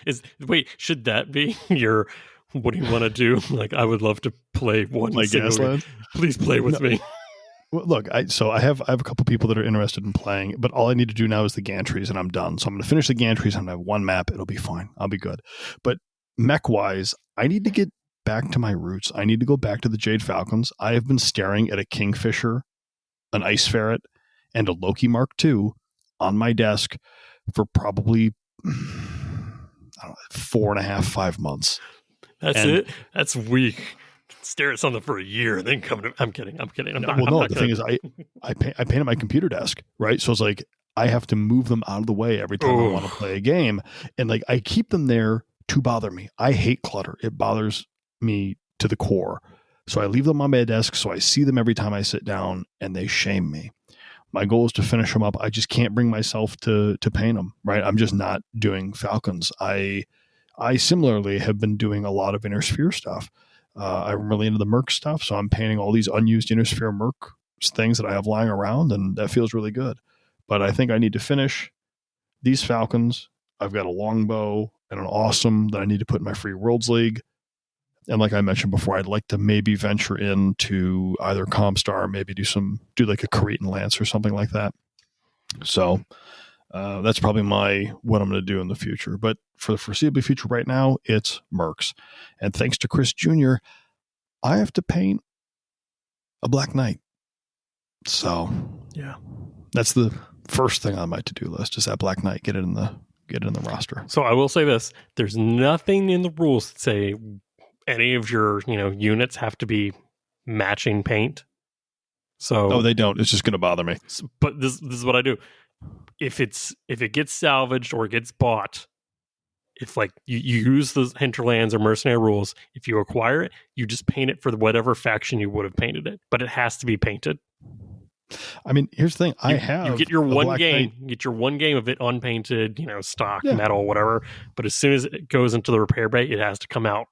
Should that be your, what do you want to do? Like, I would love to play one. Like Gaslands? Please play with me. Well, look, I have a couple people that are interested in playing, but all I need to do now is the gantries, and I'm done. So I'm going to finish the gantries. I'm going to have one map. It'll be fine. I'll be good. But mech-wise, I need to get back to my roots. I need to go back to the Jade Falcons. I have been staring at a Kingfisher, an Ice Ferret, and a Loki Mark II on my desk for probably 4.5, 5 months. That's it? That's weak. Stare at something for a year and then come to... I'm kidding. The thing is, I painted my computer desk, right? So it's like I have to move them out of the way every time I want to play a game. And like I keep them there to bother me. I hate clutter. It bothers me to the core. So I leave them on my desk so I see them every time I sit down, and they shame me. My goal is to finish them up. I just can't bring myself to paint them, right? I'm just not doing Falcons. I similarly have been doing a lot of Inner Sphere stuff. I'm really into the Merc stuff, so I'm painting all these unused Inner Sphere Merc things that I have lying around, and that feels really good. But I think I need to finish these Falcons. I've got a longbow and an awesome that I need to put in my Free Worlds League. And like I mentioned before, I'd like to maybe venture into either Comstar, maybe do like a Cretan Lance or something like that. So that's probably what I'm going to do in the future. But for the foreseeable future right now, it's Mercs. And thanks to Chris Jr., I have to paint a Black Knight. So yeah, that's the first thing on my to-do list is that Black Knight, get it in the roster. So I will say this, there's nothing in the rules that say any of your, units have to be matching paint. So they don't. It's just going to bother me. But this is what I do. If it gets salvaged or it gets bought, if like you use the Hinterlands or Mercenary rules, if you acquire it, you just paint it for whatever faction you would have painted it. But it has to be painted. I mean, here's the thing. You get your one game. You get your one game of it unpainted, stock, metal, whatever. But as soon as it goes into the repair bay, it has to come out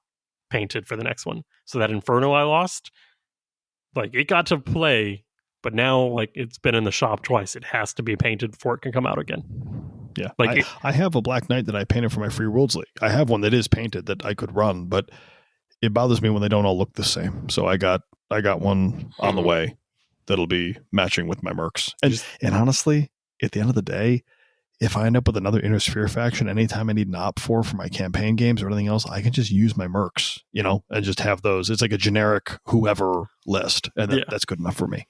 painted for the next one. So that Inferno I lost, like it got to play, but now like it's been in the shop twice. It has to be painted before it can come out again. Yeah, like I have a Black Knight that I painted for my Free Worlds League. I have one that is painted that I could run, but it bothers me when they don't all look the same. So I got one on the way that'll be matching with my Mercs. And honestly, at the end of the day, if I end up with another Inner Sphere faction, anytime I need an op for my campaign games or anything else, I can just use my Mercs, and just have those. It's like a generic whoever list, and that's good enough for me.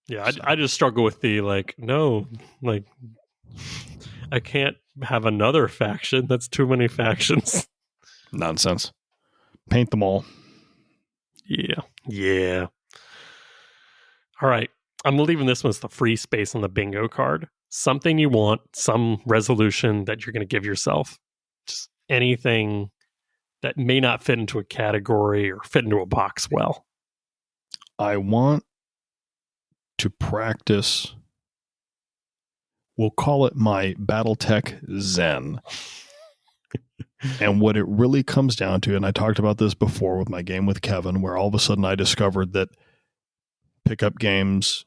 Yeah, I just struggle with the I can't have another faction. That's too many factions. Nonsense. Paint them all. Yeah. All right. I'm leaving this one as the free space on the bingo card. Something you want, some resolution that you're going to give yourself. Just anything that may not fit into a category or fit into a box well. I want to practice, we'll call it my Battletech Zen. And what it really comes down to, and I talked about this before with my game with Kevin, where all of a sudden I discovered that pickup games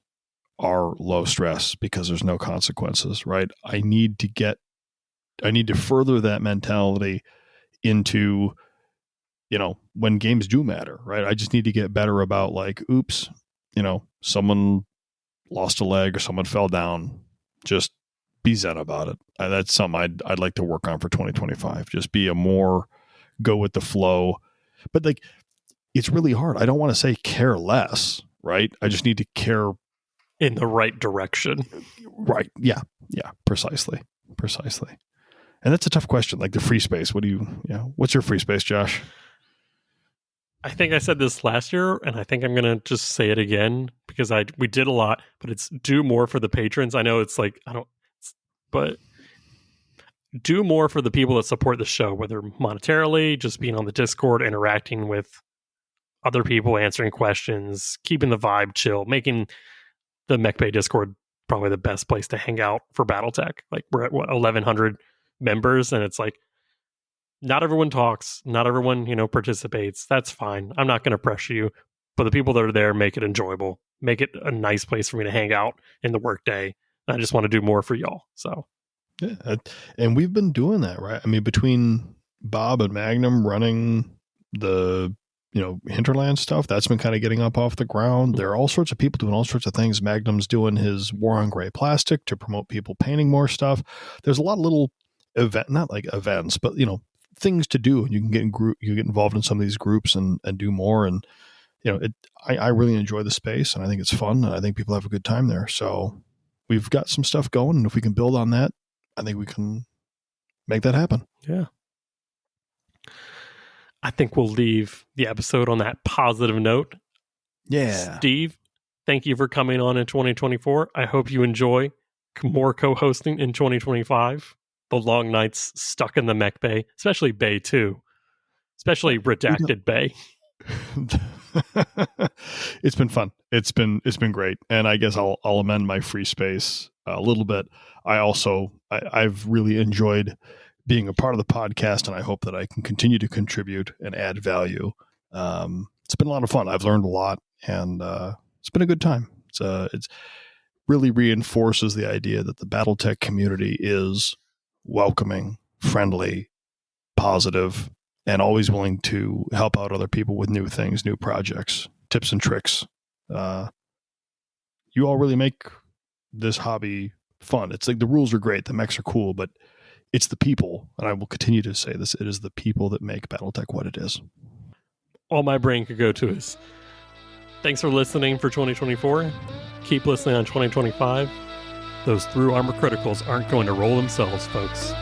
are low stress because there's no consequences, right? I need to further that mentality into, when games do matter, right? I just need to get better about like, oops, someone lost a leg or someone fell down. Just be zen about it. That's something I'd like to work on for 2025. Just be a more go with the flow. But like, it's really hard. I don't want to say care less, right? I just need to care in the right direction. Right. Yeah. Precisely. And that's a tough question, like the free space. What's your free space, Josh? I think I said this last year, and I think I'm going to just say it again because we did a lot, but it's do more for the patrons. I know it's like, but do more for the people that support the show, whether monetarily, just being on the Discord, interacting with other people, answering questions, keeping the vibe chill, making the Mechbay Discord probably the best place to hang out for Battletech. Like we're at 1,100 members, and it's like not everyone talks, not everyone participates. That's fine. I'm not going to pressure you, but the people that are there make it enjoyable, make it a nice place for me to hang out in the workday. I just want to do more for y'all. So yeah, and we've been doing that, right? I mean, between Bob and Magnum running the hinterland stuff, that's been kind of getting up off the ground. There are all sorts of people doing all sorts of things. Magnum's doing his War on Gray Plastic to promote people painting more stuff. There's a lot of little not like events, but things to do, and you can get involved in some of these groups and do more. And I really enjoy the space, and I think it's fun, and I think people have a good time there. So we've got some stuff going, and if we can build on that, I think we can make that happen. Yeah. I think we'll leave the episode on that positive note. Yeah. Steve, thank you for coming on in 2024. I hope you enjoy more co-hosting in 2025. The long nights stuck in the Mech Bay, especially Bay 2, especially redacted Bay. It's been fun. It's been great. And I guess I'll amend my free space a little bit. I've really enjoyed being a part of the podcast, and I hope that I can continue to contribute and add value. It's been a lot of fun. I've learned a lot, and it's been a good time. It's really reinforces the idea that the Battletech community is welcoming, friendly, positive, and always willing to help out other people with new things, new projects, tips and tricks. You all really make this hobby fun. It's like the rules are great, the mechs are cool, but it's the people, and I will continue to say this, it is the people that make Battletech what it is. All my brain could go to is, thanks for listening for 2024. Keep listening on 2025. Those through armor criticals aren't going to roll themselves, folks.